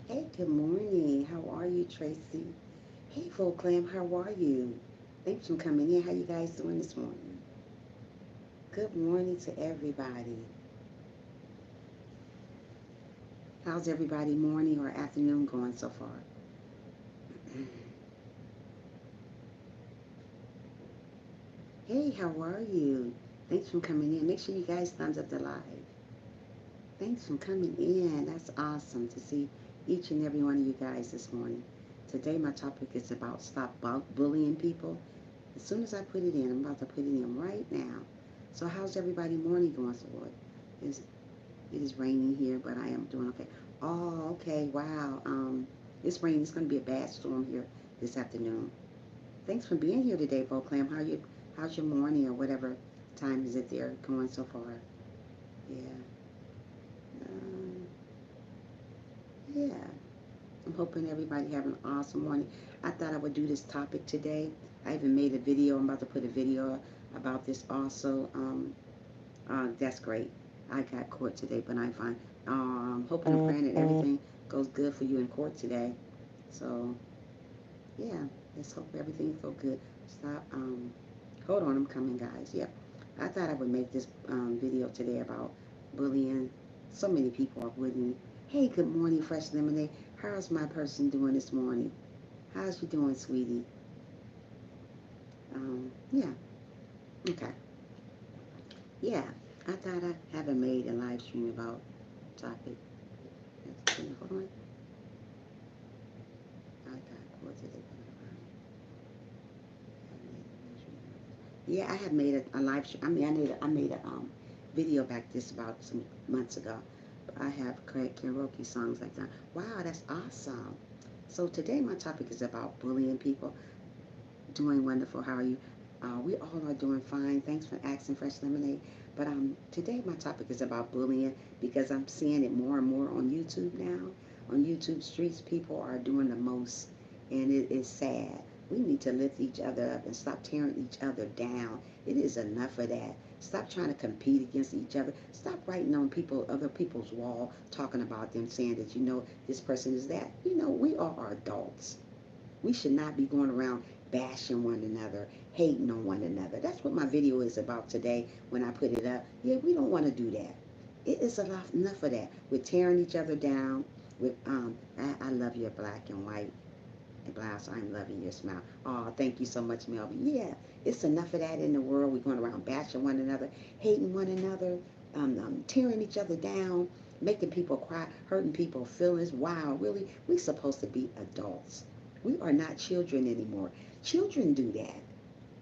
Hey, good morning. How are you, Tracy? Hey, Volclam, how are you? Thanks for coming in. How you guys doing this morning? Good morning to everybody. How's everybody morning or afternoon going so far? Hey, how are you? Thanks for coming in. Make sure you guys thumbs up the live. Thanks for coming in. That's awesome to see each and every one of you guys this morning. Today my topic is about stop bullying people. As soon as I put it in, I'm about to put it in right now. So how's everybody morning going so far? Is It is raining here, but I am doing okay. Oh, okay. Wow. It's raining. It's going to be a bad storm here this afternoon. Thanks for being here today, Voclam. How's your morning or whatever time is it there going so far? Yeah. Um, yeah. I'm hoping everybody have an awesome morning. I thought I would do this topic today. I even made a video. I'm about to put a video about this also. That's great. I got court today, but I'm fine. Hoping and praying that everything goes good for you in court today. So, yeah, let's hope everything goes good. Stop. Hold on, I'm coming, guys. Yep. I thought I would make this video today about bullying. So many people are bullying. Hey, good morning, Fresh Lemonade. How's my person doing this morning? How's you doing, sweetie? Yeah. Okay. Yeah. I thought I haven't made a live stream about topic. Hold on. I got court today. Yeah, I have made a live stream. I made a video back this about some months ago. I have karaoke songs like that. Wow, that's awesome. So today my topic is about bullying people. Doing wonderful. How are you? We all are doing fine. Thanks for asking, Fresh Lemonade. But today my topic is about bullying because I'm seeing it more and more on YouTube now. On YouTube streets, people are doing the most, and it is sad. We need to lift each other up and stop tearing each other down. It is enough of that. Stop trying to compete against each other. Stop writing on other people's wall, talking about them, saying that this person is that. We are adults. We should not be going around bashing one another, hating on one another. That's what my video is about today when I put it up. Yeah, we don't want to do that. It is enough of that. We're tearing each other down. I love your black and white blouse. I'm loving your smile. Oh, thank you so much, Melvin. Yeah, it's enough of that in the world. We're going around bashing one another, hating one another, tearing each other down, making people cry, hurting people's feelings. Wow, really? We're supposed to be adults. We are not children anymore. Children do that.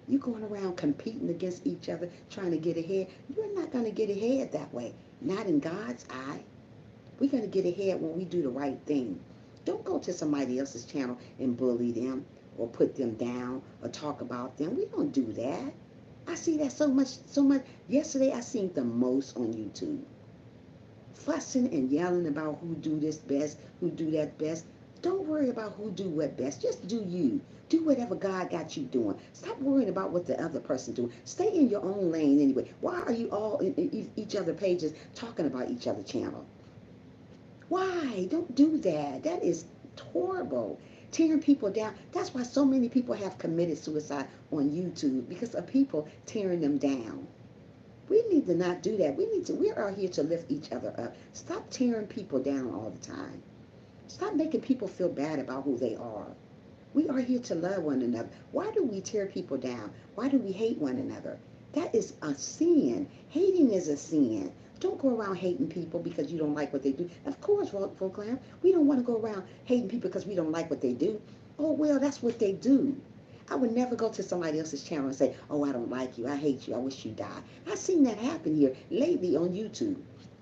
You going around competing against each other, trying to get ahead. You're not going to get ahead that way. Not in God's eye. We're going to get ahead when we do the right thing. Don't go to somebody else's channel and bully them or put them down or talk about them. We don't do that. I see that so much, so much. Yesterday, I seen the most on YouTube. Fussing and yelling about who do this best, who do that best. Don't worry about who do what best. Just do you. Do whatever God got you doing. Stop worrying about what the other person doing. Stay in your own lane anyway. Why are you all in each other pages talking about each other channel? Why? Don't do that. That is horrible. Tearing people down. That's why so many people have committed suicide on YouTube because of people tearing them down. We need to not do that. We are here to lift each other up. Stop tearing people down all the time. Stop making people feel bad about who they are. We are here to love one another. Why do we tear people down? Why do we hate one another? That is a sin. Hating is a sin. Don't go around hating people because you don't like what they do. Of course, Volclam, we don't want to go around hating people because we don't like what they do. Oh, well, that's what they do. I would never go to somebody else's channel and say, oh, I don't like you. I hate you. I wish you died. I've seen that happen here lately on YouTube.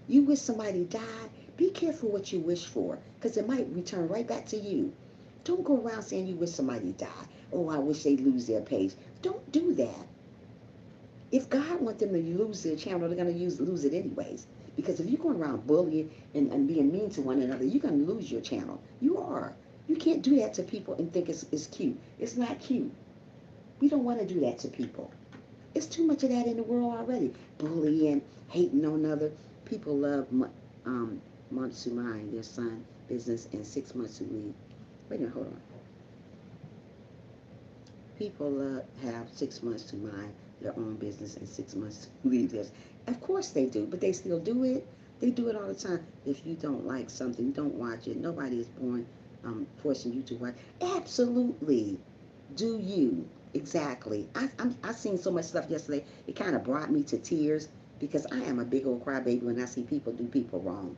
You wish somebody died. Be careful what you wish for because it might return right back to you. Don't go around saying you wish somebody died. Oh, I wish they lose their page. Don't do that. If God wants them to lose their channel, they're going to lose it anyways. Because if you're going around bullying and being mean to one another, you're going to lose your channel. You are. You can't do that to people and think it's cute. It's not cute. We don't want to do that to people. It's too much of that in the world already. Bullying, hating on another. People love months to mind their son business and 6 months to leave. Wait a minute, hold on. People have 6 months to mind their own business and 6 months to leave this. Of course they do, but they still do it. They do it all the time. If you don't like something, don't watch it. Nobody is born forcing you to watch. Absolutely. Do you? Exactly. I seen so much stuff yesterday. It kind of brought me to tears because I am a big old crybaby when I see people do people wrong.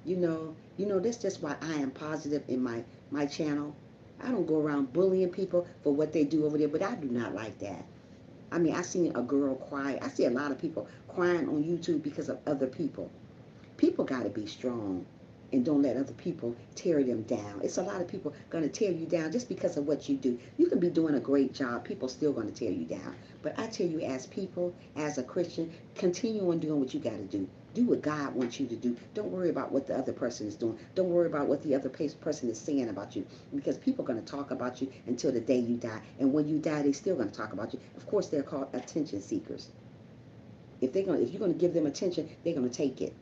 That's just why I am positive in my channel. I don't go around bullying people for what they do over there, but I do not like that. I mean, I seen a girl cry. I see a lot of people crying on YouTube because of other people. People got to be strong and don't let other people tear them down. It's a lot of people going to tear you down just because of what you do. You can be doing a great job. People still going to tear you down. But I tell you, as people, as a Christian, continue on doing what you got to do. Do what God wants you to do. Don't worry about what the other person is doing. Don't worry about what the other person is saying about you. Because people are going to talk about you until the day you die. And when you die, they're still going to talk about you. Of course, they're called attention seekers. If you're going to give them attention, they're going to take it.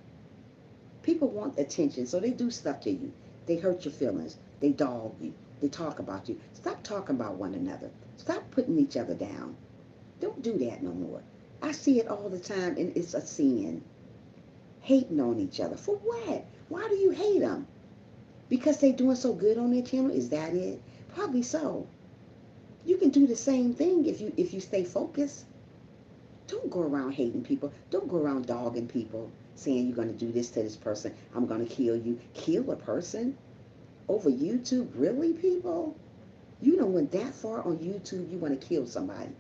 People want attention, so they do stuff to you. They hurt your feelings. They dog you. They talk about you. Stop talking about one another. Stop putting each other down. Don't do that no more. I see it all the time, and it's a sin. Hating on each other. For what? Why do you hate them? Because they doing so good on their channel? Is that it? Probably so. You can do the same thing if you stay focused. Don't go around hating people. Don't go around dogging people, saying you're going to do this to this person. I'm going to kill you. Kill a person over YouTube? Really, people? You don't went that far on YouTube, you want to kill somebody.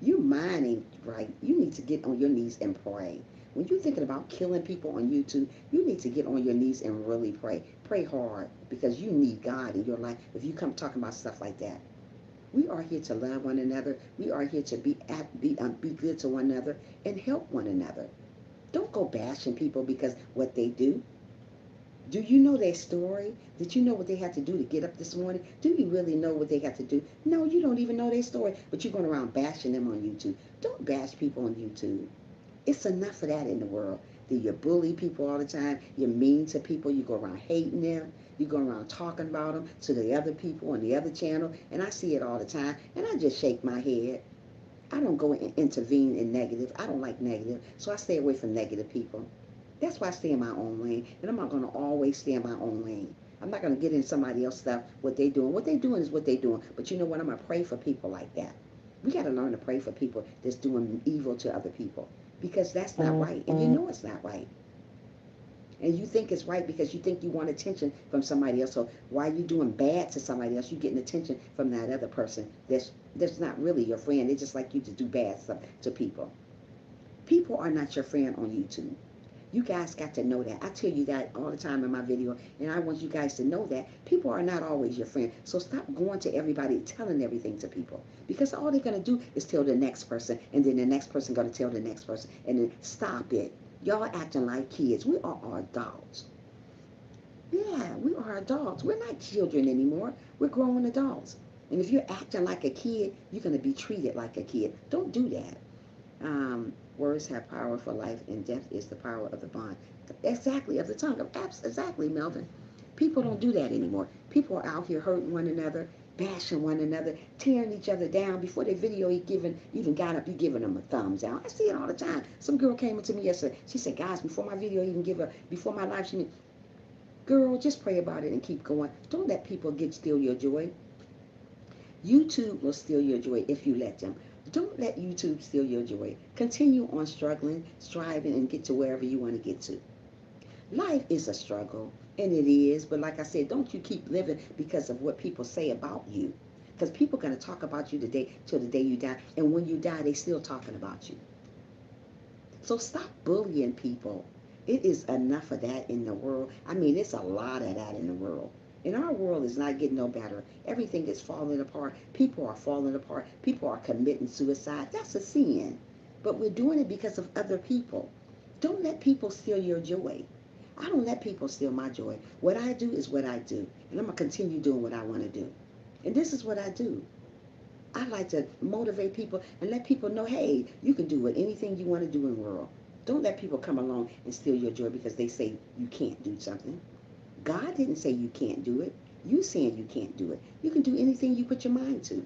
Your mind ain't right. You need to get on your knees and pray. When you're thinking about killing people on YouTube, you need to get on your knees and really pray. Pray hard because you need God in your life if you come talking about stuff like that. We are here to love one another. We are here to be good to one another and help one another. Don't go bashing people because what they do. Do you know their story? Did you know what they had to do to get up this morning? Do you really know what they had to do? No, you don't even know their story, but you're going around bashing them on YouTube. Don't bash people on YouTube. It's enough of that in the world. That you bully people all the time. You're mean to people. You go around hating them. You go around talking about them to the other people on the other channel. And I see it all the time. And I just shake my head. I don't go and intervene in negative. I don't like negative. So I stay away from negative people. That's why I stay in my own lane. And I'm not going to always stay in my own lane. I'm not going to get in somebody else's stuff, what they're doing. What they're doing is what they're doing. But you know what? I'm going to pray for people like that. We got to learn to pray for people that's doing evil to other people. Because that's not right. And you know it's not right. And you think it's right because you think you want attention from somebody else. So why are you doing bad to somebody else? You're getting attention from that other person that's not really your friend. They just like you to do bad stuff to people. People are not your friend on YouTube. You guys got to know that. I tell you that all the time in my video, and I want you guys to know that people are not always your friend. So stop going to everybody telling everything to people, because all they're going to do is tell the next person, and then the next person going to tell the next person, and then stop it. Y'all acting like kids. We are adults. Yeah, we are adults. We're not children anymore. We're grown adults. And if you're acting like a kid, you're going to be treated like a kid. Don't do that. Words have power for life, and death is the power of the bond. Exactly, of the tongue. Exactly, Melvin. People don't do that anymore. People are out here hurting one another, bashing one another, tearing each other down. Before their video even got up, you giving them a thumbs down. I see it all the time. Some girl came into me yesterday. She said, guys, before my video even before my live stream, girl, just pray about it and keep going. Don't let people steal your joy. YouTube will steal your joy if you let them. Don't let YouTube steal your joy. Continue on struggling, striving, and get to wherever you want to get to. Life is a struggle, and it is, but like I said, don't you keep living because of what people say about you. Because people are going to talk about you today till the day you die, and when you die, they still talking about you. So stop bullying people. It is enough of that in the world. I mean, it's a lot of that in the world. And our world is not getting no better. Everything is falling apart. People are falling apart. People are committing suicide. That's a sin. But we're doing it because of other people. Don't let people steal your joy. I don't let people steal my joy. What I do is what I do. And I'm going to continue doing what I want to do. And this is what I do. I like to motivate people and let people know, hey, you can do anything you want to do in the world. Don't let people come along and steal your joy because they say you can't do something. God didn't say you can't do it. You saying you can't do it. You can do anything you put your mind to.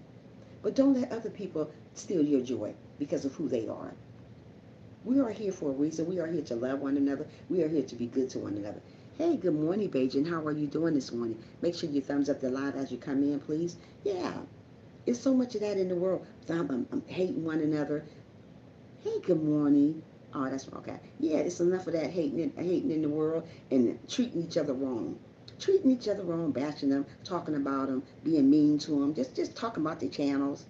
But don't let other people steal your joy because of who they are. We are here for a reason. We are here to love one another. We are here to be good to one another. Hey, good morning, Beijing. How are you doing this morning? Make sure you thumbs up the live as you come in, please. Yeah, it's so much of that in the world. I'm hating one another. Hey, good morning. Oh, that's okay. Yeah, it's enough of that hating in the world and treating each other wrong. Treating each other wrong, bashing them, talking about them, being mean to them, just talking about their channels,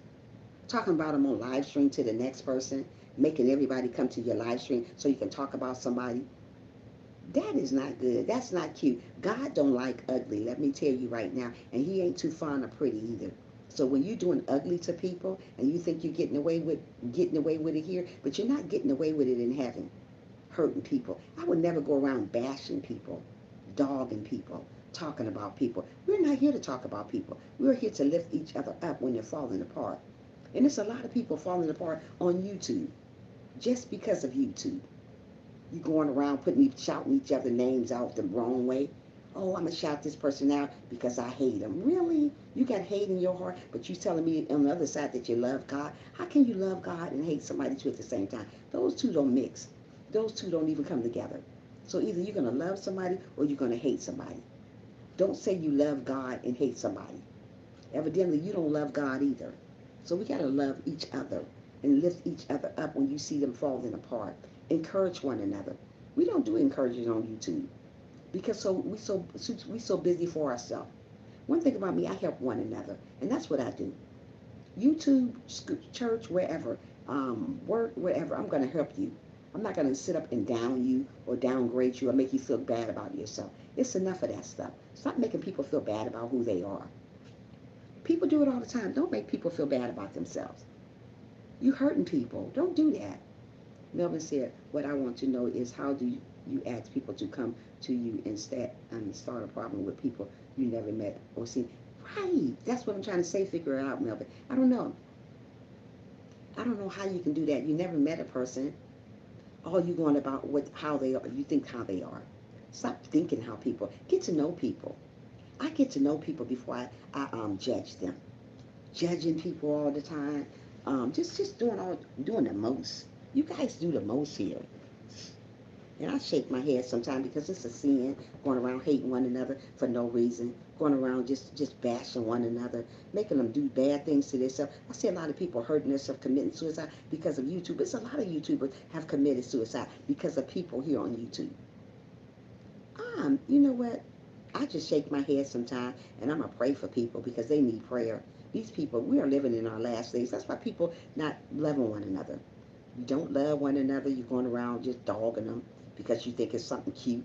talking about them on live stream to the next person, making everybody come to your live stream so you can talk about somebody. That is not good. That's not cute. God don't like ugly. Let me tell you right now. And he ain't too fond of pretty either. So when you're doing ugly to people and you think you're getting away with it here, but you're not getting away with it in heaven, hurting people. I would never go around bashing people, dogging people, talking about people. We're not here to talk about people. We're here to lift each other up when they're falling apart. And there's a lot of people falling apart on YouTube just because of YouTube. You going around shouting each other names out the wrong way. Oh, I'm gonna shout this person out because I hate them. Really? You got hate in your heart, but you telling me on the other side that you love God? How can you love God and hate somebody too at the same time? Those two don't mix. Those two don't even come together. So either you're gonna love somebody or you're gonna hate somebody. Don't say you love God and hate somebody. Evidently, you don't love God either. So we gotta love each other and lift each other up when you see them falling apart. Encourage one another. We don't do encouraging on YouTube because we so busy for ourselves. One thing about me, I help one another, and that's what I do. YouTube, church, wherever, work, wherever, I'm going to help you. I'm not going to sit up and down you or downgrade you or make you feel bad about yourself. It's enough of that stuff. Stop making people feel bad about who they are. People do it all the time. Don't make people feel bad about themselves. You hurting people. Don't do that. Melvin said, what I want to know is how do you ask people to come to you instead and start a problem with people you never met or seen? Right. That's what I'm trying to say. Figure it out, Melvin. I don't know. I don't know how you can do that. You never met a person. All you going about how they are. You think how they are. Stop thinking how people. Get to know people. I get to know people before I judge them. Judging people all the time. Just doing the most. You guys do the most here. And I shake my head sometimes because it's a sin, going around hating one another for no reason, going around just bashing one another, making them do bad things to themselves. I see a lot of people hurting themselves, committing suicide because of YouTube. It's a lot of YouTubers have committed suicide because of people here on YouTube. You know what? I just shake my head sometimes, and I'm going to pray for people because they need prayer. These people, we are living in our last days. That's why people not loving one another. You don't love one another. You're going around just dogging them because you think it's something cute.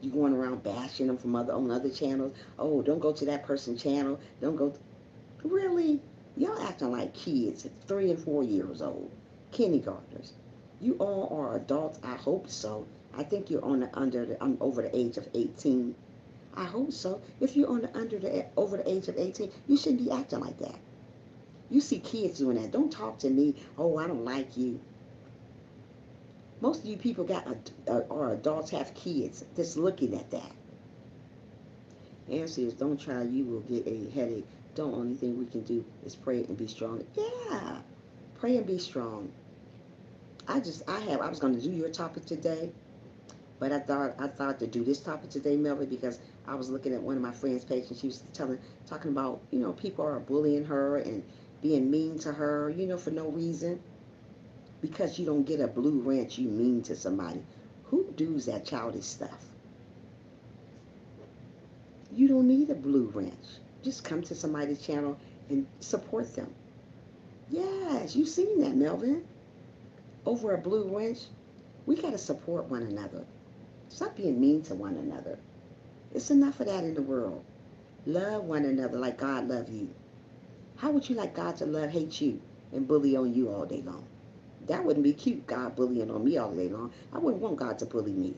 You're going around bashing them on other channels. Oh, don't go to that person's channel. Don't go. Really? Y'all acting like kids, 3 and 4 years old, kindergartners. You all are adults. I hope so. I think you're over the age of 18. I hope so. If you're over the age of 18, you shouldn't be acting like that. You see kids doing that. Don't talk to me. Oh, I don't like you. Most of you people are adults, have kids just looking at that. Aaron says, don't try, you will get a headache. The only thing we can do is pray and be strong. Yeah, pray and be strong. I was going to do your topic today, but I thought to do this topic today, Melvin, because I was looking at one of my friends' page and she was talking about, people are bullying her and being mean to her, for no reason. Because you don't get a blue wrench, you mean to somebody. Who does that childish stuff? You don't need a blue wrench. Just come to somebody's channel and support them. Yes, you've seen that, Melvin. Over a blue wrench, we got to support one another. Stop being mean to one another. It's enough of that in the world. Love one another like God loves you. How would you like God to hate you and bully on you all day long? That wouldn't be cute, God bullying on me all day long. I wouldn't want God to bully me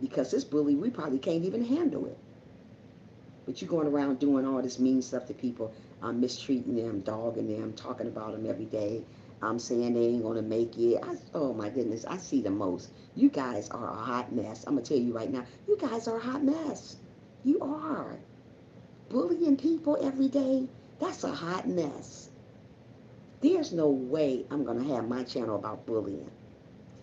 because this bully, we probably can't even handle it. But you going around doing all this mean stuff to people, mistreating them, dogging them, talking about them every day. I'm saying they ain't gonna make it. Oh my goodness, I see the most. You guys are a hot mess. I'm gonna tell you right now, you guys are a hot mess. You are bullying people every day. That's a hot mess. There's no way I'm gonna have my channel about bullying.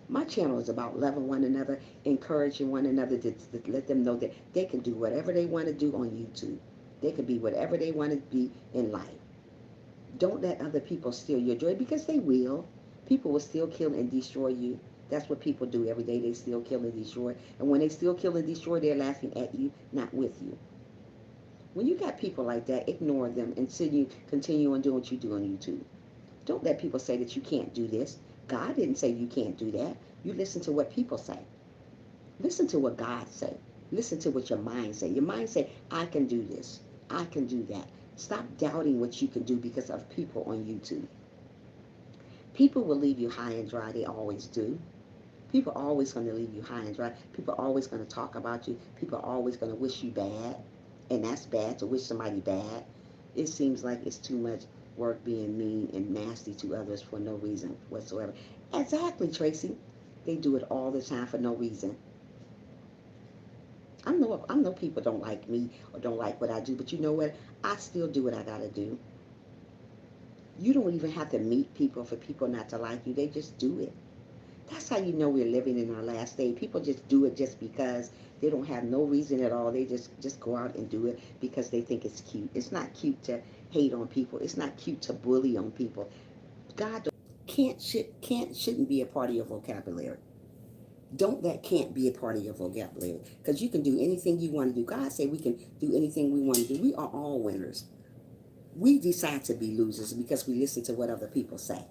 My channel is about loving one another, encouraging one another to let them know that they can do whatever they want to do on YouTube. They can be whatever they want to be in life. Don't let other people steal your joy because they will. People will still kill and destroy you. That's what people do every day. They still kill and destroy. And when they still kill and destroy, they're laughing at you, not with you. When you got people like that, ignore them and continue on doing what you do on YouTube. Don't let people say that you can't do this. God didn't say you can't do that. You listen to what people say. Listen to what God say. Listen to what your mind say. Your mind say, I can do this. I can do that. Stop doubting what you can do because of people on YouTube. People will leave you high and dry. They always do. People are always going to leave you high and dry. People are always going to talk about you. People are always going to wish you bad. And that's bad, to wish somebody bad. It seems like it's too much work being mean and nasty to others for no reason whatsoever. Exactly, Tracy. They do it all the time for no reason. I know people don't like me or don't like what I do, but you know what? I still do what I gotta do. You don't even have to meet people for people not to like you. They just do it. That's how you know we're living in our last day. People just do it just because they don't have no reason at all. They just go out and do it because they think it's cute. It's not cute to hate on people. It's not cute to bully on people. God shouldn't be a part of your vocabulary. Don't let can't be a part of your vocabulary because you can do anything you want to do. God said we can do anything we want to do. We are all winners. We decide to be losers because we listen to what other people say.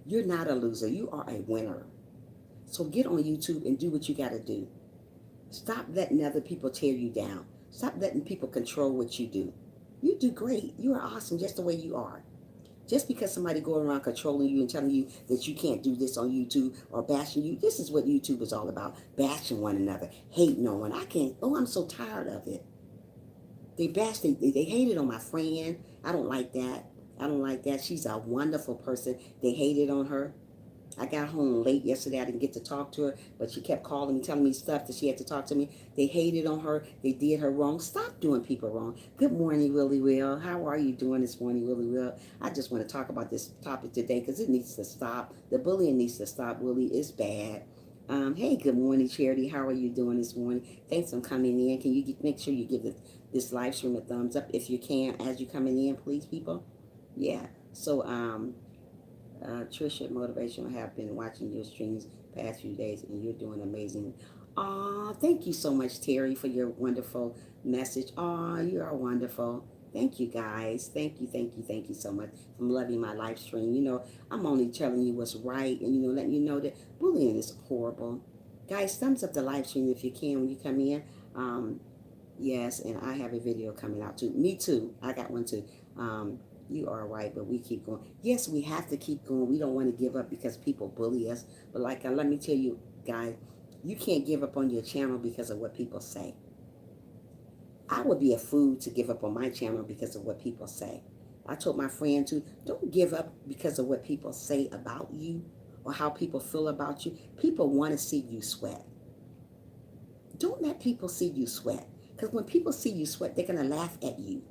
You're not a loser. You are a winner. So get on YouTube and do what you got to do. Stop letting other people tear you down. Stop letting people control what you do. You do great. You are awesome just the way you are. Just because somebody going around controlling you and telling you that you can't do this on YouTube or bashing you, this is what YouTube is all about. Bashing one another, hating on one. I can't, oh, I'm so tired of it. They hated on my friend. I don't like that. I don't like that. She's a wonderful person. They hated on her. I got home late yesterday. I didn't get to talk to her, but she kept calling me, telling me stuff that she had to talk to me. They hated on her. They did her wrong. Stop doing people wrong. Good morning, Willie Will. How are you doing this morning, Willie Will? I just want to talk about this topic today because it needs to stop. The bullying needs to stop, Willie. It's bad. Hey, good morning, Charity. How are you doing this morning? Thanks for coming in. Can you make sure you give this live stream a thumbs up if you can as you're coming in, please, people? Yeah. So, Trisha Motivation, I have been watching your streams past few days and you're doing amazing. Aw, thank you so much, Terry, for your wonderful message. Aw, you are wonderful. Thank you, guys. Thank you so much. I'm loving my live stream. You know, I'm only telling you what's right and, you know, letting you know that bullying is horrible. Guys, thumbs up the live stream if you can when you come in. Yes, and I have a video coming out too. Me too. I got one too. You are right, but we keep going. Yes, we have to keep going. We don't want to give up because people bully us. But like, let me tell you, guys, you can't give up on your channel because of what people say. I would be a fool to give up on my channel because of what people say. I told my friend too, don't give up because of what people say about you or how people feel about you. People want to see you sweat. Don't let people see you sweat. Because when people see you sweat, they're going to laugh at you.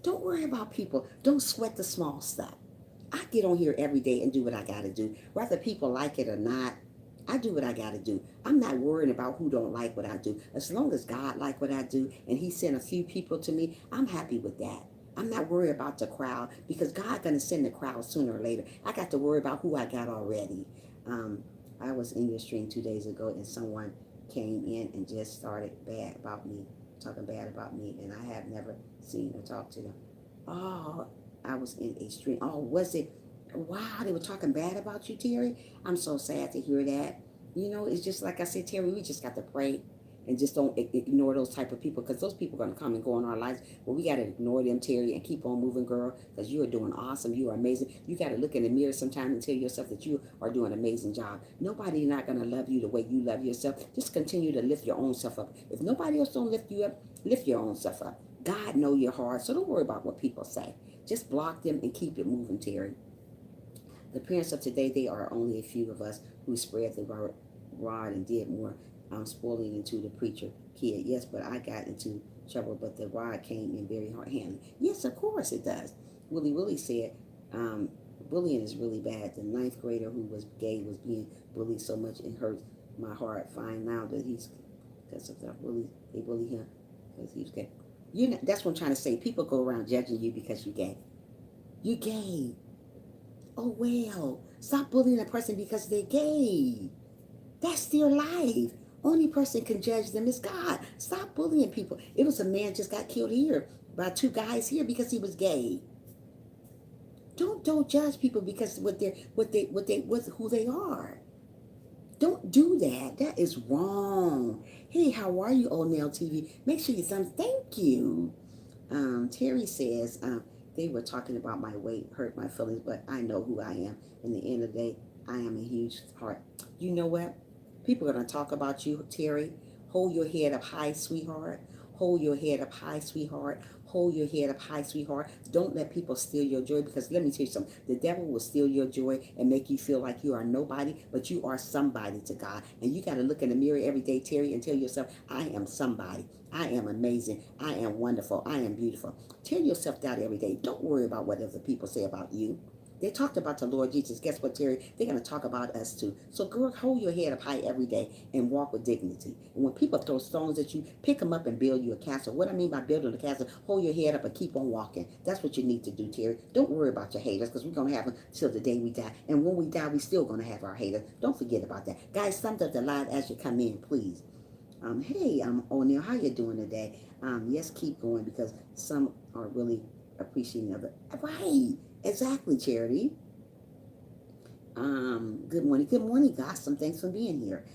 Don't worry about people. Don't sweat the small stuff. I get on here every day and do what I got to do. Whether people like it or not, I do what I got to do. I'm not worrying about who don't like what I do. As long as God like what I do and he sent a few people to me, I'm happy with that. I'm not worried about the crowd because God's going to send the crowd sooner or later. I got to worry about who I got already. I was in your stream 2 days ago and someone came in and just started talking bad about me, and I have never seen or talked to them. Oh, I was in a stream. Oh, was it? Wow, they were talking bad about you, Terry. I'm so sad to hear that. You know, it's just like I said, Terry, we just got to pray and just don't ignore those type of people, because those people are going to come and go in our lives. But we got to ignore them, Terry, and keep on moving, girl, because you are doing awesome. You are amazing. You got to look in the mirror sometime and tell yourself that you are doing an amazing job. Nobody's not going to love you the way you love yourself. Just continue to lift your own self up. If nobody else don't lift you up, lift your own self up. God know your heart, so don't worry about what people say. Just block them and keep it moving, Terry. The parents of today, they are only a few of us who spread the rod and did more spoiling into the preacher kid. Yes, but I got into trouble, but the rod came in very hard handed. Yes, of course it does. Willie said, bullying is really bad. The ninth grader who was gay was being bullied so much it hurts my heart. Find now that he's, because of that they bully him because he's gay. That's what I'm trying to say. People go around judging you because you're gay. You're gay. Oh, well, stop bullying a person because they're gay. That's their life. Only person can judge them is God. Stop bullying people. It was a man just got killed here by two guys here because he was gay. Don't judge people because who they are. Don't do that. That is wrong. Hey, how are you, Old Nail TV? Make sure you thank you. Terry says, they were talking about my weight, hurt my feelings, but I know who I am. In the end of the day, I am a huge heart. You know what? People are going to talk about you, Terry. Hold your head up high, sweetheart. Hold your head up high, sweetheart. Hold your head up high, sweetheart. Don't let people steal your joy, because let me tell you something. The devil will steal your joy and make you feel like you are nobody, but you are somebody to God. And you got to look in the mirror every day, Terry, and tell yourself, I am somebody. I am amazing. I am wonderful. I am beautiful. Tell yourself that every day. Don't worry about what other people say about you. They talked about the Lord Jesus. Guess what, Terry? They're going to talk about us too. So, girl, hold your head up high every day and walk with dignity. And when people throw stones at you, pick them up and build you a castle. What I mean by building a castle, hold your head up and keep on walking. That's what you need to do, Terry. Don't worry about your haters, because we're going to have them till the day we die. And when we die, we're still going to have our haters. Don't forget about that. Guys, thumbs up the live as you come in, please. Hey, O'Neil, how you doing today? Yes, keep going, because some are really appreciating of it. Right. Exactly, Charity. Good morning. Good morning, Gossam. Thanks for being here.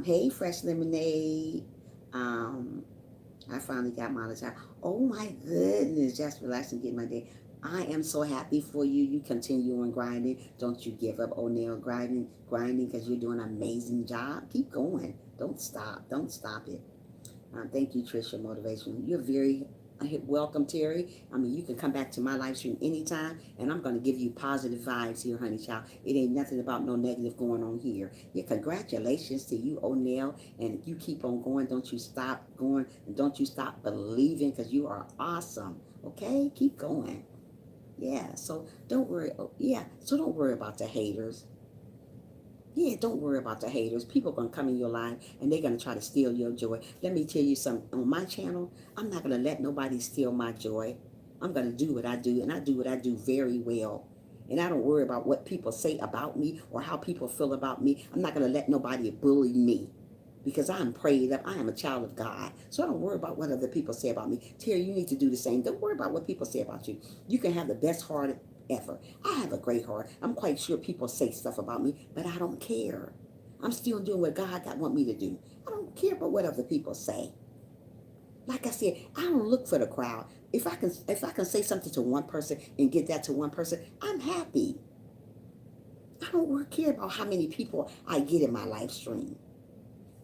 Hey, Fresh Lemonade. I finally got monetized. Oh my goodness. Just relaxing, get my day. I am so happy for you. You continue on grinding. Don't you give up, O'Neil, grinding, because you're doing an amazing job. Keep going. Don't stop. Don't stop it. Thank you, Trisha Motivation. You're very welcome, Terry. I mean, you can come back to my live stream anytime, and I'm going to give you positive vibes here, honey child. It ain't nothing about no negative going on here. Yeah, congratulations to you, O'Neil, and you keep on going. Don't you stop going, and don't you stop believing, because you are awesome. Okay, keep going. Yeah, so don't worry. Oh, yeah, so don't worry about the haters. Yeah, don't worry about the haters. People are going to come in your life and they're going to try to steal your joy. Let me tell you something. On my channel, I'm not going to let nobody steal my joy. I'm going to do what I do, and I do what I do very well. And I don't worry about what people say about me or how people feel about me. I'm not going to let nobody bully me, because I'm prayed up. I am a child of God. So I don't worry about what other people say about me. Terry, you need to do the same. Don't worry about what people say about you. You can have the best heart ever. I have a great heart. I'm quite sure people say stuff about me, but I don't care. I'm still doing what God want me to do. I don't care about what other people say. Like I said, I don't look for the crowd. If I can say something to one person and get that to one person, I'm happy. I don't care about how many people I get in my live stream.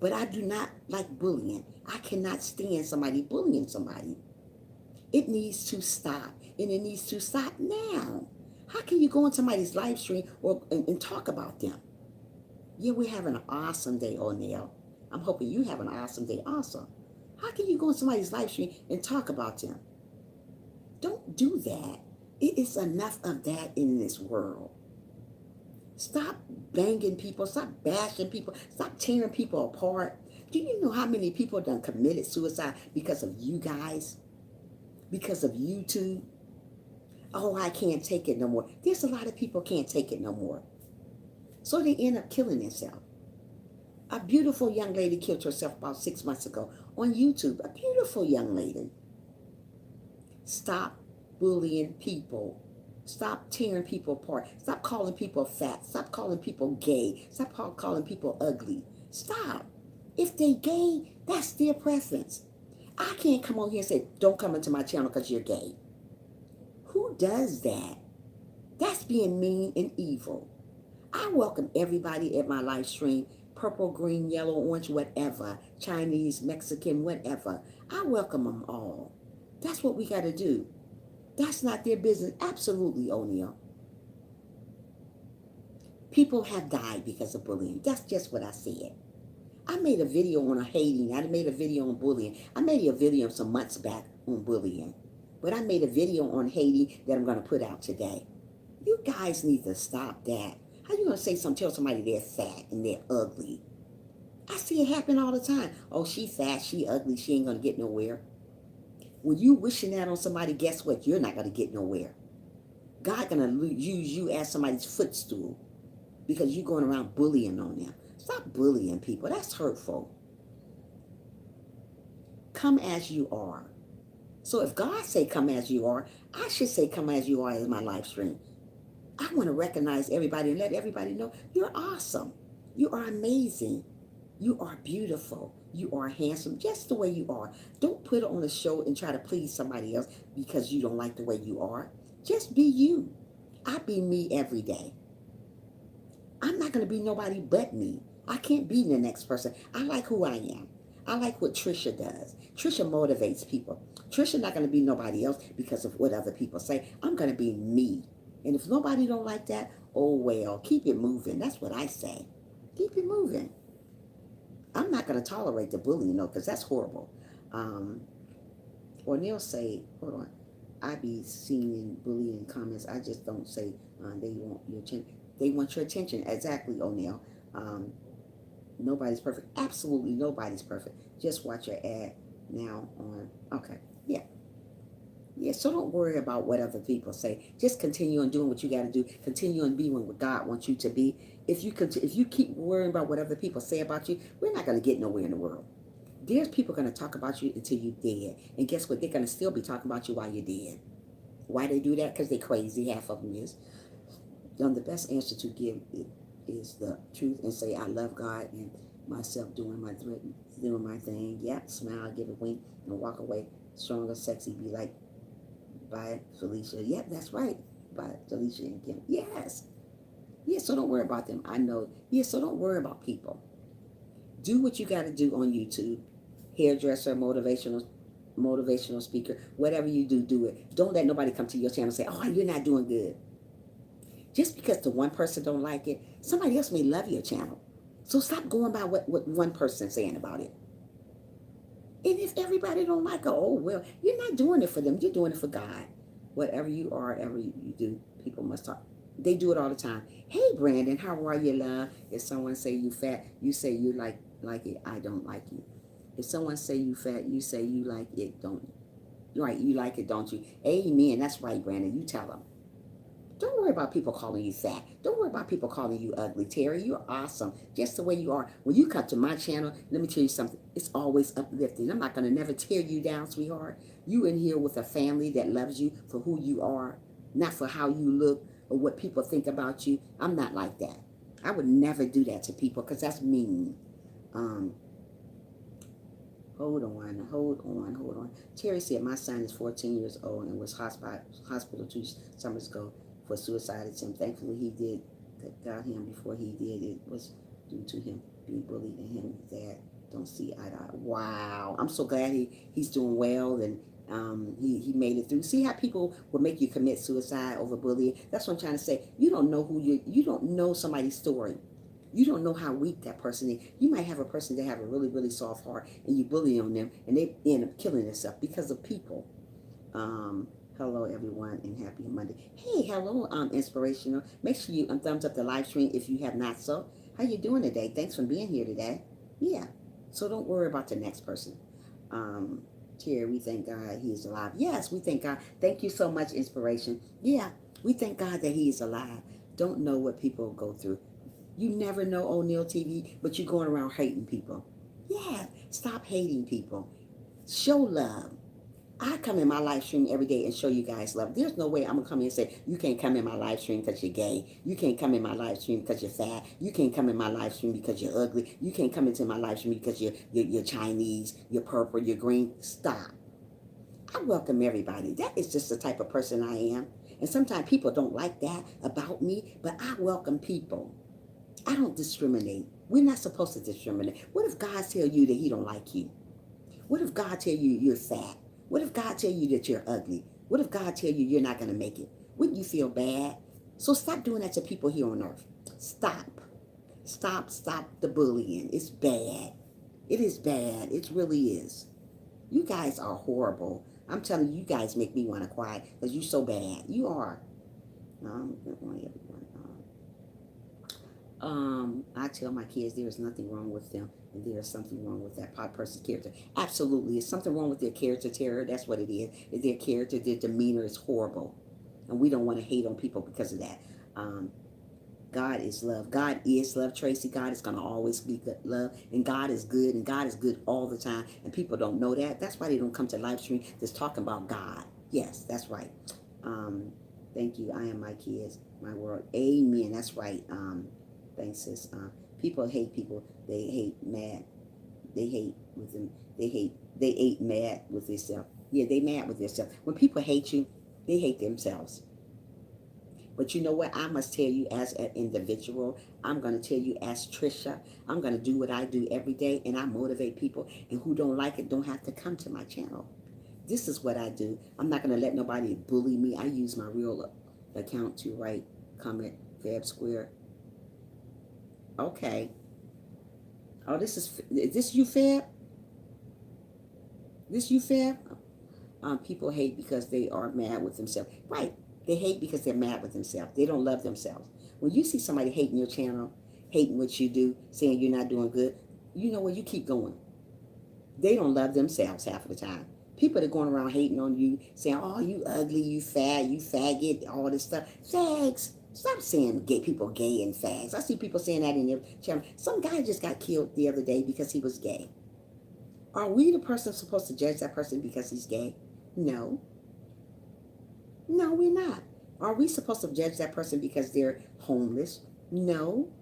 But I do not like bullying. I cannot stand somebody bullying somebody. It needs to stop, and it needs to stop now. How can you go on somebody's live stream and talk about them? Yeah, we're having an awesome day, O'Neil. I'm hoping you have an awesome day also. How can you go on somebody's live stream and talk about them? Don't do that. It is enough of that in this world. Stop banging people. Stop bashing people. Stop tearing people apart. Do you know how many people done committed suicide because of you guys? Because of YouTube? Oh, I can't take it no more. There's a lot of people can't take it no more. So they end up killing themselves. A beautiful young lady killed herself about 6 months ago on YouTube. A beautiful young lady. Stop bullying people. Stop tearing people apart. Stop calling people fat. Stop calling people gay. Stop calling people ugly. Stop. If they gay, that's their preference. I can't come on here and say, don't come into my channel because you're gay. Who does that? That's being mean and evil. I welcome everybody at my live stream, purple, green, yellow, orange, whatever, Chinese, Mexican, whatever. I welcome them all. That's what we got to do. That's not their business. Absolutely, O'Neal. People have died because of bullying. That's just what I said. I made a video on hating. I made a video on bullying. I made a video some months back on bullying. But I made a video on hating that I'm going to put out today. You guys need to stop that. How you going to say something, tell somebody they're fat and they're ugly? I see it happen all the time. Oh, she fat, she ugly, she ain't going to get nowhere. When you wishing that on somebody, guess what? You're not going to get nowhere. God going to use you as somebody's footstool because you're going around bullying on them. Stop bullying people. That's hurtful. Come as you are. So if God say come as you are, I should say come as you are as my live stream. I want to recognize everybody and let everybody know you're awesome. You are amazing. You are beautiful. You are handsome just the way you are. Don't put on a show and try to please somebody else because you don't like the way you are. Just be you. I be me every day. I'm not going to be nobody but me. I can't be the next person. I like who I am. I like what Trisha does. Trisha motivates people. Trisha not going to be nobody else because of what other people say. I'm going to be me. And if nobody don't like that, oh well, keep it moving. That's what I say. Keep it moving. I'm not going to tolerate the bullying, though, because that's horrible. O'Neal say, hold on, I be seeing bullying comments. I just don't say they want your attention. They want your attention. Exactly, O'Neal. Nobody's perfect. Absolutely nobody's perfect. Just watch your ad now on. Okay, yeah. Yeah, so don't worry about what other people say. Just continue on doing what you got to do. Continue on being what God wants you to be. If you keep worrying about what other people say about you, we're not going to get nowhere in the world. There's people going to talk about you until you're dead. And guess what? They're going to still be talking about you while you're dead. Why they do that? Because they're crazy. Half of them is. The best answer to give is the truth and say, I love God and myself doing my thing. Yeah, smile, give a wink, and walk away. Stronger, sexy, be like, by Felicia. Yep, that's right. By Felicia and Kim. Yes. Yeah, so don't worry about them. I know. Yeah, so don't worry about people. Do what you got to do on YouTube. Hairdresser, motivational speaker, whatever you do, do it. Don't let nobody come to your channel and say, oh, you're not doing good. Just because the one person don't like it, somebody else may love your channel. So stop going by what one person's saying about it. And if everybody don't like it, oh, well, you're not doing it for them. You're doing it for God. Whatever you are, whatever you do, people must talk. They do it all the time. Hey, Brandon, how are you, love? If someone say you fat, you say you like it. I don't like you. If someone say you fat, you say you like it. Don't. Right, you like it, don't you? Amen. That's right, Brandon. You tell them. Don't worry about people calling you fat. Don't worry about people calling you ugly. Terry, you're awesome. Just the way you are. When you come to my channel, let me tell you something. It's always uplifting. I'm not going to never tear you down, sweetheart. You in here with a family that loves you for who you are, not for how you look or what people think about you. I'm not like that. I would never do that to people because that's mean. Hold on. Terry said my son is 14 years old and was hospital 2 summers ago for suicide attempt. Thankfully, he did that got him before he did. It was due to him being bullied and him dad don't see eye to eye. Wow, I'm so glad he's doing well and he made it through. See how people will make you commit suicide over bullying? That's what I'm trying to say. You don't know you don't know somebody's story. You don't know how weak that person is. You might have a person that have a really, really soft heart and you bully on them and they end up killing themselves because of people. Hello, everyone, and happy Monday. Hey, hello, Inspirational. Make sure you thumbs up the live stream if you have not so. How you doing today? Thanks for being here today. Yeah, so don't worry about the next person. Terry, we thank God he is alive. Yes, we thank God. Thank you so much, Inspiration. Yeah, we thank God that he is alive. Don't know what people go through. You never know O'Neal TV, but you're going around hating people. Yeah, stop hating people. Show love. I come in my live stream every day and show you guys love. There's no way I'm gonna come in and say you can't come in my live stream because you're gay. You can't come in my live stream because you're fat. You can't come in my live stream because you're ugly. You can't come into my live stream because you're Chinese, you're purple, you're green. Stop. I welcome everybody. That is just the type of person I am. And sometimes people don't like that about me, but I welcome people. I don't discriminate. We're not supposed to discriminate. What if God tell you that he don't like you? What if God tell you you're fat? What if God tell you that you're ugly? What if God tell you you're not going to make it? Wouldn't you feel bad? So stop doing that to people here on earth. Stop. Stop the bullying. It's bad. It is bad. It really is. You guys are horrible. I'm telling you, you guys make me want to cry because you're so bad. You are. Good morning, everyone. I tell my kids there is nothing wrong with them, and there is something wrong with that person's character. Absolutely, there's something wrong with their character, Terror. That's what it is. Their character, their demeanor is horrible, and we don't want to hate on people because of that. God is love. God is love, Tracy. God is going to always be good love. And God is good. And God is good all the time. And people don't know that. That's why they don't come to live stream just talking about God. Yes, that's right. Thank you. I am my kids, my world. Amen. That's right. Thanks, sis. People hate people. They hate mad. They hate with them. They hate mad with themselves. Yeah, they mad with themselves. When people hate you, they hate themselves. But you know what? I must tell you as an individual, I'm going to tell you as Trisha, I'm going to do what I do every day, and I motivate people, and who don't like it don't have to come to my channel. This is what I do. I'm not going to let nobody bully me. I use my real account to write, comment, Fab Square. Okay. Oh, is this you, Fab? This you, Fab? People hate because they are mad with themselves. Right. They hate because they're mad with themselves. They don't love themselves. When you see somebody hating your channel, hating what you do, saying you're not doing good, you know what? You keep going. They don't love themselves half of the time. People that are going around hating on you, saying, oh, you ugly, you fat, you faggot, all this stuff. Fags. Stop saying gay people gay and fags. I see people saying that in their channel. Some guy just got killed the other day because he was gay. Are we the person supposed to judge that person because he's gay? No. No, we're not. Are we supposed to judge that person because they're homeless? No.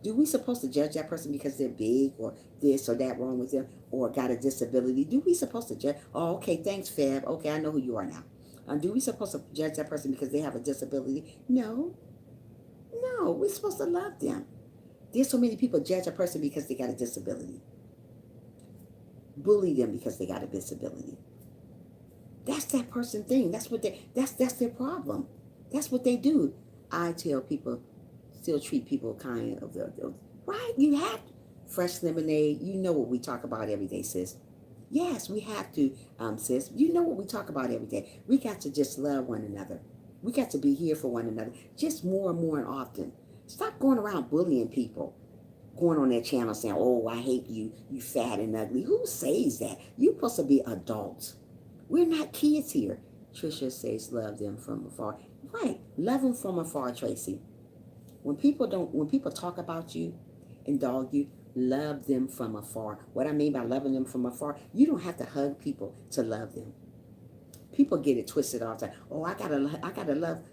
Do we supposed to judge that person because they're big or this or that wrong with them or got a disability? Do we supposed to judge? Oh, okay, thanks, Fab. Okay, I know who you are now. Do we supposed to judge that person because they have a disability? No. No, we're supposed to love them. There's so many people judge a person because they got a disability. Bully them because they got a disability. That's that person thing. That's what that's their problem. That's what they do. I tell people, still treat people kind of right. You have fresh lemonade. You know what we talk about every day, sis. Yes, we have to, sis. You know what we talk about every day. We got to just love one another. We got to be here for one another, just more and more and often. Stop going around bullying people. Going on their channel saying, oh, I hate you, you fat and ugly. Who says that? You're supposed to be adults. We're not kids here. Trisha says love them from afar. Right. Love them from afar, Tracy. When people talk about you and dog you, love them from afar. What I mean by loving them from afar, you don't have to hug people to love them. People get it twisted all the time. Oh, I gotta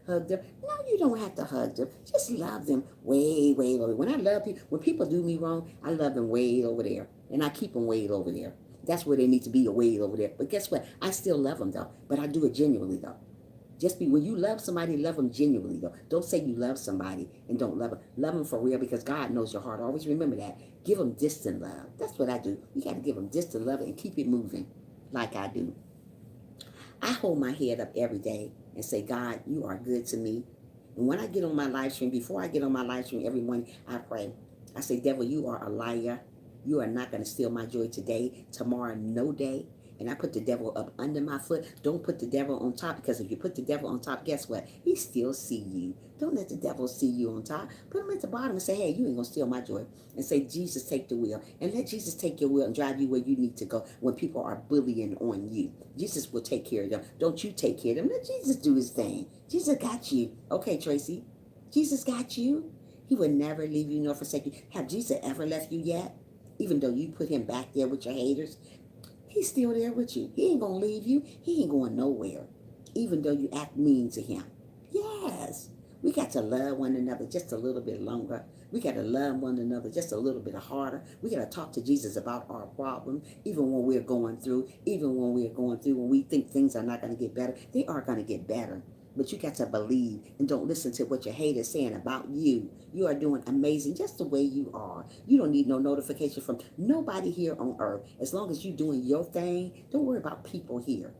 hug them. No, you don't have to hug them. Just love them way over. When I love people, when people do me wrong, I love them way over there, and I keep them way over there. That's where they need to be, way over there. But guess what? I still love them though. But I do it genuinely though. When you love somebody, love them genuinely though. Don't say you love somebody and don't love them. Love them for real because God knows your heart. Always remember that. Give them distant love. That's what I do. You got to give them distant love and keep it moving like I do. I hold my head up every day and say, God, you are good to me. And when I get on my live stream, before I get on my live stream every morning, I pray. I say, devil, you are a liar. You are not going to steal my joy today, tomorrow, no day. And I put the devil up under my foot. Don't put the devil on top, because if you put the devil on top, guess what? He still see you. Don't let the devil see you on top. Put him at the bottom and say, hey, you ain't going to steal my joy. And say, Jesus, take the wheel. And let Jesus take your wheel and drive you where you need to go when people are bullying on you. Jesus will take care of them. Don't you take care of them. Let Jesus do his thing. Jesus got you. Okay, Tracy. Jesus got you. He would never leave you nor forsake you. Have Jesus ever left you yet? Even though you put him back there with your haters? He's still there with you. He ain't going to leave you. He ain't going nowhere, even though you act mean to him. Yes. We got to love one another just a little bit longer. We got to love one another just a little bit harder. We got to talk to Jesus about our problem, even when we're going through, when we think things are not going to get better. They are going to get better. But you got to believe and don't listen to what your haters saying about you. You are doing amazing just the way you are. You don't need no notification from nobody here on earth. As long as you're doing your thing, don't worry about people here.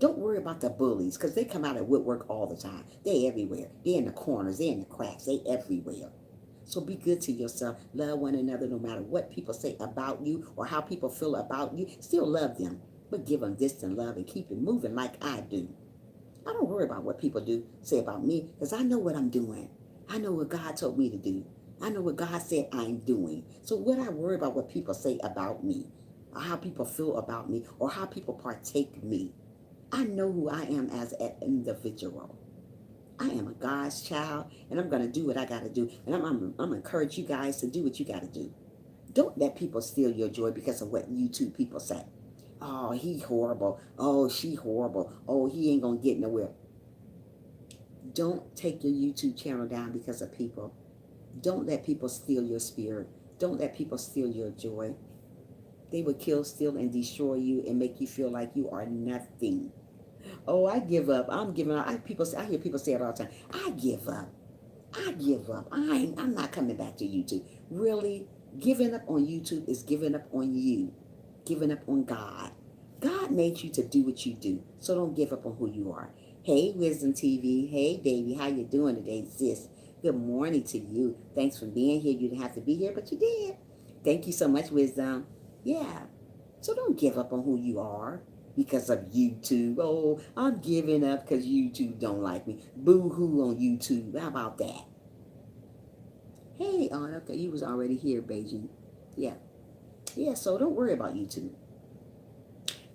Don't worry about the bullies, because they come out of woodwork all the time. They everywhere. They're in the corners. They're in the cracks. They everywhere. So be good to yourself. Love one another no matter what people say about you or how people feel about you. Still love them, but give them distant love and keep it moving like I do. I don't worry about what people say about me, because I know what I'm doing. I know what God told me to do. I know what God said I'm doing. So what I worry about what people say about me, or how people feel about me, or how people partake me. I know who I am as an individual. I am a God's child, and I'm going to do what I got to do. And I'm going to encourage you guys to do what you got to do. Don't let people steal your joy because of what YouTube people say. Oh, he horrible. Oh, she horrible. Oh, he ain't going to get nowhere. Don't take your YouTube channel down because of people. Don't let people steal your spirit. Don't let people steal your joy. They will kill, steal, and destroy you and make you feel like you are nothing. Oh, I give up. I'm giving up. I hear people say it all the time. I give up. I give up. I'm not coming back to YouTube. Really, giving up on YouTube is giving up on you. Giving up on God. God made you to do what you do. So don't give up on who you are. Hey, Wisdom TV. Hey, baby. How you doing today, sis? Good morning to you. Thanks for being here. You didn't have to be here, but you did. Thank you so much, Wisdom. Yeah. So don't give up on who you are because of YouTube. Oh, I'm giving up because YouTube don't like me. Boo-hoo on YouTube. How about that? Hey, okay, you was already here, Beijing. Yeah. Yeah, so don't worry about YouTube.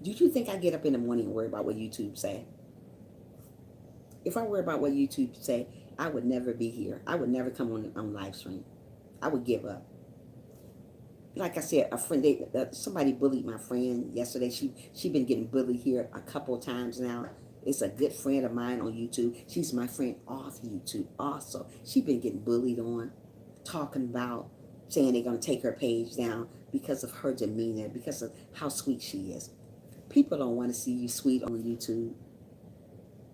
Did you think I get up in the morning and worry about what YouTube say? If I worry about what YouTube say, I would never be here. I would never come on live stream. I would give up. Like I said, somebody bullied my friend yesterday. She been getting bullied here a couple of times now. It's a good friend of mine on YouTube. She's my friend off YouTube also. She been getting bullied on, talking about, saying they're going to take her page down because of her demeanor, because of how sweet she is. People don't want to see you sweet on YouTube.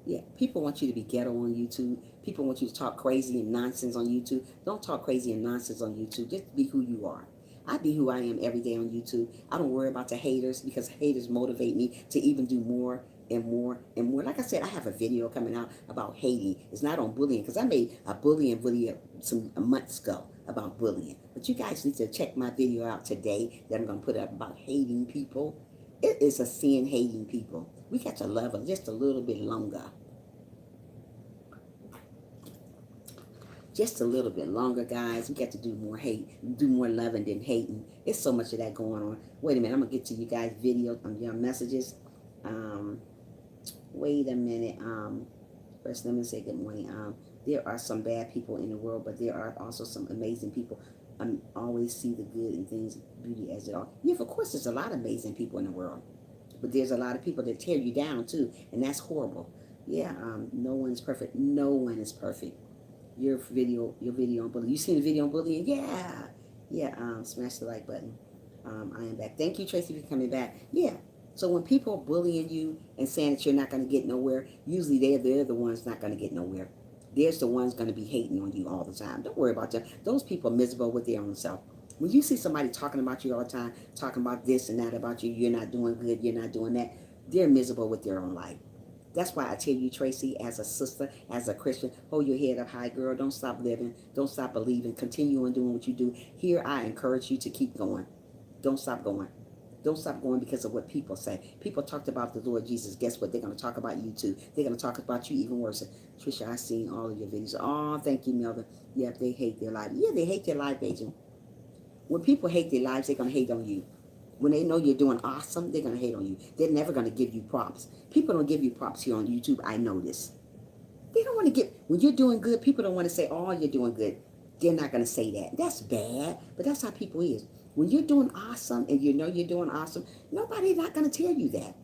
Yeah, people want you to be ghetto on YouTube. People want you to talk crazy and nonsense on YouTube. Don't talk crazy and nonsense on YouTube. Just be who you are. I be who I am every day on YouTube. I don't worry about the haters because haters motivate me to even do more and more and more. Like I said, I have a video coming out about hating. It's not on bullying because I made a bullying video some months ago about bullying. But you guys need to check my video out today that I'm going to put up about hating people. It is a sin hating people. We got to love them just a little bit longer. Just a little bit longer, guys. We got to do more do more loving than hating. It's so much of that going on. Wait a minute, I'm gonna get to you guys' videos, your messages. Wait a minute. First, let me say good morning. There are some bad people in the world, but there are also some amazing people. Always see the good in things, beauty as it are. Yeah, of course, there's a lot of amazing people in the world, but there's a lot of people that tear you down too, and that's horrible. Yeah, no one's perfect. No one is perfect. Your video on bullying. You seen the video on bullying? Yeah. Smash the like button. I am back. Thank you, Tracy, for coming back. Yeah. So when people are bullying you and saying that you're not going to get nowhere, usually they're the ones not going to get nowhere. There's the ones going to be hating on you all the time. Don't worry about them. Those people are miserable with their own self. When you see somebody talking about you all the time, talking about this and that about you, you're not doing good, you're not doing that, they're miserable with their own life. That's why I tell you, Tracy, as a sister, as a Christian, hold your head up high, girl. Don't stop living. Don't stop believing. Continue on doing what you do. Here, I encourage you to keep going. Don't stop going. Don't stop going because of what people say. People talked about the Lord Jesus. Guess what? They're going to talk about you, too. They're going to talk about you even worse. Trisha, I've seen all of your videos. Oh, thank you, Melvin. Yeah, they hate their life. Yeah, they hate their life, agent. When people hate their lives, they're going to hate on you. When they know you're doing awesome, they're going to hate on you. They're never going to give you props. People don't give you props here on YouTube. I know this. They don't want to when you're doing good, people don't want to say, oh, you're doing good. They're not going to say that. That's bad, but that's how people is. When you're doing awesome and you know you're doing awesome, nobody's not going to tell you that.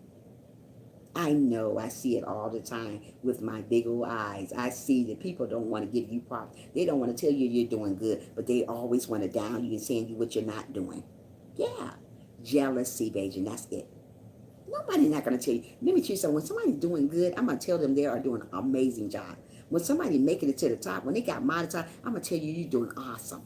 I know, I see it all the time with my big old eyes. I see that people don't want to give you props. They don't want to tell you you're doing good, but they always want to down you and saying you what you're not doing. Yeah, jealousy, baby, and that's it. Nobody's not going to tell you. Let me tell you something. When somebody's doing good, I'm going to tell them they are doing an amazing job. When somebody making it to the top, when they got monetized, I'm going to tell you you're doing awesome.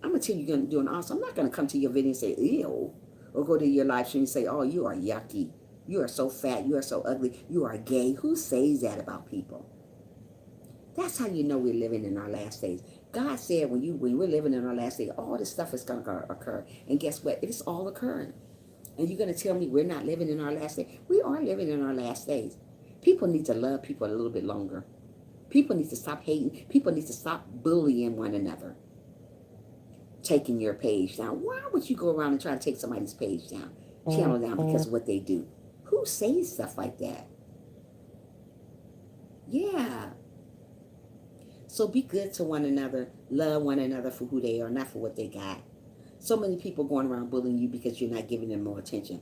I'm going to tell you you're doing awesome. I'm not going to come to your video and say, ew, or go to your live stream and say, oh, you are yucky. You are so fat. You are so ugly. You are gay. Who says that about people? That's how you know we're living in our last days. God said when we're living in our last days, all this stuff is going to occur. And guess what? It's all occurring. And you're going to tell me we're not living in our last days? We are living in our last days. People need to love people a little bit longer. People need to stop hating. People need to stop bullying one another. Taking your page down. Why would you go around and try to take somebody's page down, channel down because of what they do? Who says stuff like that? Yeah. So be good to one another. Love one another for who they are, not for what they got. So many people going around bullying you because you're not giving them more attention.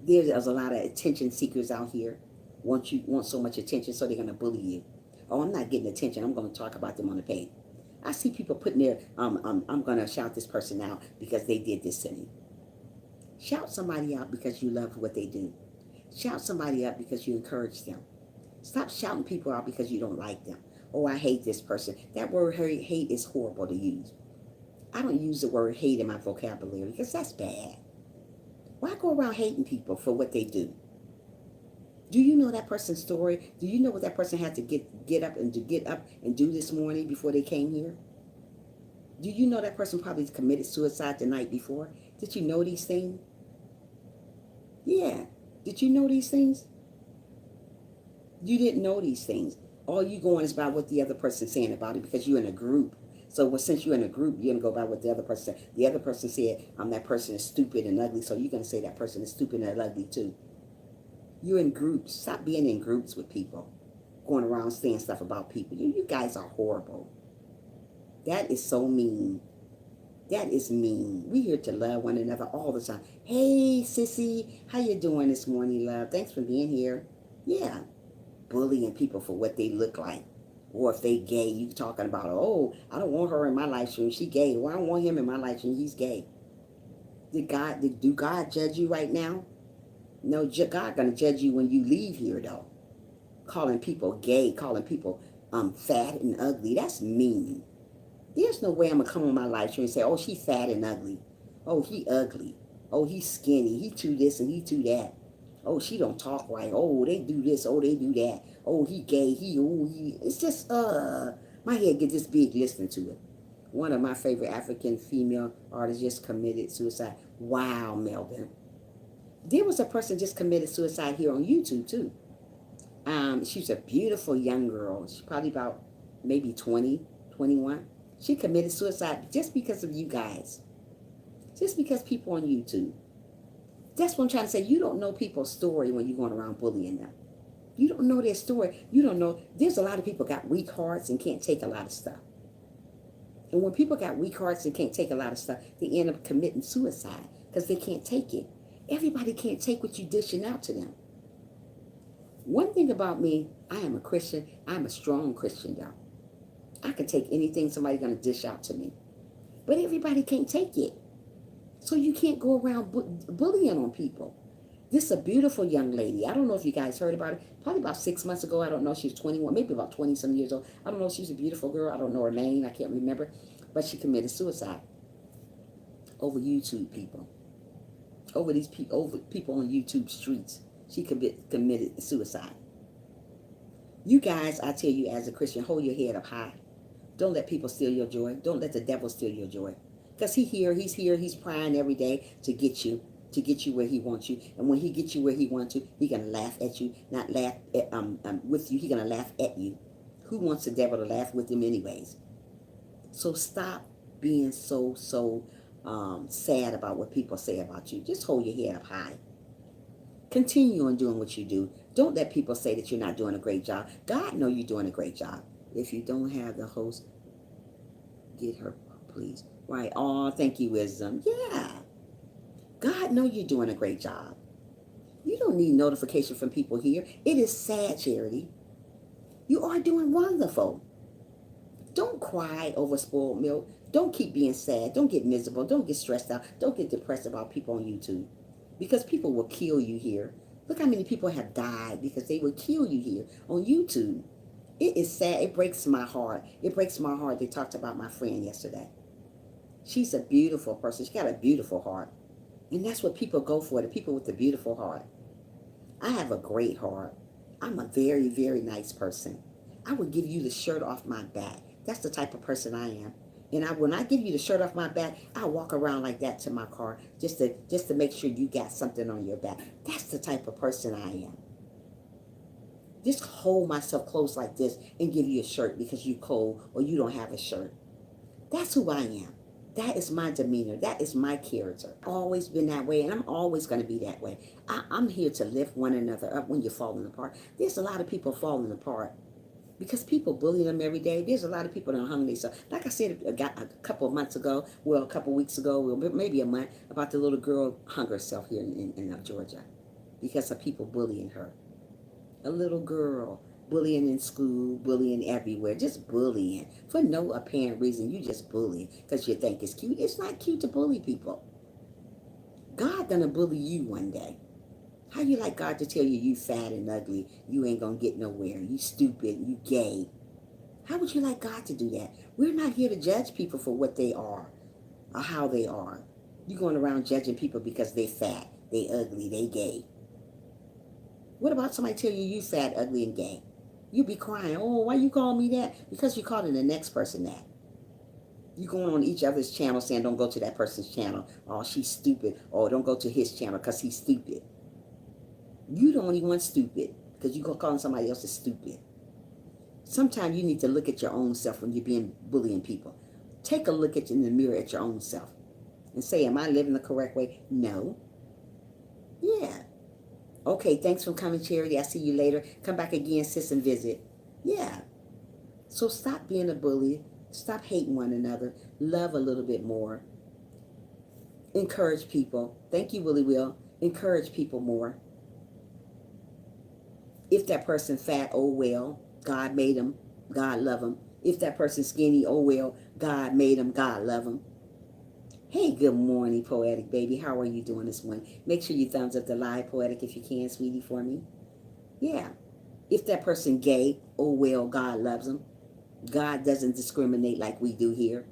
There's a lot of attention seekers out here. Want so much attention, so they're going to bully you. Oh, I'm not getting attention. I'm going to talk about them on the page. I see people putting their, I'm going to shout this person out because they did this to me. Shout somebody out because you love what they do. Shout somebody out because you encourage them. Stop shouting people out because you don't like them. Oh, I hate this person. That word hate is horrible to use. I don't use the word hate in my vocabulary because that's bad. Why go around hating people for what they do? Do you know that person's story? Do you know what that person had to get up and do this morning before they came here? Do you know that person probably committed suicide the night before? Did you know these things? Yeah. Did you know these things? You didn't know these things. All you going is by what the other person's saying about it because you're in a group. So since you're in a group, you're going to go by what the other person said. The other person said, that person is stupid and ugly, so you're going to say that person is stupid and ugly too. You're in groups. Stop being in groups with people. Going around saying stuff about people. You guys are horrible. That is so mean. That is mean. We're here to love one another all the time. Hey, sissy. How you doing this morning, love? Thanks for being here. Yeah. Bullying people for what they look like. Or if they gay, you talking about, oh, I don't want her in my life stream. She gay. Well, I don't want him in my life stream. He's gay. Do God judge you right now? No, God gonna judge you when you leave here, though. Calling people gay, calling people fat and ugly. That's mean. There's no way I'm gonna come on my live stream and say, oh, she's fat and ugly. Oh, he ugly. Oh, he's skinny. He too this and he too that. Oh, she don't talk right. Oh, they do this. Oh, they do that. Oh, he gay. He. It's just, my head get this big listening to it. One of my favorite African female artists just committed suicide. Wow, Melvin. There was a person just committed suicide here on YouTube, too. She's a beautiful young girl. She's probably about maybe 20, 21. She committed suicide just because of you guys. Just because people on YouTube. That's what I'm trying to say. You don't know people's story when you're going around bullying them. You don't know their story. You don't know. There's a lot of people got weak hearts and can't take a lot of stuff. And when people got weak hearts and can't take a lot of stuff, they end up committing suicide because they can't take it. Everybody can't take what you're dishing out to them. One thing about me, I am a Christian. I'm a strong Christian, y'all. I can take anything somebody's going to dish out to me. But everybody can't take it. So you can't go around bullying on people. This is a beautiful young lady. I don't know if you guys heard about it. Probably about 6 months ago. I don't know. She's 21, maybe about 20-some years old. I don't know. She's a beautiful girl. I don't know her name. I can't remember. But she committed suicide over YouTube people. Over people on YouTube streets. She committed suicide. You guys, I tell you as a Christian, hold your head up high. Don't let people steal your joy. Don't let the devil steal your joy. Because he's here, he's prying every day to get you where he wants you. And when he gets you where he wants you, he's going to laugh at you, not laugh at, with you. He's going to laugh at you. Who wants the devil to laugh with him anyways? So stop being so sad about what people say about you. Just hold your head up high. Continue on doing what you do. Don't let people say that you're not doing a great job. God knows you're doing a great job. If you don't have the host, get her, please. Right. Oh, thank you, Wisdom. Yeah. God know you're doing a great job. You don't need notification from people here. It is sad, Charity. You are doing wonderful. Don't cry over spoiled milk. Don't keep being sad. Don't get miserable. Don't get stressed out. Don't get depressed about people on YouTube. Because people will kill you here. Look how many people have died because they will kill you here on YouTube. It is sad. It breaks my heart. It breaks my heart. They talked about my friend yesterday. She's a beautiful person. She got a beautiful heart. And that's what people go for, the people with the beautiful heart. I have a great heart. I'm a very, very nice person. I would give you the shirt off my back. That's the type of person I am. And when I give you the shirt off my back, I walk around like that to my car just to make sure you got something on your back. That's the type of person I am. Just hold myself close like this and give you a shirt because you cold or you don't have a shirt. That's who I am. That is my demeanor. That is my character. Always been that way, and I'm always going to be that way. I'm here to lift one another up when you're falling apart. There's a lot of people falling apart because people bully them every day. There's a lot of people that hung themselves. Like I said a couple of months ago, well, a couple of weeks ago, well, maybe a month, about the little girl hung herself here in Georgia because of people bullying her. A little girl. Bullying in school, bullying everywhere, just bullying for no apparent reason. You just bully because you think it's cute. It's not cute to bully people. God gonna bully you one day. How you like God to tell you you fat and ugly, you ain't gonna get nowhere, you stupid, you gay? How would you like God to do that? We're not here to judge people for what they are or how they are. You going around judging people because they fat, they ugly, they gay. What about somebody tell you you fat, ugly, and gay? You be crying, oh, why you call me that? Because you calling the next person that. You going on each other's channel saying don't go to that person's channel. Oh, she's stupid. Oh, don't go to his channel because he's stupid. You the only one stupid because you go calling somebody else stupid. Sometimes you need to look at your own self when you're being bullying people. Take a look in the mirror at your own self and say, am I living the correct way? No. Yeah. Okay, thanks for coming, Charity. I'll see you later. Come back again, sis, and visit. Yeah. So stop being a bully. Stop hating one another. Love a little bit more. Encourage people. Thank you, Willie Will. Encourage people more. If that person fat, oh well. God made them. God love them. If that person skinny, oh well. God made them. God love them. Hey, good morning, Poetic Baby. How are you doing this morning? Make sure you thumbs up the live, Poetic, if you can, sweetie, for me. Yeah. If that person gay, oh well, God loves them. God doesn't discriminate like we do here.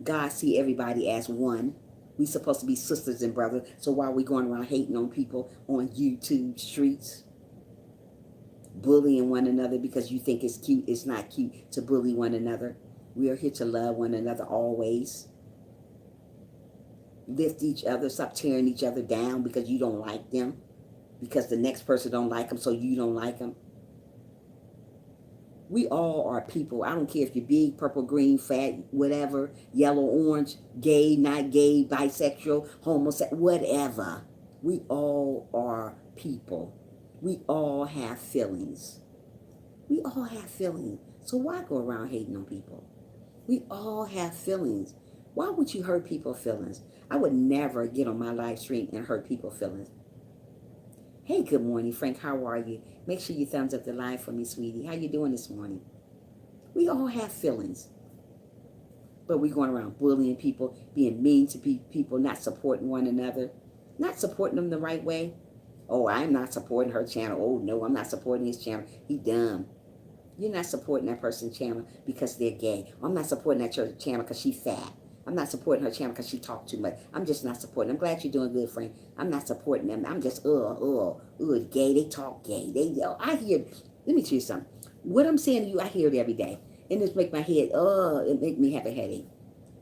God see everybody as one. We supposed to be sisters and brothers. So why are we going around hating on people on YouTube streets? Bullying one another because you think it's cute. It's not cute to bully one another. We are here to love one another always. Lift each other. Stop tearing each other down because you don't like them. Because the next person don't like them, so you don't like them. We all are people. I don't care if you're big, purple, green, fat, whatever, yellow, orange, gay, not gay, bisexual, homosexual, whatever. We all are people. We all have feelings. We all have feelings. So why go around hating on people? We all have feelings. Why would you hurt people's feelings? I would never get on my live stream and hurt people's feelings. Hey, good morning, Frank. How are you? Make sure you thumbs up the live for me, sweetie. How you doing this morning? We all have feelings. But we're going around bullying people, being mean to people, not supporting one another, not supporting them the right way. Oh, I'm not supporting her channel. Oh, no, I'm not supporting his channel. He dumb. You're not supporting that person's channel because they're gay. I'm not supporting that church channel because she's fat. I'm not supporting her channel because she talked too much. I'm just not supporting. I'm glad you're doing good, friend. I'm not supporting them. I'm just, gay. They talk gay. I hear, let me tell you something. What I'm saying to you, I hear it every day. And it make my head, it make me have a headache.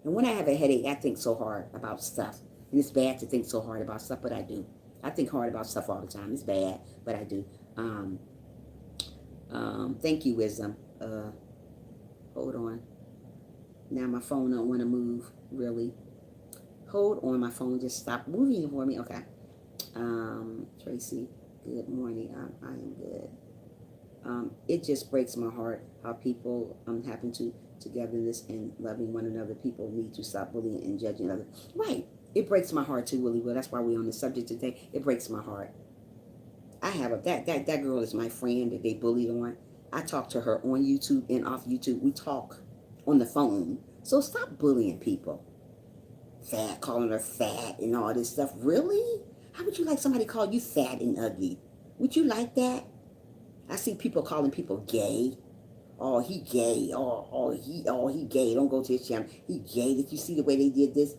And when I have a headache, I think so hard about stuff. And it's bad to think so hard about stuff, but I do. I think hard about stuff all the time. It's bad, but I do. Thank you, Wisdom. Hold on. Now my phone don't want to move, really. Hold on, my phone just stopped moving for me. Okay. Tracy, good morning. I am good. It just breaks my heart how people happen to togetherness and loving one another. People need to stop bullying and judging others. Right. It breaks my heart too, Willie. Well, that's why we're on the subject today. It breaks my heart. I have that girl is my friend that they bullied on. I talk to her on YouTube and off YouTube. We talk on the phone. So stop bullying people. Fat, calling her fat and all this stuff. Really? How would you like somebody call you fat and ugly? Would you like that? I see people calling people gay. Oh, he gay. He gay. Don't go to his channel. He gay. Did you see the way they did this?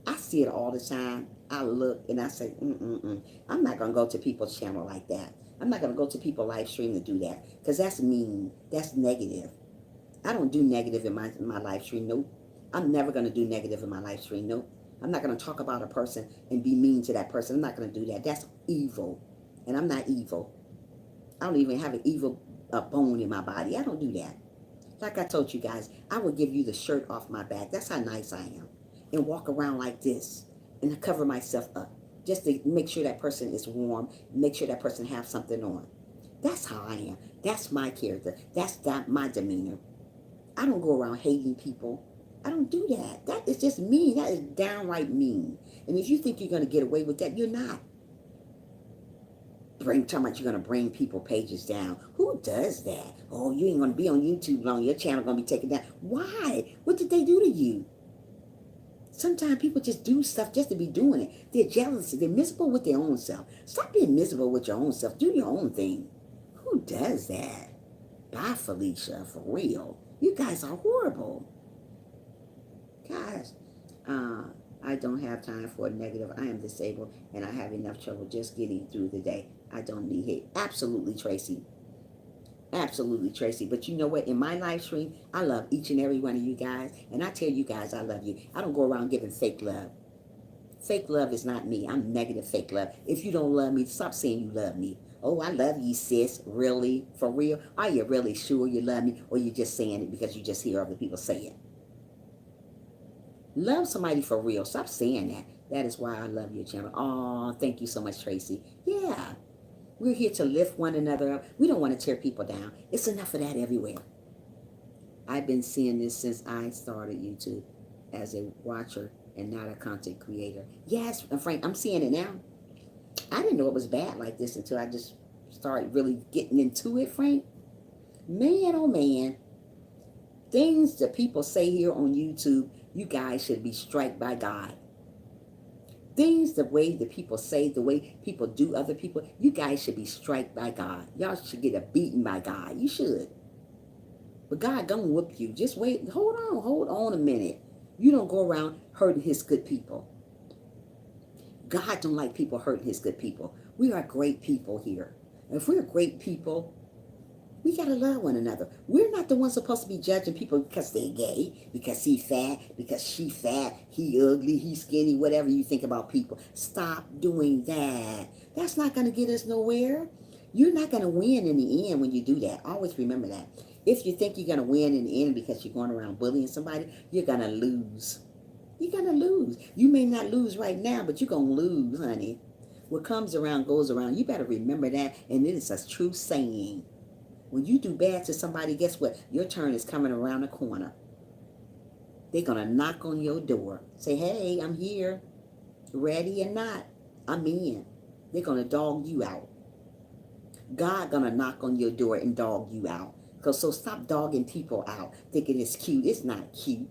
I see it all the time. I look and I say, I'm not going to go to people's channel like that. I'm not going to go to people's live stream to do that because that's mean. That's negative. I don't do negative in my live stream. Nope. I'm never going to do negative in my live stream. Nope. I'm not going to talk about a person and be mean to that person. I'm not going to do that. That's evil. And I'm not evil. I don't even have an evil bone in my body. I don't do that. Like I told you guys, I will give you the shirt off my back. That's how nice I am. And walk around like this and cover myself up just to make sure that person is warm, make sure that person has something on. That's how I am. That's my character. That's my demeanor. I don't go around hating people. I don't do that. That is just mean. That is downright mean. And if you think you're going to get away with that, you're not. Talking about you're going to bring people pages down. Who does that? Oh, you ain't going to be on YouTube long. Your channel going to be taken down. Why? What did they do to you? Sometimes people just do stuff just to be doing it. They're jealous. They're miserable with their own self. Stop being miserable with your own self. Do your own thing. Who does that? Bye, Felicia. For real. You guys are horrible. Guys, I don't have time for a negative. I am disabled and I have enough trouble just getting through the day. I don't need hate. Absolutely, Tracy. Absolutely, Tracy. But you know what? In my live stream, I love each and every one of you guys. And I tell you guys I love you. I don't go around giving fake love. Fake love is not me. I'm negative fake love. If you don't love me, stop saying you love me. Oh, I love you, sis. Really? For real? Are you really sure you love me? Or you just saying it because you just hear other people say it? Love somebody for real. Stop saying that. That is why I love your channel. Oh, thank you so much, Tracy. Yeah. We're here to lift one another up. We don't want to tear people down. It's enough of that everywhere. I've been seeing this since I started YouTube as a watcher and not a content creator. Yes, Frank, I'm seeing it now. I didn't know it was bad like this until I just started really getting into it, Frank. Man, oh man. Things that people say here on YouTube, you guys should be struck by God. Things, the way that people say, the way people do other people, you guys should be struck by God. Y'all should get a beating by God. You should. But God gonna whoop you. Just wait. Hold on a minute. You don't go around hurting his good people. God don't like people hurting his good people. We are great people here. And if we're great people, we got to love one another. We're not the ones supposed to be judging people because they're gay, because he fat, because she fat, he ugly, he skinny, whatever you think about people. Stop doing that. That's not going to get us nowhere. You're not going to win in the end when you do that. Always remember that. If you think you're going to win in the end because you're going around bullying somebody, you're going to lose. You're going to lose. You may not lose right now, but you're going to lose, honey. What comes around goes around. You better remember that, and it is a true saying. When you do bad to somebody, guess what? Your turn is coming around the corner. They're going to knock on your door. Say, hey, I'm here. Ready or not, I'm in. They're going to dog you out. God going to knock on your door and dog you out. So stop dogging people out, thinking it's cute. It's not cute.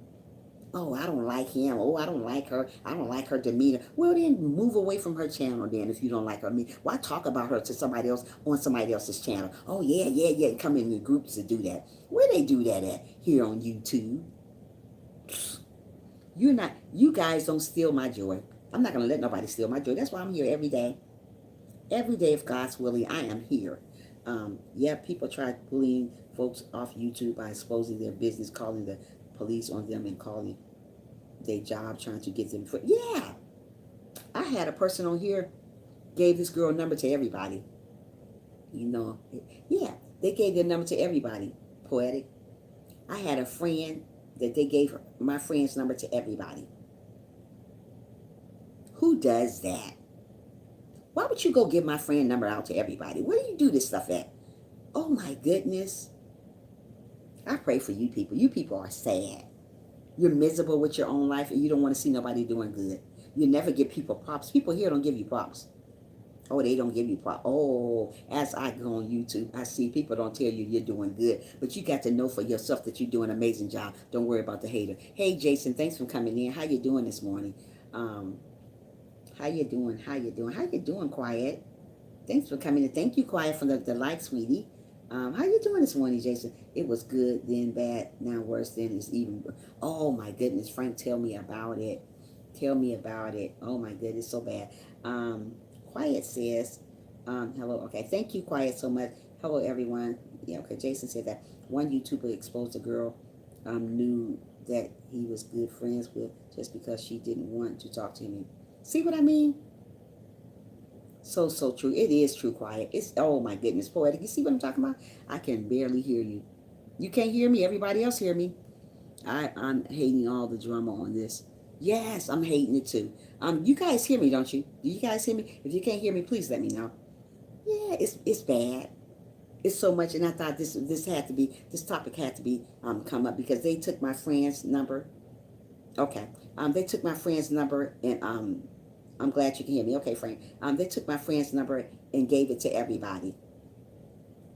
Oh, I don't like him. Oh, I don't like her. I don't like her demeanor. Well, then move away from her channel then if you don't like her. Why talk about her to somebody else on somebody else's channel? Oh, yeah. Come in your groups to do that. Where they do that at? Here on YouTube. You guys don't steal my joy. I'm not going to let nobody steal my joy. That's why I'm here every day. Every day, if God's willing, I am here. Yeah, people try bullying folks off YouTube by exposing their business, calling the police on them and calling their job, trying to get them. Yeah. I had a person on here, gave this girl a number to everybody. You know, yeah, they gave their number to everybody. Poetic. I had a friend that they gave my friend's number to everybody. Who does that? Why would you go give my friend number out to everybody? Where do you do this stuff at? Oh my goodness. I pray for you people. You people are sad. You're miserable with your own life and you don't want to see nobody doing good. You never give people props. People here don't give you props. Oh, they don't give you props. Oh, as I go on YouTube, I see people don't tell you you're doing good. But you got to know for yourself that you're doing an amazing job. Don't worry about the hater. Hey, Jason, thanks for coming in. How you doing this morning? How you doing? How you doing? How you doing, Quiet? Thanks for coming in. Thank you, Quiet, for the like, sweetie. How you doing this morning, Jason? It was good, then bad, now worse, then it's even. Oh my goodness, Frank, tell me about it. Tell me about it. Oh my goodness, so bad. Quiet says, hello. Okay, thank you, Quiet, so much. Hello, everyone. Yeah, okay. Jason said that one YouTuber exposed a girl, knew that he was good friends with just because she didn't want to talk to him. See what I mean? So true. It is true, Quiet. It's, oh my goodness, poetic. You see what I'm talking about? I can barely hear you. You can't hear me. Everybody else hear me. I'm hating all the drama on this. Yes, I'm hating it too. You guys hear me, don't you? Do you guys hear me? If you can't hear me, please let me know. Yeah, it's bad. It's so much, and I thought this topic had to be come up because they took my friend's number. Okay, they took my friend's number and I'm glad you can hear me. Okay, Frank. They took my friend's number and gave it to everybody.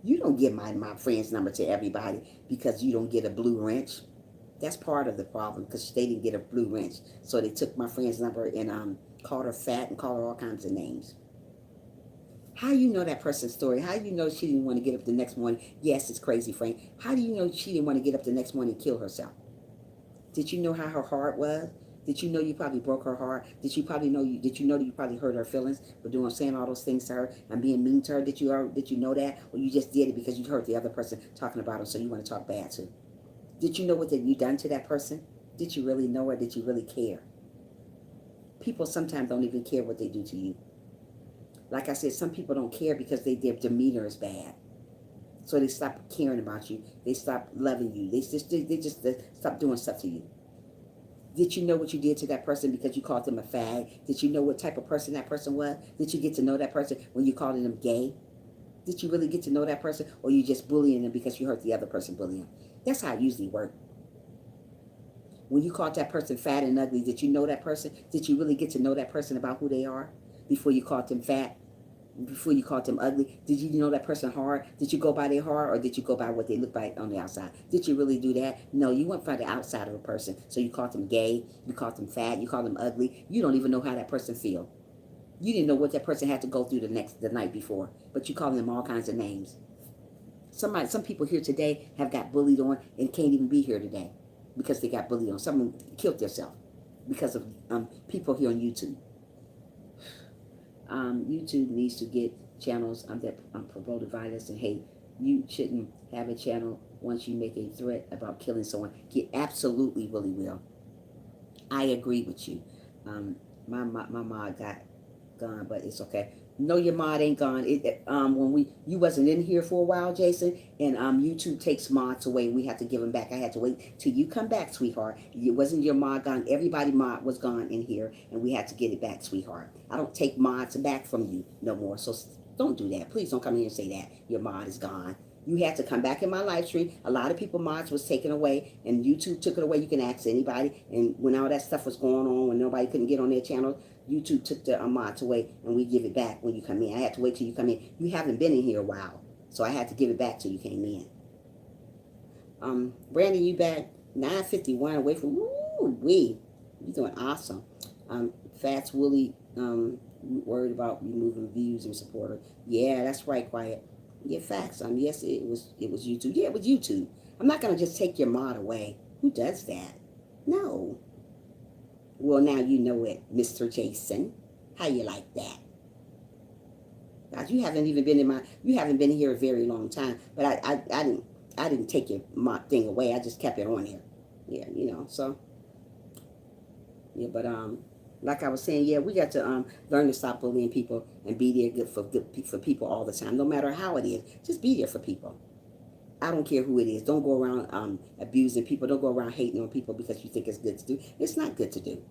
You don't give my friend's number to everybody because you don't get a blue wrench. That's part of the problem because they didn't get a blue wrench. So they took my friend's number and called her fat and called her all kinds of names. How you know that person's story? How do you know she didn't want to get up the next morning? Yes, it's crazy, Frank. How do you know she didn't want to get up the next morning and kill herself? Did you know how her heart was? Did you know you probably broke her heart? Did you know that you probably hurt her feelings for doing saying all those things to her and being mean to her? Did you know that? Or you just did it because you heard the other person talking about her so you want to talk bad to? Did you know what you done to that person? Did you really know her? Did you really care? People sometimes don't even care what they do to you. Like I said, some people don't care because their demeanor is bad. So they stop caring about you. They stop loving you. They just stop doing stuff to you. Did you know what you did to that person because you called them a fag? Did you know what type of person that person was? Did you get to know that person when you called them gay? Did you really get to know that person, or you just bullying them because you heard the other person bullying them? That's how it usually works. When you called that person fat and ugly, did you know that person? Did you really get to know that person about who they are before you called them fat? Before you called them ugly? Did you know that person hard? Did you go by their hard, or did you go by what they look like on the outside? Did you really do that? No, you went by the outside of a person. So you called them gay, you called them fat, you called them ugly. You don't even know how that person feel. You didn't know what that person had to go through the night before, but you called them all kinds of names. Some people here today have got bullied on and can't even be here today because they got bullied on. Someone killed themselves because of people here on YouTube. YouTube needs to get channels that promote violence and hate. You shouldn't have a channel once you make a threat about killing someone. It absolutely really will. I agree with you. My mom got gone, but it's okay. No, your mod ain't gone. When you wasn't in here for a while, Jason, and YouTube takes mods away. We have to give them back. I had to wait till you come back, sweetheart. It wasn't your mod gone. Everybody mod was gone in here, and we had to get it back, sweetheart. I don't take mods back from you no more. So don't do that. Please don't come here and say that your mod is gone. You had to come back in my live stream. A lot of people mods was taken away, and YouTube took it away. You can ask anybody. And when all that stuff was going on, when nobody couldn't get on their channel, YouTube took the mods away, and we give it back when you come in. I had to wait till you come in. You haven't been in here a while, so I had to give it back till you came in. Brandon, you back 9:51 away from. Woo wee, you doing awesome. Fats Willie, worried about removing views and supporter. Yeah, that's right, Quiet. Yeah, facts. Yes, it was YouTube. Yeah, it was YouTube. I'm not gonna just take your mod away. Who does that? No. Well, now you know it, Mr. Jason. How you like that? God, you haven't been here a very long time. But I didn't take your mod thing away. I just kept it on here. Yeah, so yeah, but like I was saying, yeah, we got to learn to stop bullying people and be there for people all the time, no matter how it is. Just be there for people. I don't care who it is. Don't go around abusing people. Don't go around hating on people because you think it's good to do. It's not good to do.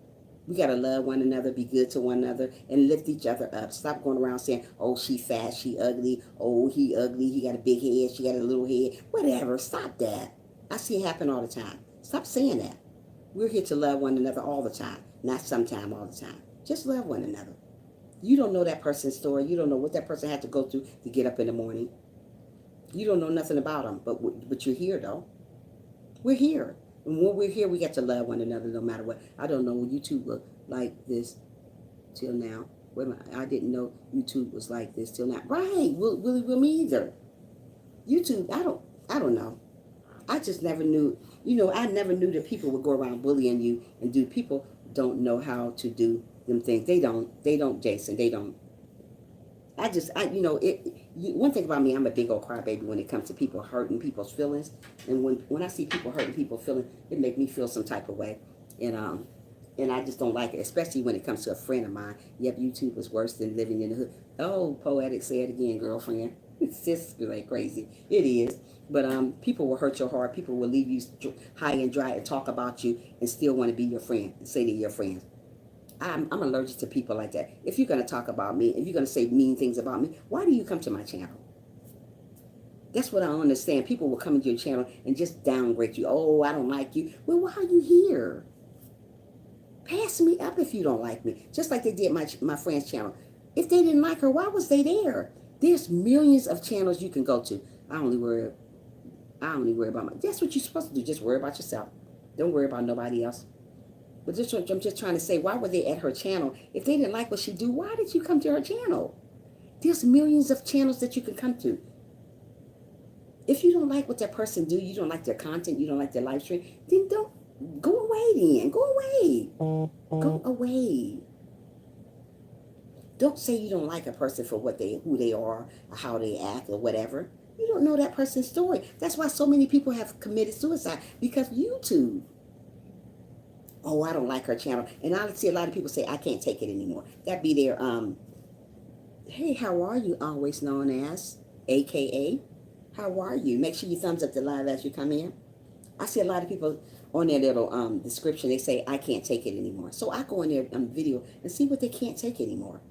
We got to love one another, be good to one another, and lift each other up. Stop going around saying, oh, she fat, she ugly. Oh, he ugly, he got a big head, she got a little head. Whatever. Stop that. I see it happen all the time. Stop saying that. We're here to love one another all the time, not sometime, all the time. Just love one another. You don't know that person's story. You don't know what that person had to go through to get up in the morning. You don't know nothing about them, but you're here though. We're here. And when we're here, we get to love one another no matter what. I don't know YouTube was like this till now. Wait a minute, I didn't know YouTube was like this till now. Right, will me either. YouTube, I don't know. I just never knew. I never knew that people would go around bullying you and do. People don't know how to do them things. They don't, Jason. They don't. One thing about me, I'm a big old crybaby when it comes to people hurting people's feelings. And when I see people hurting people's feelings, it makes me feel some type of way. And I just don't like it, especially when it comes to a friend of mine. Yep, YouTube is worse than living in the hood. Oh, poetic, say it again, girlfriend. It's just like crazy. It is. But people will hurt your heart. People will leave you high and dry and talk about you and still want to be your friend and say they're your friends. I'm allergic to people like that. If you're going to talk about me, if you're going to say mean things about me, why do you come to my channel? That's what I don't understand. People will come into your channel and just downgrade you. Oh, I don't like you. Well, why are you here? Pass me up if you don't like me. Just like they did my friend's channel. If they didn't like her, why was they there? There's millions of channels you can go to. I only worry about my... That's what you're supposed to do. Just worry about yourself. Don't worry about nobody else. But I'm just trying to say, why were they at her channel? If they didn't like what she do, why did you come to her channel? There's millions of channels that you can come to. If you don't like what that person do, you don't like their content, you don't like their live stream, then don't... Go away then. Go away. Go away. Don't say you don't like a person for who they are, or how they act, or whatever. You don't know that person's story. That's why so many people have committed suicide, because YouTube. Oh, I don't like her channel. And I see a lot of people say, I can't take it anymore. That be their, hey, how are you? Always known as, AKA, how are you? Make sure you thumbs up the live as you come in. I see a lot of people on their little description, they say, I can't take it anymore. So I go in their video and see what they can't take anymore.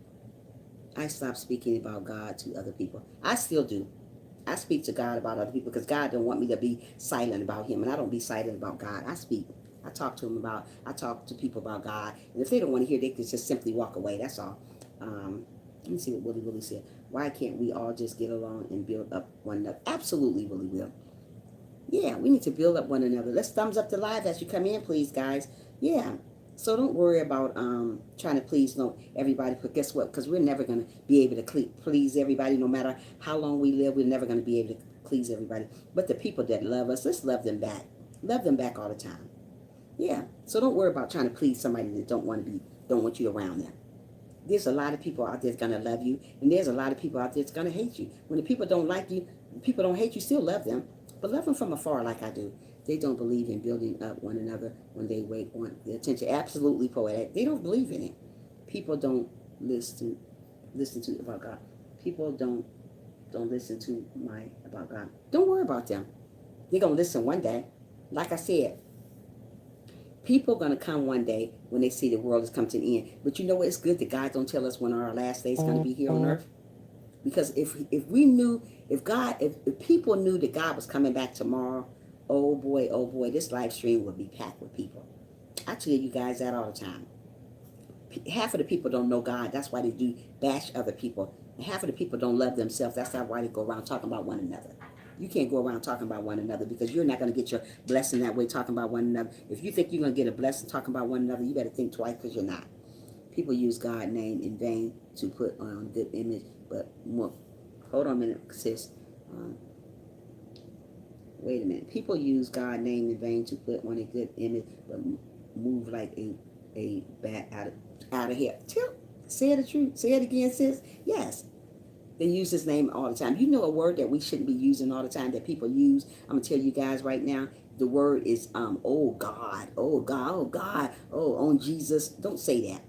I stopped speaking about God to other people. I still do. I speak to God about other people because God don't want me to be silent about him. And I don't be silent about God. I speak. I talk to people about God. And if they don't want to hear, they can just simply walk away. That's all. Let me see what Willie Willie said. Why can't we all just get along and build up one another? Absolutely, Willie Will. Yeah, we need to build up one another. Let's thumbs up the live as you come in, please, guys. Yeah. So don't worry about trying to please everybody. But guess what? Because we're never going to be able to please everybody. No matter how long we live, we're never going to be able to please everybody. But the people that love us, let's love them back. Love them back all the time. Yeah. So don't worry about trying to please somebody that don't want you around them. There's a lot of people out there that's going to love you. And there's a lot of people out there that's going to hate you. When the people don't like you, people don't hate you, still love them. But love them from afar like I do. They don't believe in building up one another when they want the attention. Absolutely poetic. They don't believe in it. People don't listen to about God. People don't listen to about God. Don't worry about them. They're going to listen one day. Like I said, people are going to come one day when they see the world has come to an end. But you know what? It's good that God don't tell us when our last day is going to be here on earth. Because if we knew, if people knew that God was coming back tomorrow, oh boy, this live stream would be packed with people. I tell you guys that all the time. Half of the people don't know God. That's why they do bash other people. And half of the people don't love themselves. That's why they go around talking about one another. You can't go around talking about one another because you're not going to get your blessing that way talking about one another. If you think you're going to get a blessing talking about one another, you better think twice because you're not. People use God's name in vain to put on good image. But hold on a minute, sis. Wait a minute. People use God's name in vain to put on a good image, but move like a bat out of here. Say the truth. Say it again, sis. Yes. They use his name all the time. You know a word that we shouldn't be using all the time that people use? I'm going to tell you guys right now. The word is, oh God, oh God, oh God, oh, on Jesus. Don't say that.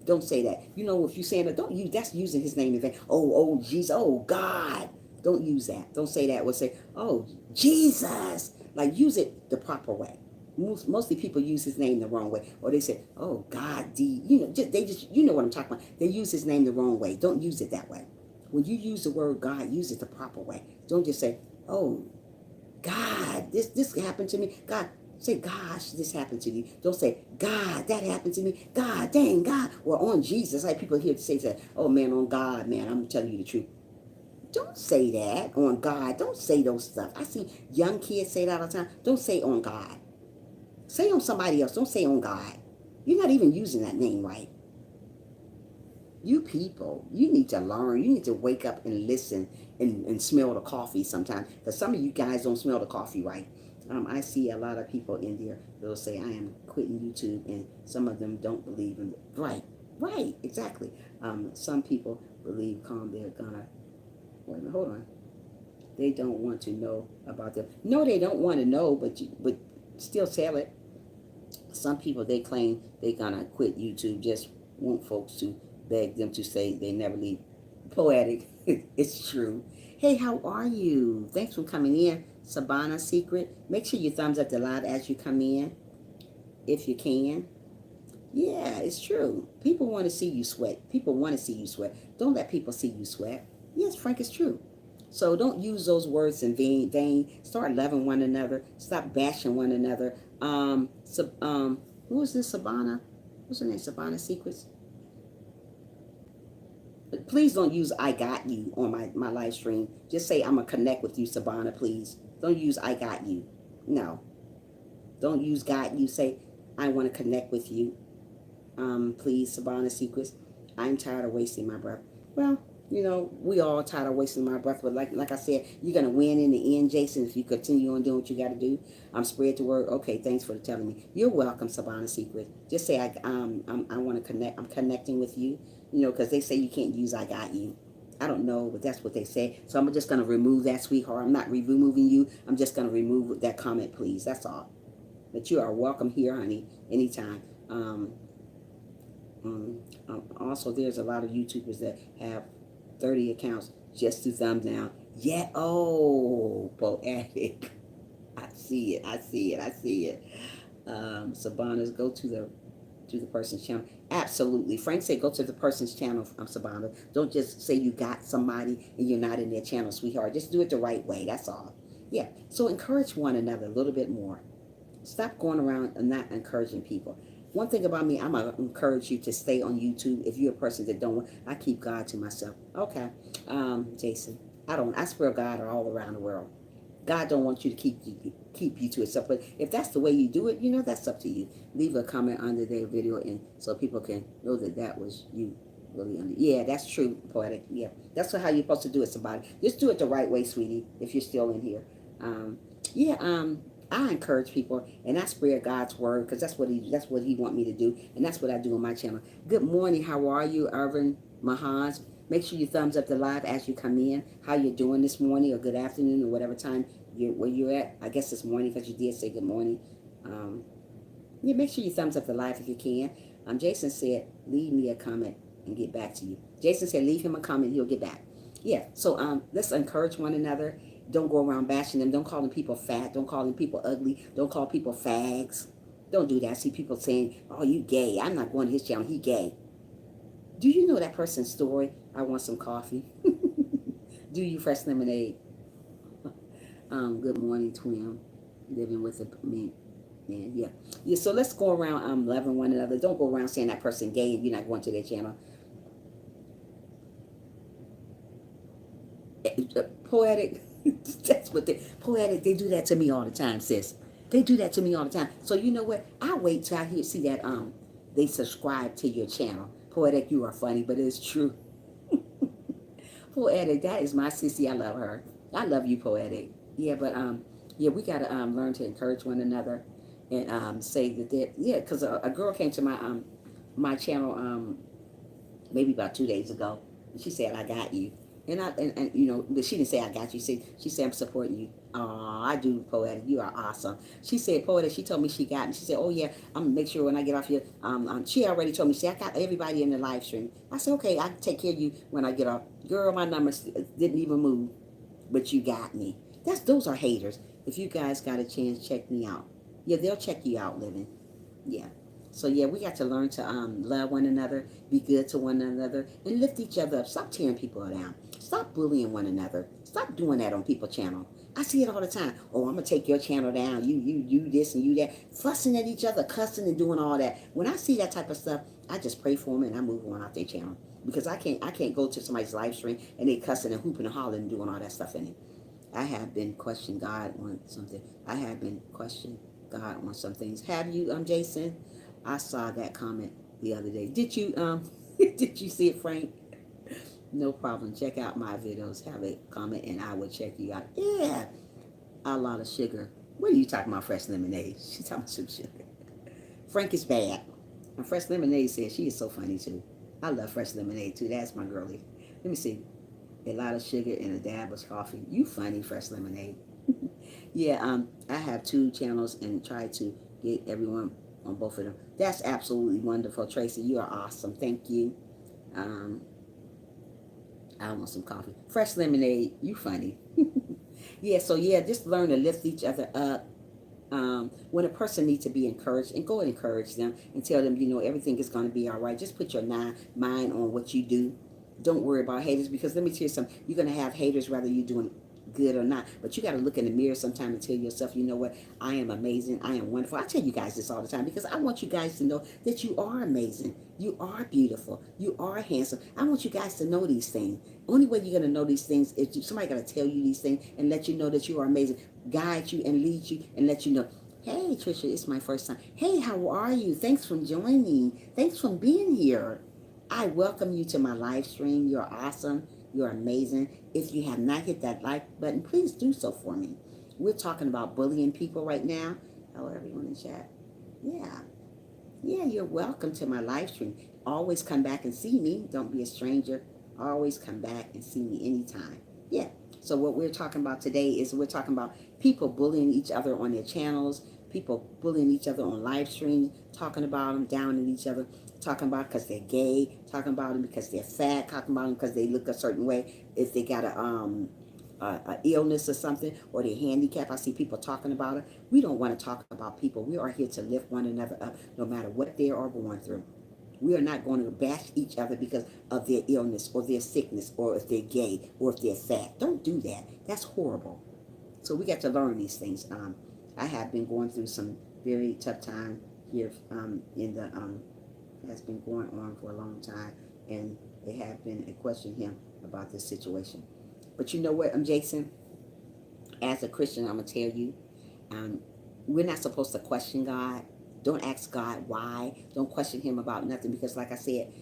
Don't say that. You know, if you're saying that, don't use, that's using his name in vain. Oh, Jesus, oh, God. Don't use that. Don't say that. We'll say, oh, Jesus. Like, use it the proper way. Mostly people use his name the wrong way. Or they say, oh, God, you know, you know what I'm talking about. They use his name the wrong way. Don't use it that way. When you use the word God, use it the proper way. Don't just say, oh, God, this happened to me. God, say, gosh, this happened to me. Don't say, God, that happened to me. God, dang, God. Or on Jesus. Like people here say that, oh man, on God, man, I'm telling you the truth. Don't say that on God. Don't say those stuff. I see young kids say that all the time. Don't say on God. Say on somebody else. Don't say on God. You're not even using that name right. You people, you need to learn. You need to wake up and listen and smell the coffee sometimes. Because some of you guys don't smell the coffee right. I see a lot of people in there that'll say, I am quitting YouTube. And some of them don't believe in it. Right, exactly. Some people believe they're gonna, wait a minute, hold on. They don't want to know about them. No, they don't want to know, but still sell it. Some people, they claim they're gonna quit YouTube, just want folks to beg them to say they never leave. Poetic. It's true. Hey, how are you? Thanks for coming in. Sabana Secret. Make sure you thumbs up the live as you come in, if you can. Yeah, it's true. People want to see you sweat. People want to see you sweat. Don't let people see you sweat. Yes, Frank, it's true. So don't use those words in vain. Start loving one another. Stop bashing one another. Who is this, Sabana? What's her name? Sabana Secrets? But please don't use I got you on my live stream. Just say I'm going to connect with you, Sabana, please. Don't use I got you. No. Don't use got you. Say I want to connect with you. Please, Sabana Secrets. I'm tired of wasting my breath. Well, we all tired of wasting my breath, but like I said, you're gonna win in the end, Jason, if you continue on doing what you got to do. Spread the word. Okay, thanks for telling me. You're welcome, Sabana Secret. Just say I want to connect. I'm connecting with you. Because they say you can't use I got you. I don't know, but that's what they say. So I'm just gonna remove that, sweetheart. I'm not removing you. I'm just gonna remove that comment, please. That's all. But you are welcome here, honey, anytime. Also, there's a lot of YouTubers that have 30 accounts just to thumb down. Yeah, oh, poetic. I see it. Sabana's go to the person's channel. Absolutely. Frank said go to the person's channel, Sabana. Don't just say you got somebody and you're not in their channel, sweetheart. Just do it the right way. That's all. Yeah. So encourage one another a little bit more. Stop going around and not encouraging people. One thing about me, I'm going to encourage you to stay on YouTube. If you're a person that don't want, I keep God to myself. Okay. Jason, I swear God are all around the world. God don't want you to keep you to yourself. But if that's the way you do it, that's up to you. Leave a comment under their video and so people can know that was you really under. Yeah, that's true, poetic. Yeah. That's how you're supposed to do it, somebody. Just do it the right way, sweetie, if you're still in here. I encourage people and I spread God's word because that's what he want me to do, and that's what I do on my channel. Good morning, how are you, Irvin Mahaz? Make sure you thumbs up the live as you come in. How you doing this morning or good afternoon or whatever time where you're at. I guess this morning because you did say good morning. Make sure you thumbs up the live if you can. Jason said leave me a comment and get back to you. Jason said leave him a comment, he'll get back. Yeah, so let's encourage one another. Don't go around bashing them. Don't call them people fat. Don't call them people ugly. Don't call people fags. Don't do that. I see people saying, oh, you gay. I'm not going to his channel. He gay. Do you know that person's story? I want some coffee. Do you fresh lemonade? Good morning, Twim. Living with me. Man, yeah. So let's go around loving one another. Don't go around saying that person gay if you're not going to their channel. Poetic. That's what poetic. They do that to me all the time, sis. They do that to me all the time. So you know what? I wait till I see that they subscribe to your channel. Poetic, you are funny, but it's true. Poetic, that is my sissy. I love her. I love you, Poetic. Yeah, but we gotta learn to encourage one another and say that because a girl came to my channel maybe about 2 days ago, and she said, I got you. And but she didn't say I got you. She said I'm supporting you. Oh, I do, Poetic. You are awesome. She said, Poetic, she told me she got me. She said, oh yeah, I'm gonna make sure when I get off here. She already told me. See, I got everybody in the live stream. I said, okay, I can take care of you when I get off. Girl, my numbers didn't even move, but you got me. Those are haters. If you guys got a chance, check me out. Yeah, they'll check you out, living. Yeah. So yeah, we got to learn to love one another, be good to one another, and lift each other up. Stop tearing people down. Stop bullying one another. Stop doing that on people's channel. I see it all the time. Oh, I'm gonna take your channel down. You this and you that, fussing at each other, cussing and doing all that. When I see that type of stuff, I just pray for them and I move on out their channel because I can't go to somebody's live stream and they cussing and hooping and hollering and doing all that stuff in it. I have been questioning God on something. I have been questioning God on some things. Have you, Jason? I saw that comment the other day. Did you, did you see it, Frank? No problem. Check out my videos. Have a comment and I will check you out. Yeah, a lot of sugar. What are you talking about? Fresh lemonade. She's talking about some sugar. Frank is bad. And Fresh Lemonade says she is so funny too. I love Fresh Lemonade too. That's my girlie. Let me see. A lot of sugar and a dab of coffee. You funny, Fresh Lemonade. Yeah, I have 2 channels and try to get everyone on both of them. That's absolutely wonderful, Tracy. You are awesome. Thank you. Um, I want some coffee. Fresh Lemonade. You funny. Yeah. So yeah, just learn to lift each other up. When a person needs to be encouraged, and go and encourage them and tell them, everything is going to be all right. Just put your mind on what you do. Don't worry about haters because let me tell you something. You're going to have haters whether you're doing good or not. But you got to look in the mirror sometime and tell yourself, you know what? I am amazing. I am wonderful. I tell you guys this all the time because I want you guys to know that you are amazing. You are beautiful. You are handsome. I want you guys to know these things. Only way you're going to know these things is somebody got to tell you these things and let you know that you are amazing. Guide you and lead you and let you know. Hey, Trisha, it's my first time. Hey, how are you? Thanks for joining. Thanks for being here. I welcome you to my live stream. You're awesome. You're amazing. If you have not hit that like button, please do so for me. We're talking about bullying people right now. Hello, everyone in chat. Yeah. Yeah, you're welcome to my live stream. Always come back and see me. Don't be a stranger. Always come back and see me anytime. Yeah. So what we're talking about today is we're talking about people bullying each other on their channels, people bullying each other on live streams, talking about them, down at each other, talking about because they're gay, talking about them because they're fat, talking about them because they look a certain way, if they got a illness or something, or they're handicapped. I see people talking about it. We don't want to talk about people. We are here to lift one another up no matter what they are going through. We are not going to bash each other because of their illness or their sickness or if they're gay or if they're fat. Don't do that. That's horrible. So we got to learn these things. I have been going through some very tough time here in the has been going on for a long time, and they have been questioning him about this situation. But you know what, Jason? As a Christian, I'm gonna tell you, um, we're not supposed to question God. Don't ask God why. Don't question Him about nothing because, like I said,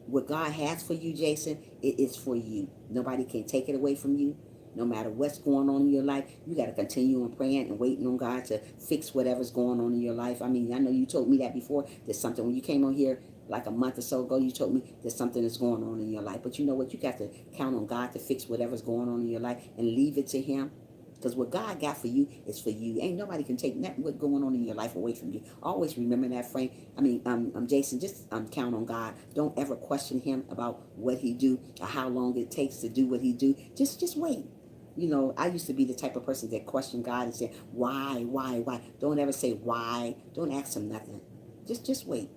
what God has for you, Jason, it is for you. Nobody can take it away from you. No matter what's going on in your life, you got to continue on praying and waiting on God to fix whatever's going on in your life. I mean, I know you told me that before. There's something when you came on here like a month or so ago, you told me there's something that's going on in your life. But you know what? You got to count on God to fix whatever's going on in your life and leave it to Him. Because what God got for you is for you. Ain't nobody can take nothing what's going on in your life away from you. Always remember that, Frank. Jason, just count on God. Don't ever question Him about what He do or how long it takes to do what He do. Just wait. I used to be the type of person that questioned God and said, why? Don't ever say why. Don't ask Him nothing. Just wait.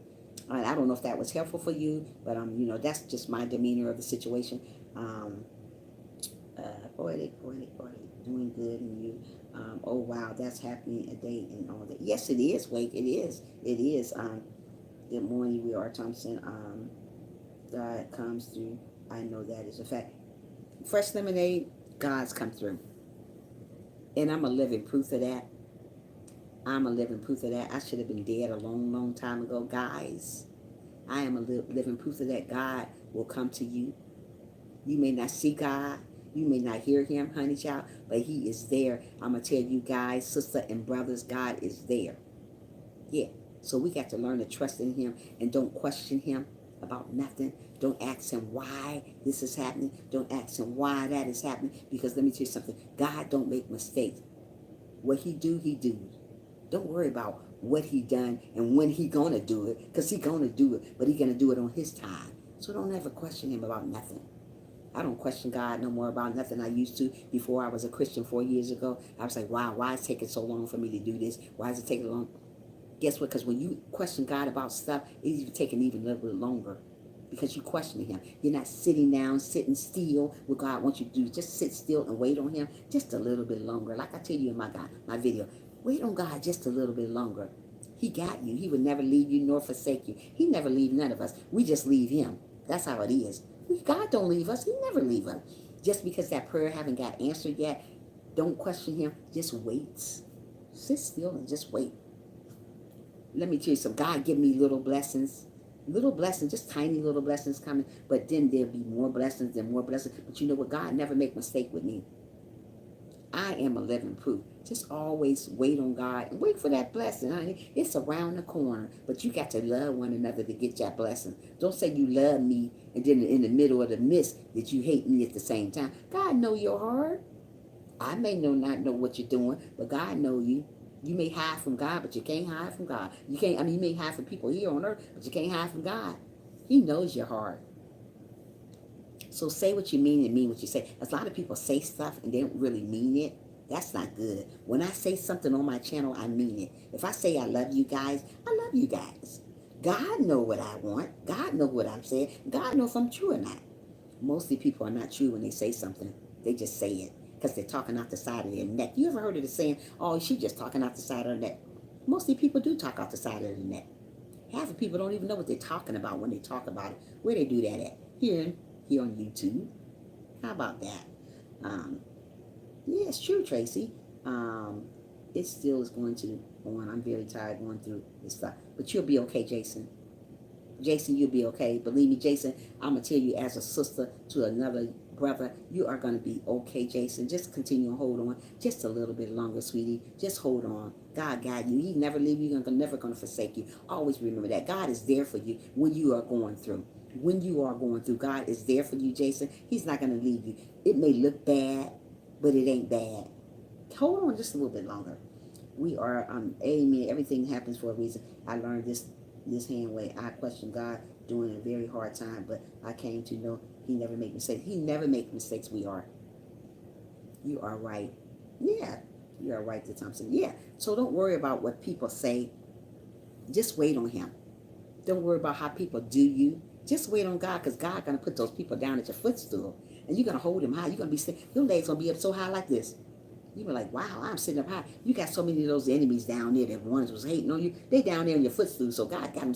I don't know if that was helpful for you, but that's just my demeanor of the situation. Poetic, doing good, and you. Oh wow, that's happening a day and all that. Yes, it is. Wake, it is. It is. Good morning, we are Thompson. God comes through. I know that is a fact. Fresh lemonade, God's come through, and I'm a living proof of that. I'm a living proof of that. I should have been dead a long, long time ago, guys. I am a living proof of that. God will come to you. You may not see God. You may not hear Him, honey child, but He is there. I'm going to tell you guys, sister and brothers, God is there. Yeah. So we got to learn to trust in Him and don't question Him about nothing. Don't ask Him why this is happening. Don't ask Him why that is happening. Because let me tell you something. God don't make mistakes. What He do, He do. Don't worry about what He done and when He gonna do it, because He gonna do it, but He gonna do it on His time. So don't ever question Him about nothing. I don't question God no more about nothing I used to before I was a Christian 4 years ago. I was like, wow, why is it taking so long for me to do this? Why is it taking long? Guess what? Because when you question God about stuff, it's taking even a little bit longer because you're questioning him. You're not sitting down, sitting still. What God wants you to do, just sit still and wait on him just a little bit longer. Like I tell you in my video, wait on God just a little bit longer. He got you. He would never leave you nor forsake you. He never leave none of us. We just leave him. That's how it is. God don't leave us. He never leave us. Just because that prayer haven't got answered yet, don't question him. Just wait. Sit still and just wait. Let me tell you some. God give me little blessings. Little blessings, just tiny little blessings coming. But then there'll be more blessings and more blessings. But you know what? God never make mistake with me. I am a living proof. Just always wait on God and wait for that blessing, honey. It's around the corner. But you got to love one another to get that blessing. Don't say you love me and then in the middle of the midst that you hate me at the same time. God know your heart. I may not know what you're doing, but God know you. You may hide from God, but you can't hide from God. You may hide from people here on earth, but you can't hide from God. He knows your heart. So say what you mean and mean what you say. A lot of people say stuff and they don't really mean it. That's not good. When I say something on my channel, I mean it. If I say I love you guys, I love you guys. God know what I want. God know what I'm saying. God know if I'm true or not. Mostly people are not true when they say something. They just say it because they're talking out the side of their neck. You ever heard of the saying, oh, she just talking out the side of her neck? Mostly people do talk out the side of their neck. Half of people don't even know what they're talking about when they talk about it. Where they do that at? Here on YouTube. How about that? Yeah, it's true, Tracy. It still is going to go on. I'm very tired going through this stuff. But you'll be okay, Jason. Jason, you'll be okay. Believe me, Jason, I'm going to tell you as a sister to another brother, you are going to be okay, Jason. Just continue to hold on just a little bit longer, sweetie. Just hold on. God got you. He never leave you. He's never going to forsake you. Always remember that. God is there for you when you are going through. When you are going through, God is there for you, Jason. He's not going to leave you. It may look bad, but it ain't bad. Hold on just a little bit longer. We are, amen. Everything happens for a reason. I learned this hand way. I questioned God during a very hard time, but I came to know he never make mistakes. He never make mistakes. We are. You are right. Yeah, you are right, Thompson. Yeah. So don't worry about what people say. Just wait on him. Don't worry about how people do you. Just wait on God, because God's going to put those people down at your footstool. And you're going to hold them high. You're going to be sitting, your legs going to be up so high like this. You were like, wow, I'm sitting up high. You got so many of those enemies down there that ones was hating on you. They down there on your footstool. So God got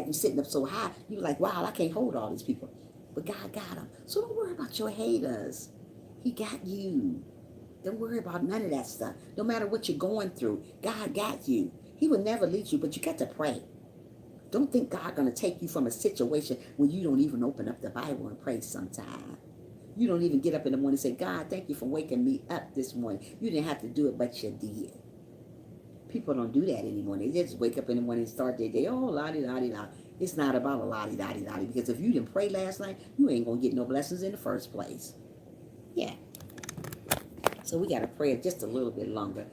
you sitting up so high. You were like, wow, I can't hold all these people. But God got them. So don't worry about your haters. He got you. Don't worry about none of that stuff. No matter what you're going through, God got you. He will never leave you, but you got to pray. Don't think God's going to take you from a situation when you don't even open up the Bible and pray sometime. You don't even get up in the morning and say, God, thank you for waking me up this morning. You didn't have to do it, but you did. People don't do that anymore. They just wake up in the morning and start their day, oh, la-di-da-di-da. It's not about a la-di-da-di-da, because if you didn't pray last night, you ain't going to get no blessings in the first place. Yeah. So we got to pray just a little bit longer.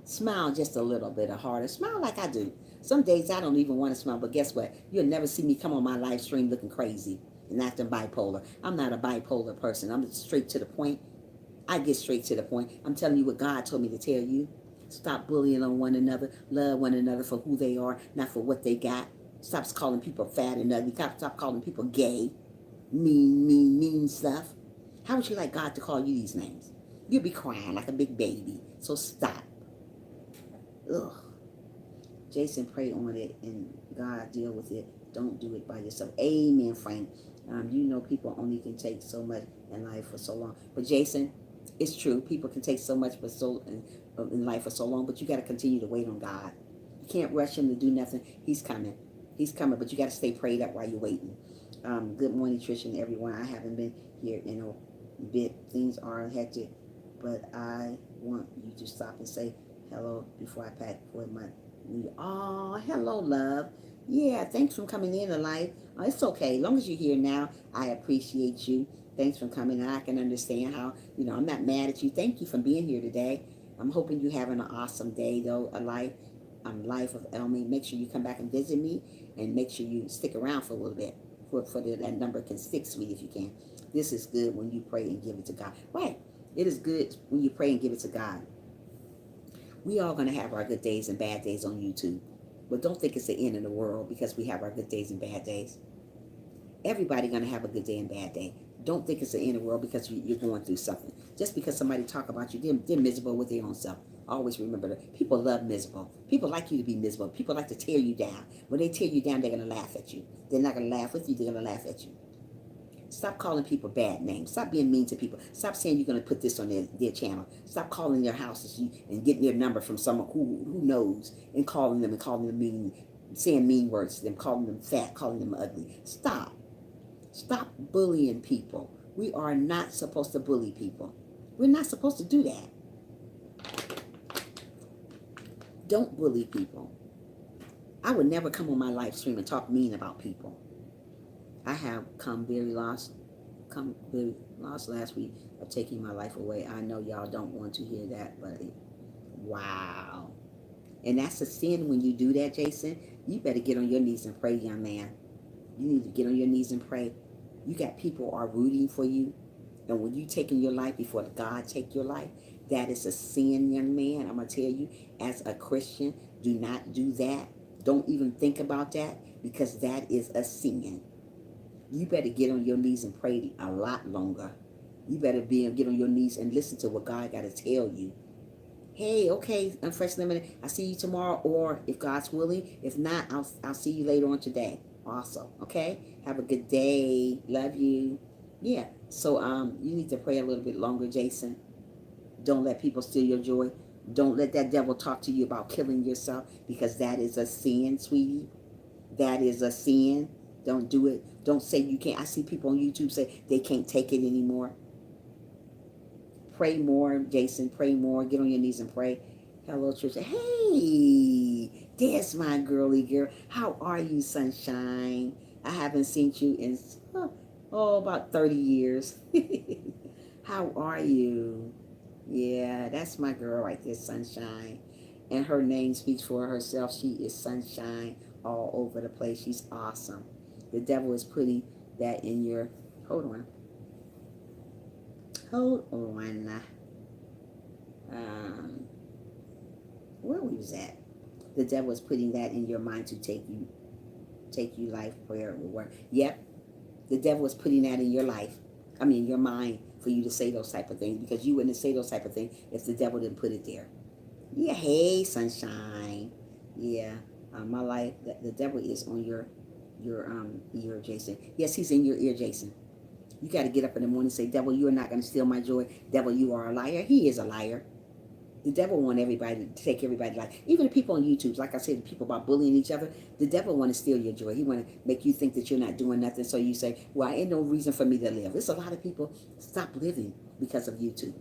Smile just a little bit harder. Smile like I do. Some days I don't even want to smile, but guess what? You'll never see me come on my live stream looking crazy and acting bipolar. I'm not a bipolar person. I'm straight to the point. I get straight to the point. I'm telling you what God told me to tell you. Stop bullying on one another. Love one another for who they are, not for what they got. Stop calling people fat and ugly. Stop calling people gay. Mean stuff. How would you like God to call you these names? You'll be crying like a big baby. So stop. Ugh. Jason, pray on it and God deal with it. Don't do it by yourself. Amen, Frank. You know people only can take so much in life for so long. But Jason, it's true. People can take so much in life for so long, but you got to continue to wait on God. You can't rush him to do nothing. He's coming. He's coming, but you got to stay prayed up while you're waiting. Good morning, Trish and everyone. I haven't been here in a bit. Things are hectic, but I want you to stop and say hello before I pack for my new. Oh, hello, love. Yeah, thanks for coming in to life. It's okay. As long as you're here now, I appreciate you. Thanks for coming. And I can understand how, I'm not mad at you. Thank you for being here today. I'm hoping you're having an awesome day, though, Life of Elmi. Make sure you come back and visit me, and make sure you stick around for a little bit. That number can stick, sweet, if you can. This is good when you pray and give it to God. Right. It is good when you pray and give it to God. We all going to have our good days and bad days on YouTube. But don't think it's the end of the world because we have our good days and bad days. Everybody gonna have a good day and bad day. Don't think it's the end of the world because you're going through something. Just because somebody talk about you, they're miserable with their own self. Always remember that people love miserable. People like you to be miserable. People like to tear you down. When they tear you down, they're gonna laugh at you. They're not gonna laugh with you. They're gonna laugh at you. Stop calling people bad names. Stop being mean to people. Stop saying you're going to put this on their channel. Stop calling their houses and getting their number from someone who knows and calling them mean, saying mean words to them, calling them fat, calling them ugly. Stop. Stop bullying people. We are not supposed to bully people. We're not supposed to do that. Don't bully people. I would never come on my live stream and talk mean about people. I have come very lost last week of taking my life away. I know y'all don't want to hear that, but wow. And that's a sin when you do that, Jason. You better get on your knees and pray, young man. You need to get on your knees and pray. You got people are rooting for you. And when you taking your life before God take your life, that is a sin, young man. I'm going to tell you, as a Christian, do not do that. Don't even think about that, because that is a sin. You better get on your knees and pray a lot longer. You better get on your knees and listen to what God got to tell you. Hey, okay, I'm Fresh Lemonade. I'll see you tomorrow, or if God's willing. If not, I'll see you later on today. Awesome. Okay? Have a good day. Love you. Yeah. So you need to pray a little bit longer, Jason. Don't let people steal your joy. Don't let that devil talk to you about killing yourself, because that is a sin, sweetie. That is a sin. Don't do it. Don't say you can't. I see people on YouTube say they can't take it anymore. Pray more, Jason. Pray more. Get on your knees and pray. Hello, Trisha. Hey, there's my girly girl. How are you, sunshine? I haven't seen you in, about 30 years. How are you? Yeah, that's my girl right there, Sunshine. And her name speaks for herself. She is Sunshine all over the place. She's awesome. The devil is putting that in your... Hold on. Where we was at? The devil is putting that in your mind to take you life, prayer, or work. Yep. The devil is putting that in your life. Your mind, for you to say those type of things, because you wouldn't say those type of things if the devil didn't put it there. Yeah. Hey, Sunshine. Yeah. My life. The devil is on your ear, Jason. Yes, he's in your ear, Jason. You got to get up in the morning and say, devil, you are not going to steal my joy. Devil, you are a liar. He is a liar. The devil want everybody to take everybody's life. Even the people on YouTube, like I said, the people about bullying each other, the devil want to steal your joy. He want to make you think that you're not doing nothing. So you say, well, ain't no reason for me to live. There's a lot of people stop living because of YouTube.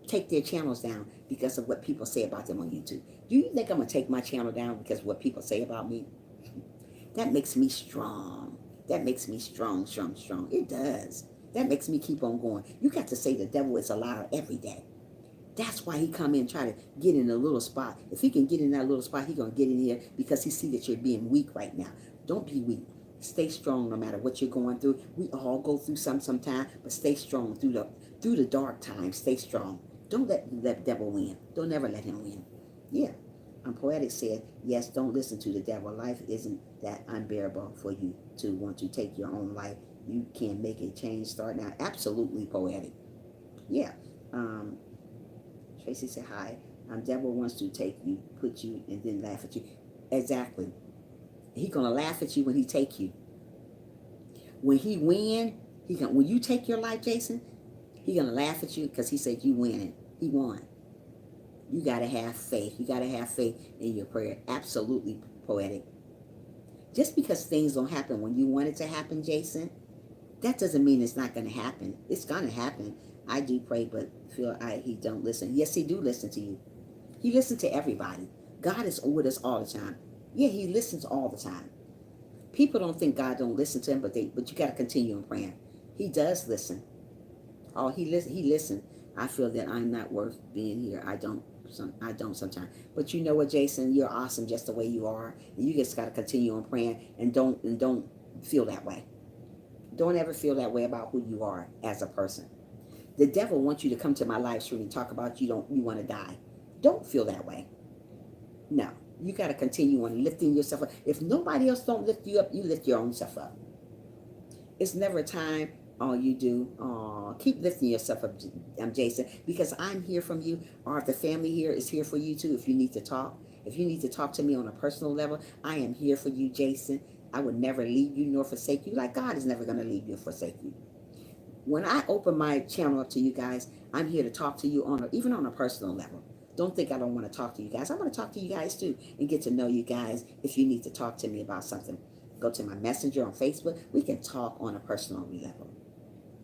Take their channels down because of what people say about them on YouTube. Do you think I'm going to take my channel down because of what people say about me? That makes me strong. That makes me strong. It does. That makes me keep on going. You got to say the devil is a liar every day. That's why he come in and try to get in a little spot. If he can get in that little spot, he going to get in here because he see that you're being weak right now. Don't be weak. Stay strong no matter what you're going through. We all go through sometime, but stay strong through the dark times. Stay strong. Don't let the devil win. Don't ever let him win. Yeah. Poetic said, yes, don't listen to the devil. Life isn't that unbearable for you to want to take your own life. You can make a change start now. Absolutely, Poetic. Yeah. Tracy said, hi. Devil wants to take you, put you, and then laugh at you. Exactly. He's going to laugh at you when he take you. When he win, when you take your life, Jason, he's going to laugh at you because he said you winning. He won. You got to have faith. You got to have faith in your prayer. Absolutely, Poetic. Just because things don't happen when you want it to happen, Jason, that doesn't mean it's not going to happen. It's going to happen. I do pray, but he don't listen. Yes, he do listen to you. He listens to everybody. God is with us all the time. Yeah, he listens all the time. People don't think God don't listen to him, but you got to continue in praying. He does listen. Oh, he listen. I feel that I'm not worth being here. I don't sometimes. But you know what, Jason? You're awesome just the way you are. And you just got to continue on praying and don't feel that way. Don't ever feel that way about who you are as a person. The devil wants you to come to my live stream and talk about you want to die. Don't feel that way. No. You got to continue on lifting yourself up. If nobody else don't lift you up, you lift your own self up. It's never a time. All you do, keep lifting yourself up, Jason, because I'm here from you, or if the family here is here for you too. If you need to talk, if you need to talk to me on a personal level, I am here for you, Jason. I would never leave you nor forsake you, like God is never going to leave you or forsake you. When I open my channel up to you guys, I'm here to talk to you even on a personal level. Don't think I don't want to talk to you guys. I want to talk to you guys too and get to know you guys. If you need to talk to me about something, go to my messenger on Facebook. We can talk on a personal level.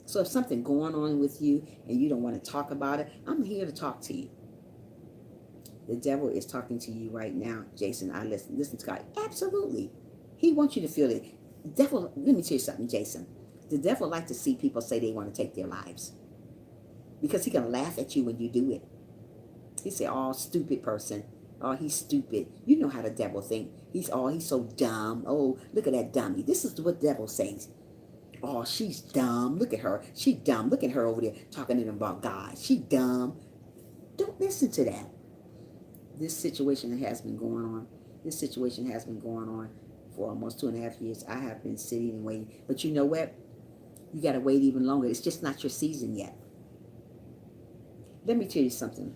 So if something going on with you and you don't want to talk about it, I'm here to talk to you. The devil is talking to you right now, Jason. I listen to God. Absolutely. He wants you to feel it. Devil, let me tell you something, Jason. The devil like to see people say they want to take their lives, because he can laugh at you when you do it. He say, "Oh, stupid person. Oh, he's stupid." You know how the devil think. He's so dumb. Oh, look at that dummy. This is what the devil says. Oh, she's dumb. Look at her. She dumb. Look at her over there talking to them about God. She dumb. Don't listen to that. This situation has been going on. This situation has been going on for almost 2.5 years. I have been sitting and waiting. But you know what? You got to wait even longer. It's just not your season yet. Let me tell you something.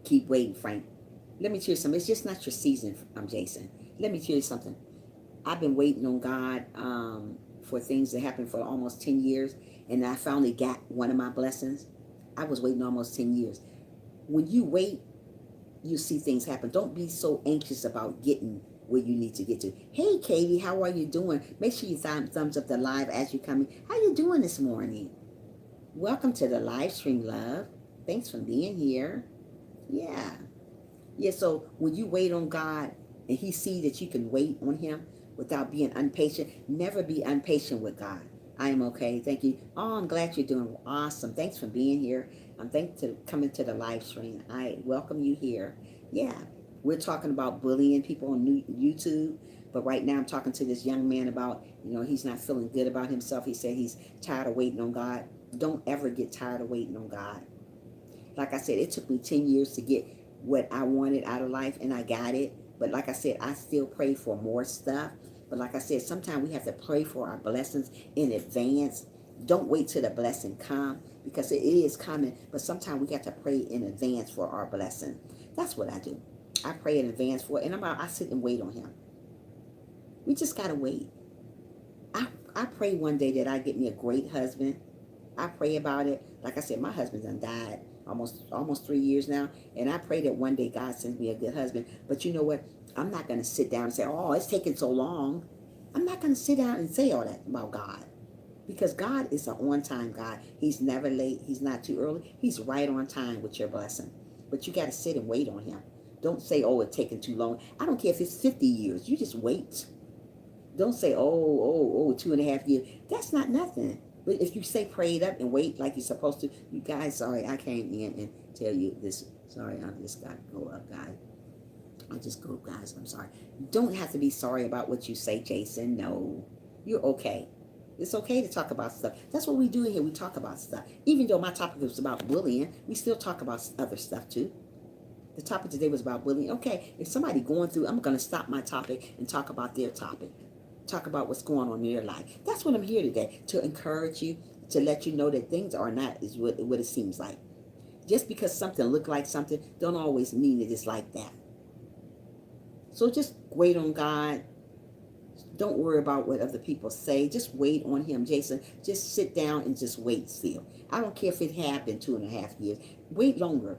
Keep waiting, Frank. Let me tell you something. It's just not your season, Jason. Let me tell you something. I've been waiting on God for things to happen for almost 10 years, and I finally got one of my blessings. I was waiting almost 10 years. When you wait, you see things happen. Don't be so anxious about getting where you need to get to. Hey, Katie, how are you doing? Make sure you thumbs up the live as you come in. How you doing this morning? Welcome to the live stream, love. Thanks for being here. Yeah. Yeah, so when you wait on God and he see that you can wait on him without being impatient, never be impatient with God. I am okay. Thank you. Oh, I'm glad you're doing awesome. Thanks for being here. Thanks for coming to the live stream. I welcome you here. Yeah, we're talking about bullying people on YouTube. But right now I'm talking to this young man about, he's not feeling good about himself. He said he's tired of waiting on God. Don't ever get tired of waiting on God. Like I said, it took me 10 years to get what I wanted out of life, and I got it. But like I said, I still pray for more stuff. But like I said, sometimes we have to pray for our blessings in advance. Don't wait till the blessing come, because it is coming. But sometimes we got to pray in advance for our blessing. That's what I do. I pray in advance for it, and I sit and wait on him. We just got to wait. I pray one day that I get me a great husband. I pray about it. Like I said, my husband done died almost 3 years now, and I pray that one day God sends me a good husband. But you know what? I'm not going to sit down and say, "Oh, it's taking so long." I'm not going to sit down and say all that about God, because God is an on-time God. He's never late. He's not too early. He's right on time with your blessing. But you got to sit and wait on him. Don't say, "Oh, it's taking too long." I don't care if it's 50 years. You just wait. Don't say, oh, 2.5 years. That's not nothing. But if you say pray it up and wait like you're supposed to, you guys, sorry, I came in and tell you this. Sorry, I just got to go up, guys. I just go, guys. I'm sorry. You don't have to be sorry about what you say, Jason. No, you're okay. It's okay to talk about stuff. That's what we do here. We talk about stuff. Even though my topic was about bullying, we still talk about other stuff too. The topic today was about bullying. Okay, if somebody going through, I'm going to stop my topic and talk about their topic. Talk about what's going on in your life. That's what I'm here today, to encourage you, to let you know that things are not is what it seems like. Just because something look like something don't always mean it is like that. So just wait on God. Don't worry about what other people say. Just wait on him, Jason. Just sit down and just wait still. I don't care if it happened 2.5 years. Wait longer.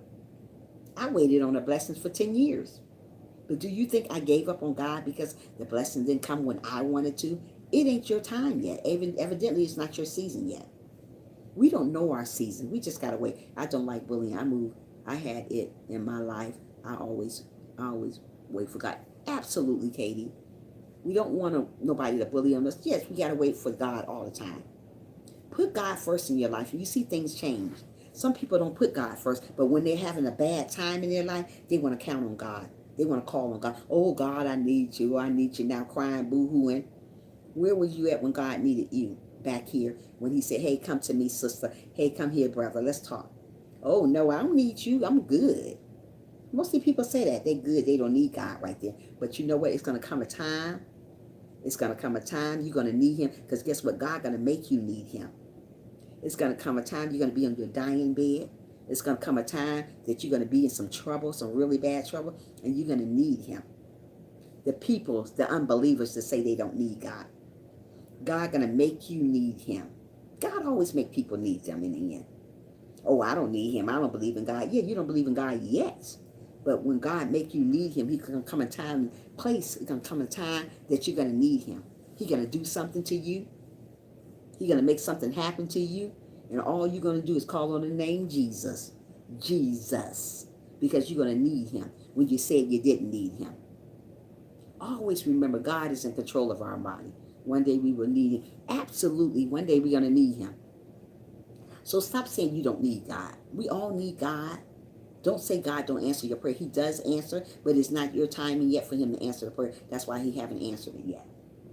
I waited on the blessings for 10 years. But do you think I gave up on God because the blessing didn't come when I wanted to? It ain't your time yet. Evidently, it's not your season yet. We don't know our season. We just got to wait. I don't like bullying. I had it in my life. I always wait for God. Absolutely, Katie. We don't want nobody to bully on us. Yes, we got to wait for God all the time. Put God first in your life, and you see things change. Some people don't put God first, but when they're having a bad time in their life, they want to count on God. They want to call on God. "Oh, God, I need you. I need you now," crying, boo-hooing. Where were you at when God needed you? Back here, when he said, "Hey, come to me, sister. Hey, come here, brother. Let's talk." "Oh, no, I don't need you. I'm good." Mostly people say that. They're good. They don't need God right there. But you know what? It's going to come a time It's going to come a time you're going to need him, because guess what? God going to make you need him. It's going to come a time you're going to be on your dying bed. It's going to come a time that you're going to be in some trouble, some really bad trouble, and you're going to need him. The people, the unbelievers that say they don't need God, God going to make you need him. God always make people need them in the end. Oh, I don't need him. I don't believe in God. Yeah, you don't believe in God yet. But when God make you need him, he's going to come a time and place. It's going to come a time that you're going to need him. He's going to do something to you. He's going to make something happen to you. And all you're going to do is call on the name Jesus. Jesus. Because you're going to need him when you said you didn't need him. Always remember, God is in control of our body. One day we will need him. Absolutely, one day we're going to need him. So stop saying you don't need God. We all need God. Don't say God don't answer your prayer. He does answer, but it's not your timing yet for him to answer the prayer. That's why he haven't answered it yet.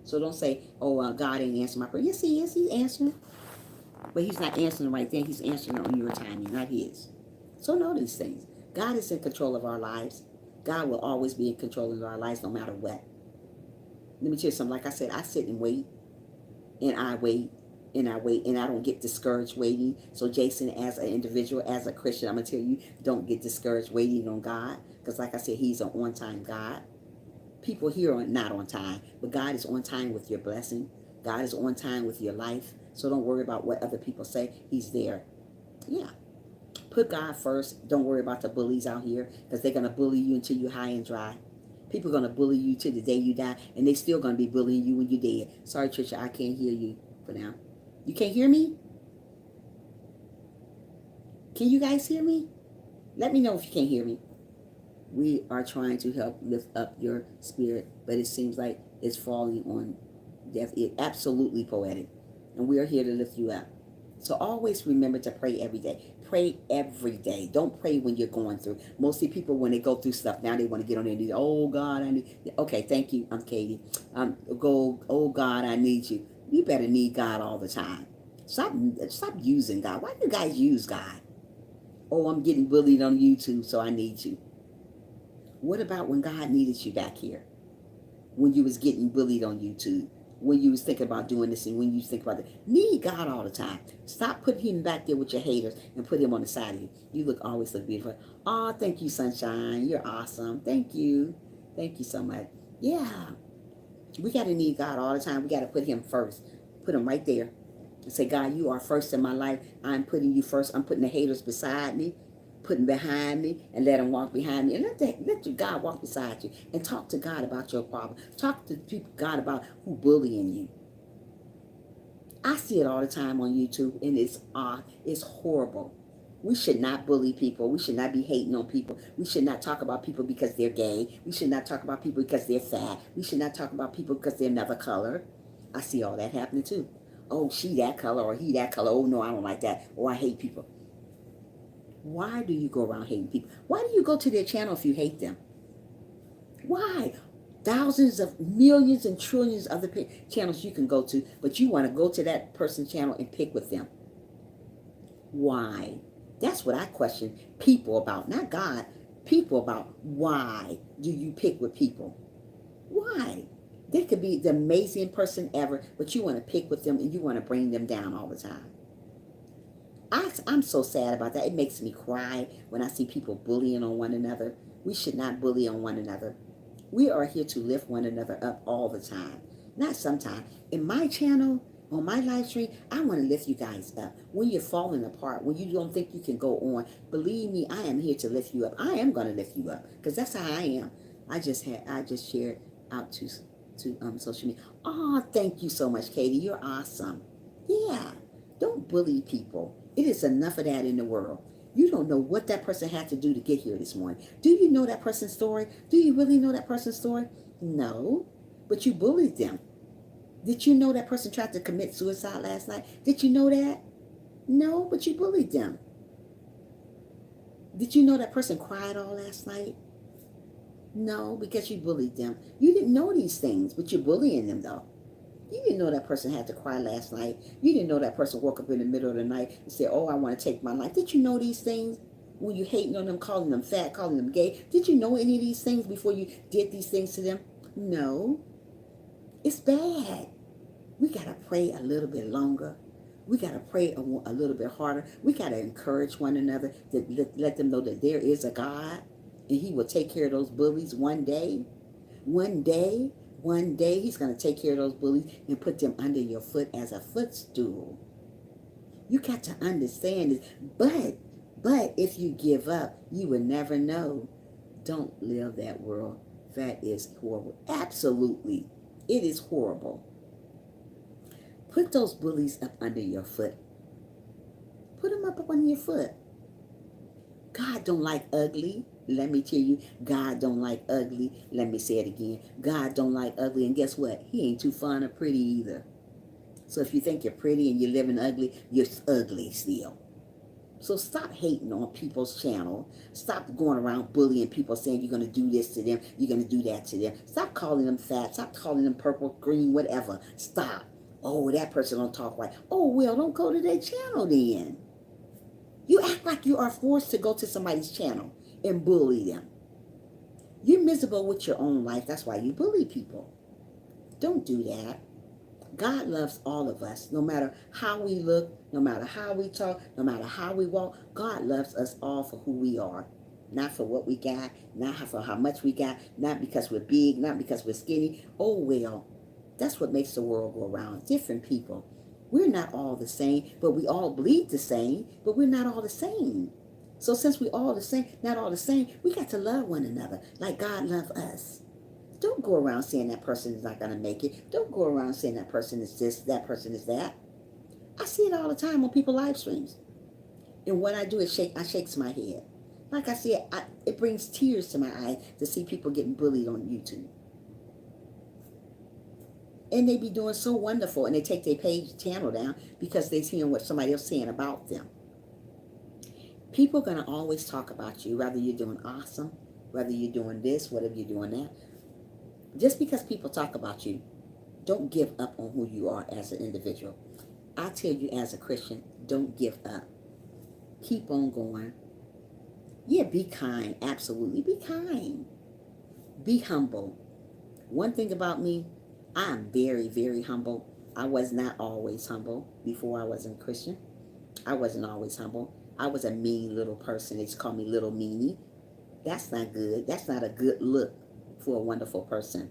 So don't say, oh, God ain't answering my prayer. Yes, he is. He's answering. But he's not answering right then. He's answering on your timing, not his. So know these things. God is in control of our lives. God will always be in control of our lives no matter what. Let me tell you something. Like I said, I sit and wait, and I wait, and I wait, and I don't get discouraged waiting. So Jason, as an individual, as a Christian, I'm going to tell you, don't get discouraged waiting on God. Because like I said, he's an on-time God. People here are not on time, but God is on time with your blessing. God is on time with your life. So don't worry about what other people say. He's there. Yeah. Put God first. Don't worry about the bullies out here, because they're going to bully you until you're high and dry. People are going to bully you till the day you die, and they're still going to be bullying you when you're dead. Sorry, Trisha, I can't hear you for now. You can't hear me? Can you guys hear me? Let me know if you can't hear me. We are trying to help lift up your spirit, but it seems like it's falling on deaf ear. Absolutely poetic. And we are here to lift you up. So always remember to pray every day. Pray every day. Don't pray when you're going through. Mostly people, when they go through stuff, now they want to get on their knees. Oh, God, I need... Okay, thank you. I'm Katie. Oh, God, I need you. You better need God all the time. Stop using God. Why do you guys use God? Oh, I'm getting bullied on YouTube, so I need you. What about when God needed you back here? When you was getting bullied on YouTube? When you was thinking about doing this, and when you think about it? Need God all the time. Stop putting him back there with your haters and put him on the side of you. You always look beautiful. Oh, thank you, sunshine. You're awesome. Thank you. Thank you so much. Yeah. We got to need God all the time. We got to put him first. Put him right there. And say, God, you are first in my life. I'm putting you first. I'm putting the haters beside me, putting behind me, and let them walk behind me. And let your God walk beside you. And talk to God about your problem. Talk to people, God, about who bullying you. I see it all the time on YouTube, and it's horrible. We should not bully people. We should not be hating on people. We should not talk about people because they're gay. We should not talk about people because they're fat. We should not talk about people because they're another color. I see all that happening too. Oh, she that color, or he that color. Oh, no, I don't like that. Oh, I hate people. Why do you go around hating people? Why do you go to their channel if you hate them? Why? Thousands of millions and trillions of other channels you can go to, but you want to go to that person's channel and pick with them. Why? That's what I question people about, not God. People about, why do you pick with people? Why? They could be the amazing person ever, but you want to pick with them and you want to bring them down all the time. I'm so sad about that. It makes me cry when I see people bullying on one another. We should not bully on one another. We are here to lift one another up all the time, not sometimes. In my channel, on my live stream, I want to lift you guys up. When you're falling apart, when you don't think you can go on, believe me, I am here to lift you up. I am going to lift you up, because that's how I am. I just shared out to social media. Oh, thank you so much, Katie. You're awesome. Yeah, don't bully people. It is enough of that in the world. You don't know what that person had to do to get here this morning. Do you know that person's story? Do you really know that person's story? No, but you bullied them. Did you know that person tried to commit suicide last night? Did you know that? No, but you bullied them. Did you know that person cried all last night? No, because you bullied them. You didn't know these things, but you're bullying them though. You didn't know that person had to cry last night. You didn't know that person woke up in the middle of the night and said, oh, I want to take my life. Did you know these things? When you hating on them, calling them fat, calling them gay, did you know any of these things before you did these things to them? No. It's bad. We got to pray a little bit longer. We got to pray a little bit harder. We got to encourage one another to let them know that there is a God and he will take care of those bullies one day. One day, one day, he's going to take care of those bullies and put them under your foot as a footstool. You got to understand this. But if you give up, you will never know. Don't live that world. That is horrible. Absolutely. It is horrible. Put those bullies up under your foot. Put them up under your foot. God don't like ugly. Let me tell you, God don't like ugly. Let me say it again. God don't like ugly. And guess what? He ain't too fond of pretty either. So if you think you're pretty and you're living ugly, you're ugly still. So stop hating on people's channel. Stop going around bullying people saying you're going to do this to them. You're going to do that to them. Stop calling them fat. Stop calling them purple, green, whatever. Stop. Oh, that person don't talk right. Oh, well, don't go to their channel then. You act like you are forced to go to somebody's channel and bully them. You're miserable with your own life. That's why you bully people. Don't do that. God loves all of us, no matter how we look, no matter how we talk, no matter how we walk. God loves us all for who we are. Not for what we got, not for how much we got, not because we're big, not because we're skinny. Oh, well, that's what makes the world go around. Different people. We're not all the same, but we all bleed the same, but we're not all the same. So since we're all the same, not all the same, we got to love one another like God loves us. Don't go around saying that person is not going to make it. Don't go around saying that person is this, that person is that. I see it all the time on people's live streams. And what I do is I shakes my head. Like I said, it brings tears to my eyes to see people getting bullied on YouTube. And they be doing so wonderful, and they take their channel down because they see what somebody else saying about them. People are going to always talk about you, whether you're doing awesome, whether you're doing this, whatever you're doing that. Just because people talk about you, don't give up on who you are as an individual. I tell you as a Christian, don't give up. Keep on going. Yeah, be kind. Absolutely. Be kind. Be humble. One thing about me, I am very, very humble. I was not always humble before I wasn't a Christian. I wasn't always humble. I was a mean little person. They used to call me Little Meanie. That's not good. That's not a good look for a wonderful person.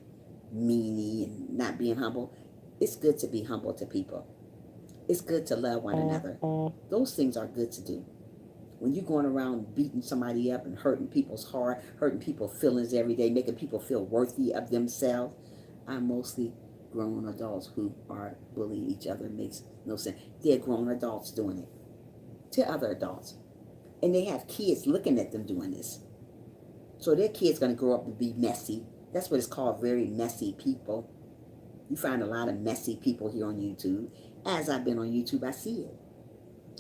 Meanie and not being humble. It's good to be humble to people. It's good to love one another. Those things are good to do. When you're going around beating somebody up and hurting people's heart, hurting people's feelings every day, making people feel worthy of themselves, I'm mostly grown adults who are bullying each other. It makes no sense. They're grown adults doing it to other adults. And they have kids looking at them doing this. So their kid's going to grow up to be messy. That's what it's called, very messy people. You find a lot of messy people here on YouTube. As I've been on YouTube, I see it.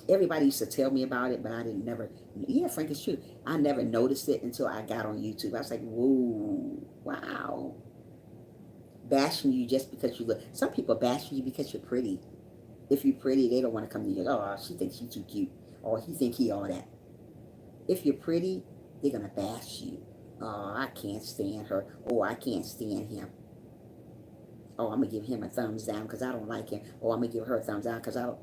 Everybody used to tell me about it, but I didn't never. Yeah, Frank, it's true. I never noticed it until I got on YouTube. I was like, whoa, wow. Bashing you just because you look. Some people bash you because you're pretty. If you're pretty, they don't want to come to you. Oh, she thinks she's too cute. Or he think he all that. If you're pretty, they're going to bash you. Oh, I can't stand her. Oh, I can't stand him. Oh, I'm going to give him a thumbs down because I don't like him. Oh, I'm going to give her a thumbs down because I don't.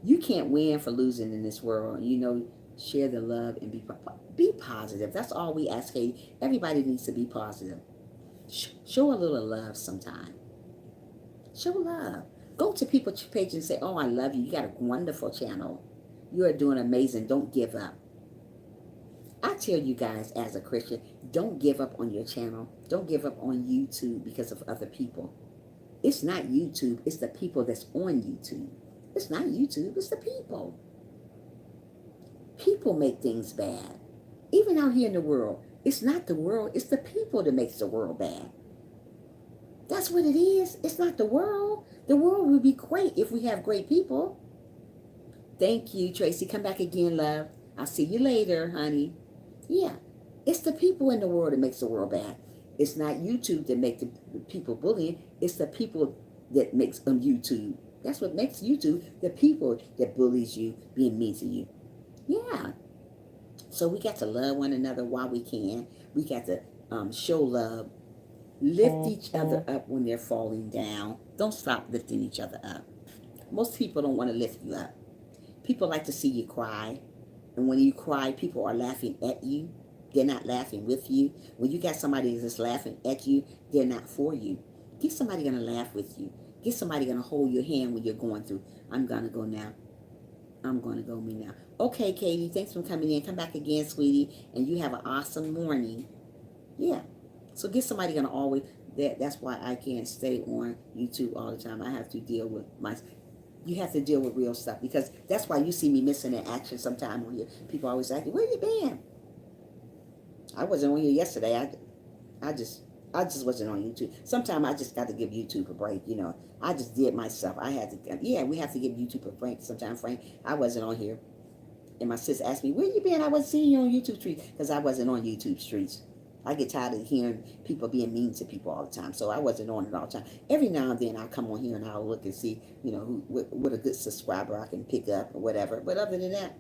You can't win for losing in this world. You know, share the love and be positive. That's all we ask. Hey, everybody needs to be positive. Show a little love sometime. Show love. Go to people's page and say, oh, I love you. You got a wonderful channel. You are doing amazing. Don't give up. I tell you guys as a Christian, don't give up on your channel. Don't give up on YouTube because of other people. It's not YouTube. It's the people that's on YouTube. It's not YouTube. It's the people. People make things bad. Even out here in the world, it's not the world. It's the people that makes the world bad. That's what it is. It's not the world. The world would be great if we have great people. Thank you, Tracy. Come back again, love. I'll see you later, honey. Yeah, it's the people in the world that makes the world bad. It's not YouTube that make the people bullying. It's the people that makes YouTube. That's what makes YouTube, the people that bullies you, being mean to you. Yeah. So we got to love one another while we can. We got to show love Lift each other up when they're falling down. Don't stop lifting each other up. Most people don't want to lift you up. People like to see you cry. And when you cry, people are laughing at you. They're not laughing with you. When you got somebody that's laughing at you, they're not for you. Get somebody going to laugh with you. Get somebody going to hold your hand when you're going through. I'm going to go now. I'm going to go me now. Okay, Katie, thanks for coming in. Come back again, sweetie. And you have an awesome morning. Yeah. So get somebody going to always, that's why I can't stay on YouTube all the time. I have to deal with you have to deal with real stuff, because that's why you see me missing in action sometime on here. People always ask me, where you been? I wasn't on here yesterday. I just wasn't on YouTube. Sometimes I just got to give YouTube a break, you know. I just did myself. I had to, yeah, we have to give YouTube a break sometimes, Frank. I wasn't on here. And my sis asked me, where you been? I wasn't seeing you on YouTube streets, because I wasn't on YouTube streets. I get tired of hearing people being mean to people all the time, so I wasn't on it all the time. Every now and then I'll come on here and I'll look and see, you know, what a good subscriber I can pick up or whatever. But other than that,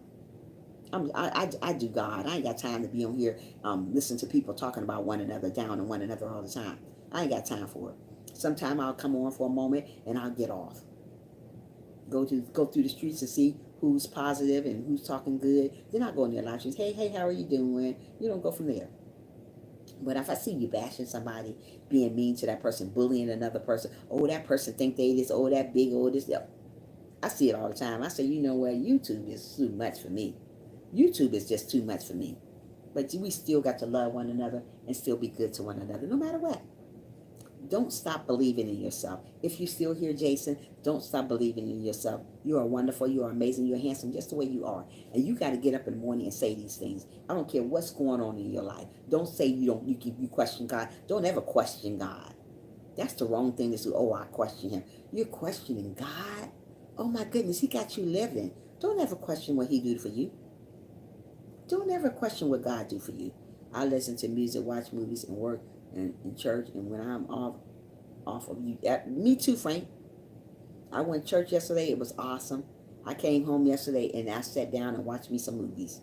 I do God. I ain't got time to be on here listen to people talking about one another, down on one another all the time. I ain't got time for it. Sometime I'll come on for a moment and I'll get off. Go through the streets to see who's positive and who's talking good. Then I'll go in their live streams. Hey, how are you doing? You don't go from there. But if I see you bashing somebody, being mean to that person, bullying another person, oh, that person think they this, oh, that big, oh, this, I see it all the time. I say, you know what, YouTube is too much for me. YouTube is just too much for me. But we still got to love one another and still be good to one another, no matter what. Don't stop believing in yourself. If you're still here, Jason, don't stop believing in yourself. You are wonderful. You are amazing. You're handsome just the way you are. And you got to get up in the morning and say these things. I don't care what's going on in your life. Don't say you question God. Don't ever question God. That's the wrong thing to do. Oh, I question him. You're questioning God? Oh my goodness, he got you living. Don't ever question what he do for you. Don't ever question what God do for you. I listen to music, watch movies, and work in church. And when I'm off of you, me too, Frank. I went to church yesterday. It was awesome. I came home yesterday and I sat down and watched me some movies.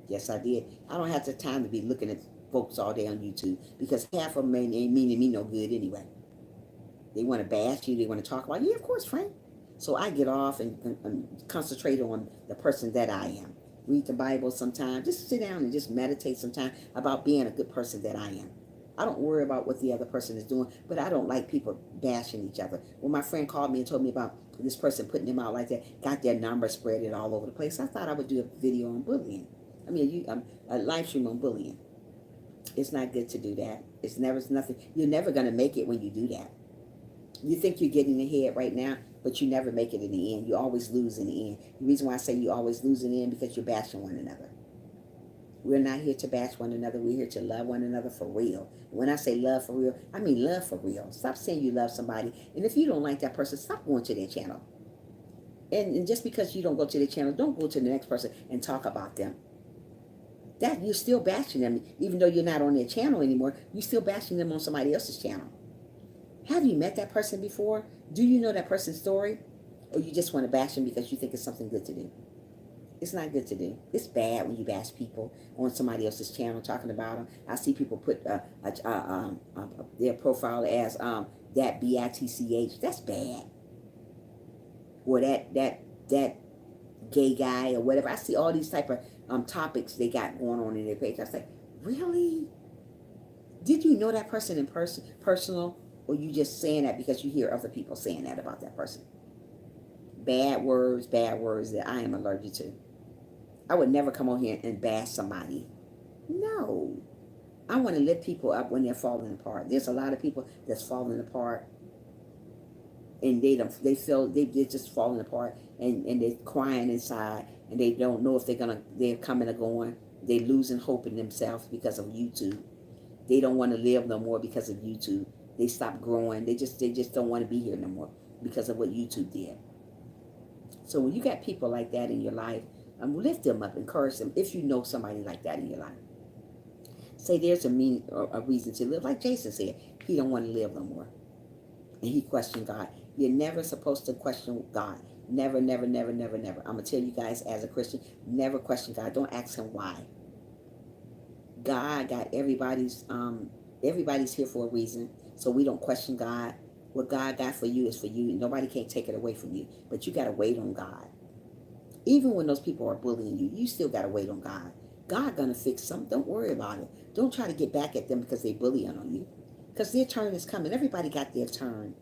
Yes, I did. I don't have the time to be looking at folks all day on YouTube, because half of them ain't meaning me no good anyway. They want to bash you. They want to talk about you. Yeah, of course, Frank. So I get off and concentrate on the person that I am. Read the Bible sometime. Just sit down and just meditate sometime about being a good person that I am. I don't worry about what the other person is doing, but I don't like people bashing each other. When my friend called me and told me about this person putting them out like that, got their number spread it all over the place, I thought I would do a video on bullying. I mean, a live stream on bullying. It's not good to do that. It's nothing. You're never going to make it when you do that. You think you're getting ahead right now, but you never make it in the end. You always lose in the end. The reason why I say you always lose in the end, because you're bashing one another. We're not here to bash one another. We're here to love one another for real. When I say love for real, I mean love for real. Stop saying you love somebody, and if you don't like that person, stop going to their channel. And just because you don't go to their channel, don't go to the next person and talk about them. That you're still bashing them, even though you're not on their channel anymore. You're still bashing them on somebody else's channel. Have you met that person before? Do you know that person's story? Or you just want to bash them because you think it's something good to do? It's not good to do. It's bad when you bash people on somebody else's channel talking about them. I see people put their profile as that BITCH. That's bad. Or that gay guy or whatever. I see all these type of topics they got going on in their page. I was like, really? Did you know that person in personal? Or you just saying that because you hear other people saying that about that person? Bad words that I am allergic to. I would never come on here and bash somebody. No. I want to lift people up when they're falling apart. There's a lot of people that's falling apart, and they're just falling apart, and they're crying inside, and they don't know if they're coming or going. They're losing hope in themselves because of YouTube. They don't want to live no more because of YouTube. They stop growing. They just don't want to be here no more because of what YouTube did. So when you got people like that in your life, lift them up, encourage them. If you know somebody like that in your life, say there's a reason to live. Like Jason said, he don't want to live no more, and he questioned God. You're never supposed to question God. Never, never, never, never, never. I'm gonna tell you guys, as a Christian, never question God. Don't ask him why. God got everybody's here for a reason. so we don't question God. What God got for you is for you. Nobody can't take it away from you. But you got to wait on God. Even when those people are bullying you, you still got to wait on God. God going to fix something. Don't worry about it. Don't try to get back at them because they bullying on you. Because their turn is coming. Everybody got their turn.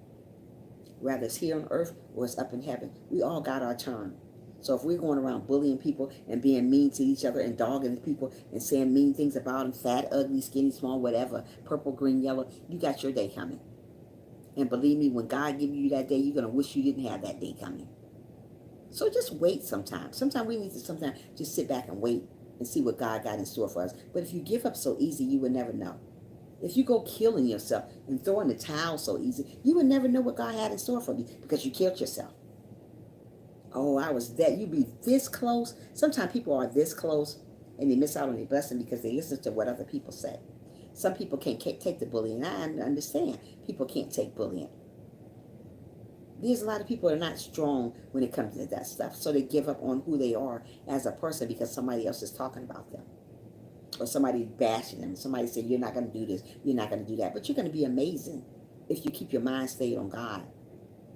Whether it's here on earth or it's up in heaven. We all got our turn. So if we're going around bullying people and being mean to each other and dogging people and saying mean things about them, fat, ugly, skinny, small, whatever, purple, green, yellow, you got your day coming. And believe me, when God gives you that day, you're going to wish you didn't have that day coming. So just wait sometimes. Sometimes we need to just sit back and wait and see what God got in store for us. But if you give up so easy, you would never know. If you go killing yourself and throwing the towel so easy, you would never know what God had in store for you because you killed yourself. Oh, I was that. You be this close. Sometimes people are this close and they miss out on their blessing because they listen to what other people say. Some people can't take the bullying. I understand. People can't take bullying. There's a lot of people that are not strong when it comes to that stuff. So they give up on who they are as a person because somebody else is talking about them. Or somebody bashing them. Somebody said, you're not going to do this. You're not going to do that. But you're going to be amazing if you keep your mind stayed on God.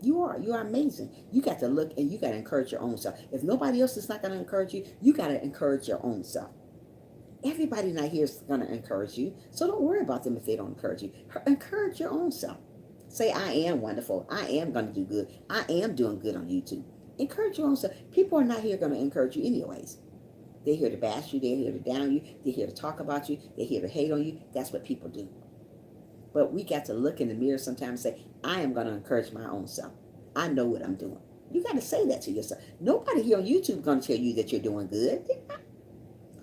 You are amazing. You got to look and you got to encourage your own self. If nobody else is not going to encourage you, you got to encourage your own self. Everybody not here is going to encourage you. So don't worry about them if they don't encourage you. Encourage your own self. Say, I am wonderful. I am going to do good. I am doing good on YouTube. Encourage your own self. People are not here going to encourage you anyways. They're here to bash you. They're here to down you. They're here to talk about you. They're here to hate on you. That's what people do. But we got to look in the mirror sometimes and say, I am going to encourage my own self. I know what I'm doing. You got to say that to yourself. Nobody here on YouTube is going to tell you that you're doing good.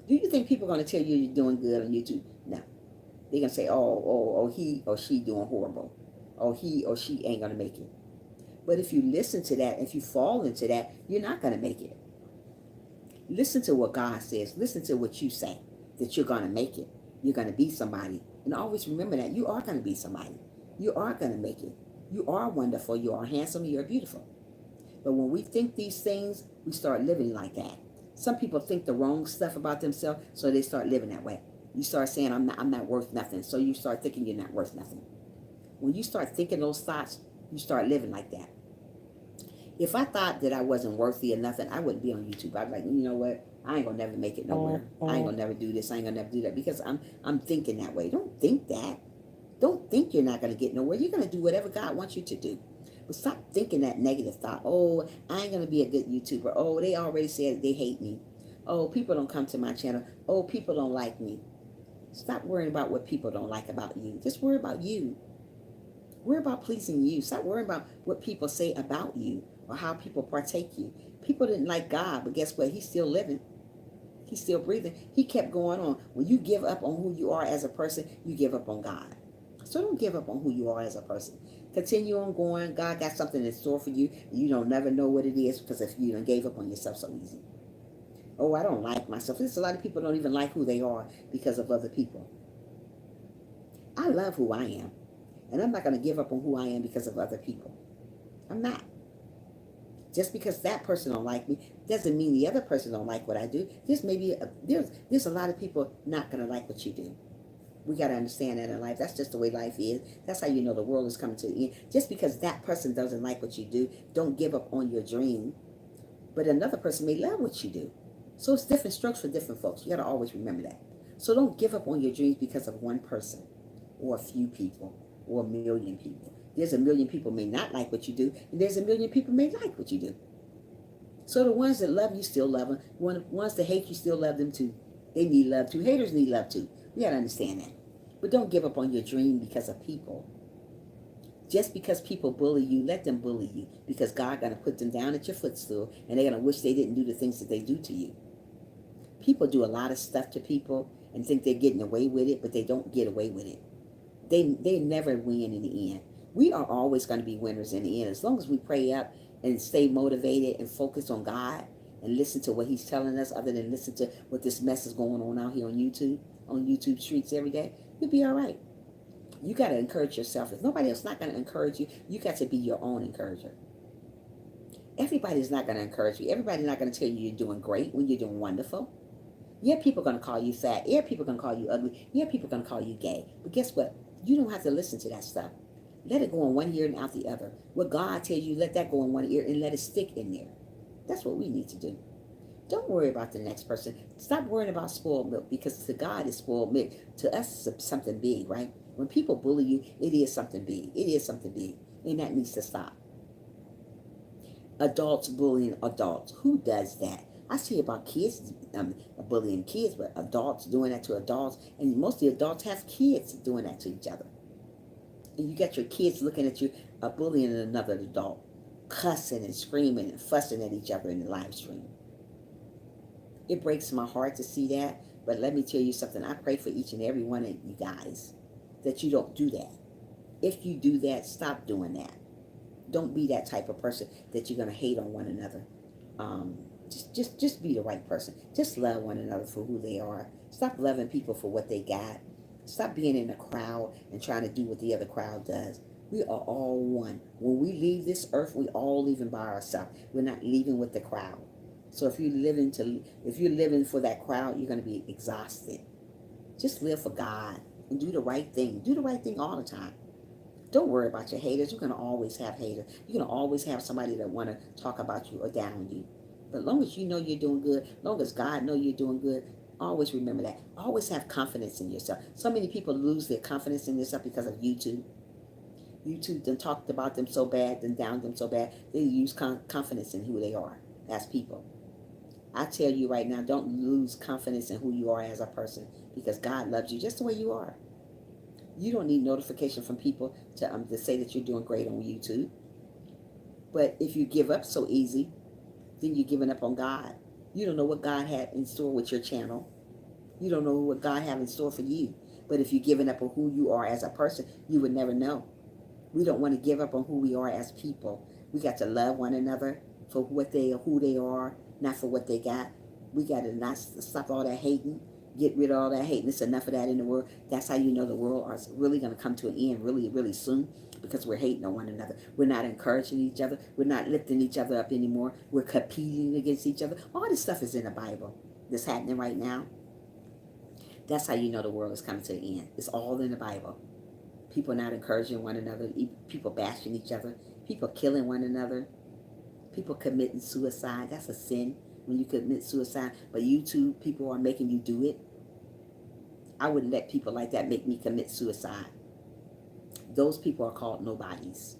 Do you think people are going to tell you you're doing good on YouTube? No. They're going to say, oh, he or she doing horrible. Oh, he or she ain't going to make it. But if you listen to that, if you fall into that, you're not going to make it. Listen to what God says. Listen to what you say, that you're going to make it. You're going to be somebody. And always remember that you are going to be somebody. You are going to make it. You are wonderful. You are handsome. You are beautiful. But when we think these things, we start living like that. Some people think the wrong stuff about themselves, so they start living that way. You start saying, I'm not worth nothing. So you start thinking you're not worth nothing. When you start thinking those thoughts, you start living like that. If I thought that I wasn't worthy of nothing, I wouldn't be on YouTube. I'd be like, you know what? I ain't gonna never make it nowhere. I ain't gonna never do this. I ain't gonna never do that because I'm thinking that way. Don't think that. Don't think you're not gonna get nowhere. You're gonna do whatever God wants you to do. But stop thinking that negative thought. Oh, I ain't gonna be a good YouTuber. Oh, they already said they hate me. Oh, people don't come to my channel. Oh, people don't like me. Stop worrying about what people don't like about you. Just worry about you. Worry about pleasing you. Stop worrying about what people say about you or how people partake you. People didn't like God, but guess what? He's still living. He's still breathing. He kept going on. When you give up on who you are as a person, you give up on God. So don't give up on who you are as a person. Continue on going. God got something in store for you. You don't never know what it is because if you done gave up on yourself so easy. Oh, I don't like myself. There's a lot of people don't even like who they are because of other people. I love who I am. And I'm not going to give up on who I am because of other people. I'm not. Just because that person don't like me doesn't mean the other person don't like what I do. There's a lot of people not going to like what you do. We got to understand that in life. That's just the way life is. That's how you know the world is coming to the end. Just because that person doesn't like what you do, don't give up on your dream. But another person may love what you do. So it's different strokes for different folks. You got to always remember that. So don't give up on your dreams because of one person or a few people or a million people. There's a million people may not like what you do, and there's a million people may like what you do. So the ones that love you still love them. Ones that hate you still love them too. They need love too. Haters need love too. We got to understand that. But don't give up on your dream because of people. Just because people bully you, let them bully you. Because God going to put them down at your footstool, and they're going to wish they didn't do the things that they do to you. People do a lot of stuff to people and think they're getting away with it, but they don't get away with it. They never win in the end. We are always going to be winners in the end. As long as we pray up and stay motivated and focus on God and listen to what he's telling us, other than listen to what this mess is going on out here on YouTube streets every day, you'll be all right. You got to encourage yourself. If nobody else is not going to encourage you, you got to be your own encourager. Everybody's not going to encourage you. Everybody's not going to tell you you're doing great when you're doing wonderful. Yeah, people are going to call you fat. Yeah, people are going to call you ugly. Yeah, people are going to call you gay. But guess what? You don't have to listen to that stuff. Let it go in one ear and out the other. What God tells you, let that go in one ear and let it stick in there. That's what we need to do. Don't worry about the next person. Stop worrying about spoiled milk, because to God is spoiled milk. To us, it's something big, right? When people bully you, it is something big. It is something big. And that needs to stop. Adults bullying adults. Who does that? I see about kids bullying kids, but adults doing that to adults. And most of the adults have kids doing that to each other. And you got your kids looking at you, bullying another adult, cussing and screaming and fussing at each other in the live stream. It breaks my heart to see that, but let me tell you something. I pray for each and every one of you guys that you don't do that. If you do that, stop doing that. Don't be that type of person that you're going to hate on one another. Just be the right person. Just love one another for who they are. Stop loving people for what they got. Stop being in a crowd and trying to do what the other crowd does. We are all one. When we leave this earth, we all leaving by ourselves. We're not leaving with the crowd. So if you're living for that crowd, you're going to be exhausted. Just live for God and do the right thing. Do the right thing all the time. Don't worry about your haters. You're going to always have haters. You're going to always have somebody that want to talk about you or down on you. But as long as you know you're doing good, as long as God know you're doing good, always remember that. Always have confidence in yourself. So many people lose their confidence in themselves because of YouTube. YouTube done talked about them so bad, done down them so bad, they lose confidence in who they are as people. I tell you right now, don't lose confidence in who you are as a person, because God loves you just the way you are. You don't need notification from people to say that you're doing great on YouTube. But if you give up so easy, then you're giving up on God. You don't know what God had in store with your channel. You don't know what God had in store for you. But if you're giving up on who you are as a person, you would never know. We don't want to give up on who we are as people. We got to love one another for who they are, not for what they got. We got to not stop all that hating. Get rid of all that hating. There's enough of that in the world. That's how you know the world is really going to come to an end really, really soon, because we're hating on one another. We're not encouraging each other. We're not lifting each other up anymore. We're competing against each other. All this stuff is in the Bible that's happening right now. That's how you know the world is coming to an end. It's all in the Bible. People not encouraging one another. People bashing each other. People killing one another. People committing suicide. That's a sin when you commit suicide. But YouTube people are making you do it. I wouldn't let people like that make me commit suicide. Those people are called nobodies.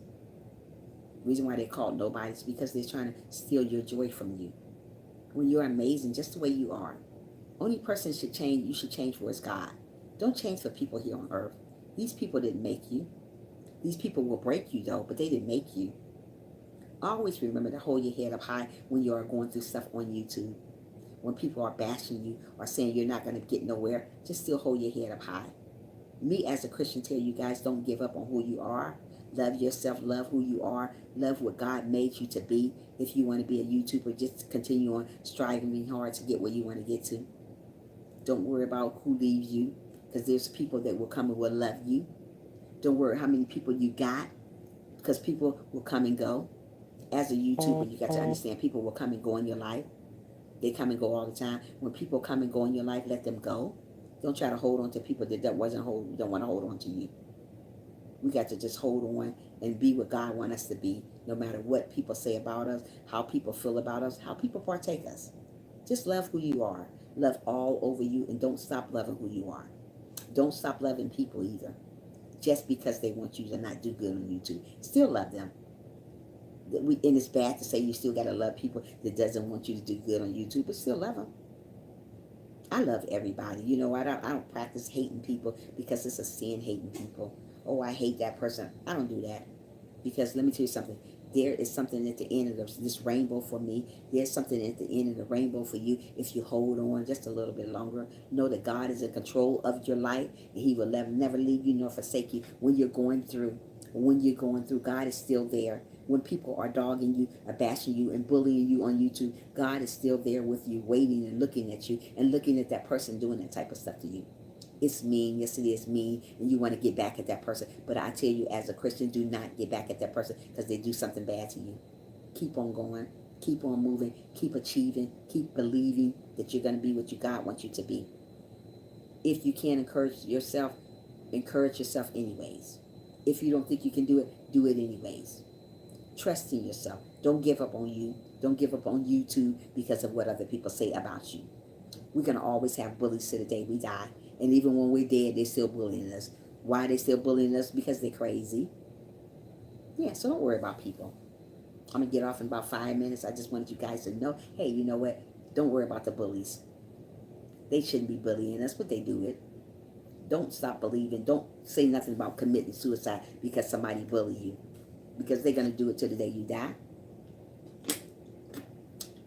The reason why they're called nobodies is because they're trying to steal your joy from you. When you're amazing just the way you are. Only person should change, you should change for is God. Don't change for people here on earth. These people didn't make you. These people will break you though, but they didn't make you. Always remember to hold your head up high when you are going through stuff on YouTube. When people are bashing you or saying you're not going to get nowhere, just still hold your head up high. Me as a Christian tell you guys, don't give up on who you are. Love yourself, love who you are, love what God made you to be. If you want to be a YouTuber, just continue on striving hard to get where you want to get to. Don't worry about who leaves you, because there's people that will come and will love you. Don't worry how many people you got, because people will come and go. As a YouTuber, you got to understand people will come and go in your life. They come and go all the time. When people come and go in your life, let them go. Don't try to hold on to people that don't want to hold on to you. We got to just hold on and be what God wants us to be, no matter what people say about us, how people feel about us, how people partake us. Just love who you are. Love all over you, and don't stop loving who you are. Don't stop loving people either. Just because they want you to not do good on YouTube. Still love them. And it's bad to say you still got to love people that doesn't want you to do good on YouTube, but still love them. I love everybody. You know, I don't practice hating people because it's a sin hating people. Oh, I hate that person. I don't do that. Because let me tell you something. There is something at the end of this rainbow for me. There's something at the end of the rainbow for you. If you hold on just a little bit longer, know that God is in control of your life, and He will never leave you nor forsake you when you're going through. When you're going through, God is still there. When people are dogging you, are bashing you, and bullying you on YouTube, God is still there with you, waiting and looking at you, and looking at that person doing that type of stuff to you. It's mean. Yes, it is mean. And you want to get back at that person. But I tell you, as a Christian, do not get back at that person because they do something bad to you. Keep on going. Keep on moving. Keep achieving. Keep believing that you're going to be what God wants you to be. If you can't encourage yourself anyways. If you don't think you can do it anyways. Trust in yourself. Don't give up on you. Don't give up on YouTube because of what other people say about you. We're going to always have bullies to the day we die. And even when we're dead, they're still bullying us. Why are they still bullying us? Because they're crazy. Yeah, so don't worry about people. I'm going to get off in about 5 minutes. I just wanted you guys to know, hey, you know what? Don't worry about the bullies. They shouldn't be bullying us, but they do it. Don't stop believing. Don't say nothing about committing suicide because somebody bully you. Because they're going to do it till the day you die.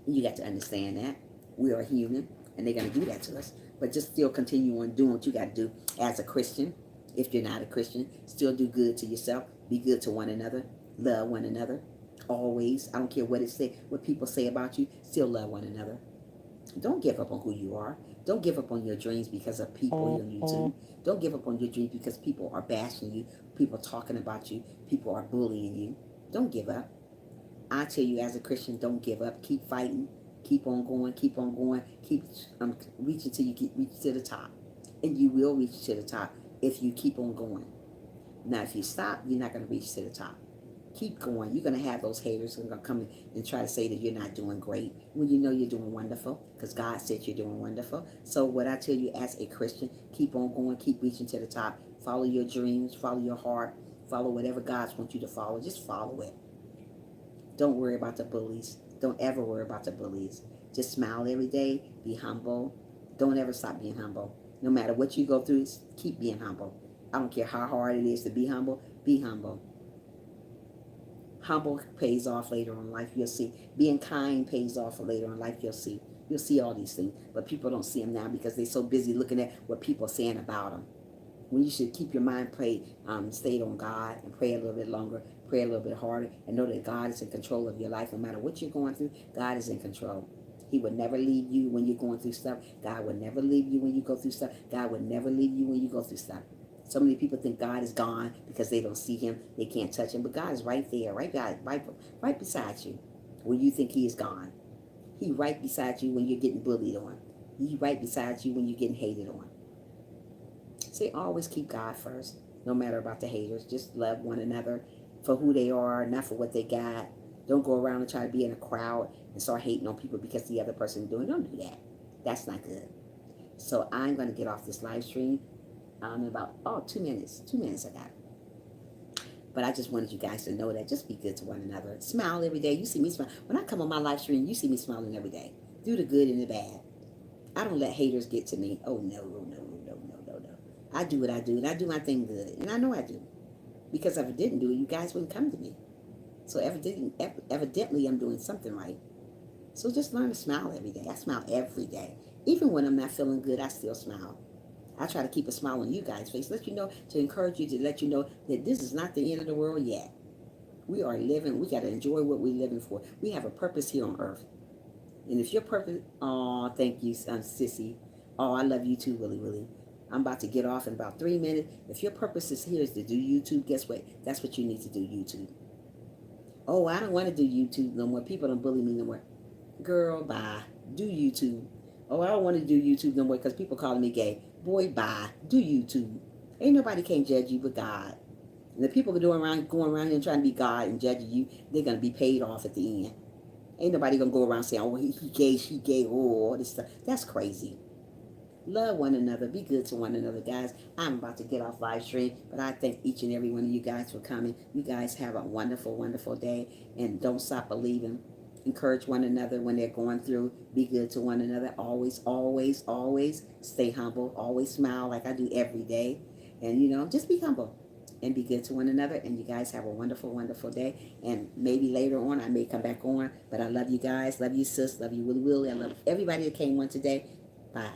You got to understand that. We are human, and they're going to do that to us. But just still continue on doing what you got to do as a Christian. If you're not a Christian, still do good to yourself. Be good to one another. Love one another. Always. I don't care what people say about you. Still love one another. Don't give up on who you are. Don't give up on your dreams because of people on YouTube. Don't give up on your dreams because people are bashing you. People talking about you. People are bullying you. Don't give up. I tell you as a Christian, don't give up. Keep fighting. Keep on going. Keep on going. Keep reaching till you reach to the top. And you will reach to the top if you keep on going. Now, if you stop, you're not going to reach to the top. Keep going. You're going to have those haters who are going to come and try to say that you're not doing great when you know you're doing wonderful because God said you're doing wonderful. So what I tell you as a Christian, keep on going. Keep reaching to the top. Follow your dreams. Follow your heart. Follow whatever God wants you to follow. Just follow it. Don't worry about the bullies. Don't ever worry about the bullies. Just smile every day. Be humble. Don't ever stop being humble. No matter what you go through, keep being humble. I don't care how hard it is to be humble. Be humble. Humble pays off later in life. You'll see. Being kind pays off later in life. You'll see. You'll see all these things. But people don't see them now because they're so busy looking at what people are saying about them. When you should keep your mind stayed on God and pray a little bit longer, pray a little bit harder, and know that God is in control of your life. No matter what you're going through, God is in control. He would never leave you when you're going through stuff. God would never leave you when you go through stuff. God would never leave you when you go through stuff. So many people think God is gone because they don't see him, they can't touch him, but God is right there, right beside you when you think he is gone. He right beside you when you're getting bullied on. He right beside you when you're getting hated on. So always keep God first, no matter about the haters. Just love one another for who they are, not for what they got. Don't go around and try to be in a crowd and start hating on people because the other person is doing. Don't do that. That's not good. So I'm going to get off this live stream in about 2 minutes. 2 minutes I got. But I just wanted you guys to know that. Just be good to one another. Smile every day. You see me smile. When I come on my live stream, you see me smiling every day. Do the good and the bad. I don't let haters get to me. Oh, no. I do what I do, and I do my thing good. And I know I do. Because if I didn't do it, you guys wouldn't come to me. So evidently I'm doing something right. So just learn to smile every day. I smile every day. Even when I'm not feeling good, I still smile. I try to keep a smile on you guys' face. Let you know, to encourage you, to let you know that this is not the end of the world yet. We are living. We got to enjoy what we're living for. We have a purpose here on earth. And if your purpose, oh, thank you, Sissy. Oh, I love you too, Willie Willie. I'm about to get off in about 3 minutes. If your purpose is here is to do YouTube, guess what? That's what you need to do, YouTube. Oh, I don't want to do YouTube no more. People don't bully me no more. Girl, bye. Do YouTube. Oh, I don't want to do YouTube no more because people calling me gay. Boy, bye. Do YouTube. Ain't nobody can judge you but God. And the people going around here and trying to be God and judging you, they're going to be paid off at the end. Ain't nobody going to go around saying, oh, he gay, she gay, oh, all this stuff. That's crazy. Love one another. Be good to one another, guys. I'm about to get off live stream, but I thank each and every one of you guys for coming. You guys have a wonderful, wonderful day, and don't stop believing. Encourage one another when they're going through. Be good to one another. Always, always, always stay humble. Always smile like I do every day. And, just be humble and be good to one another. And you guys have a wonderful, wonderful day. And maybe later on I may come back on, but I love you guys. Love you, sis. Love you, Willie Willie. I love everybody that came on today. Bye.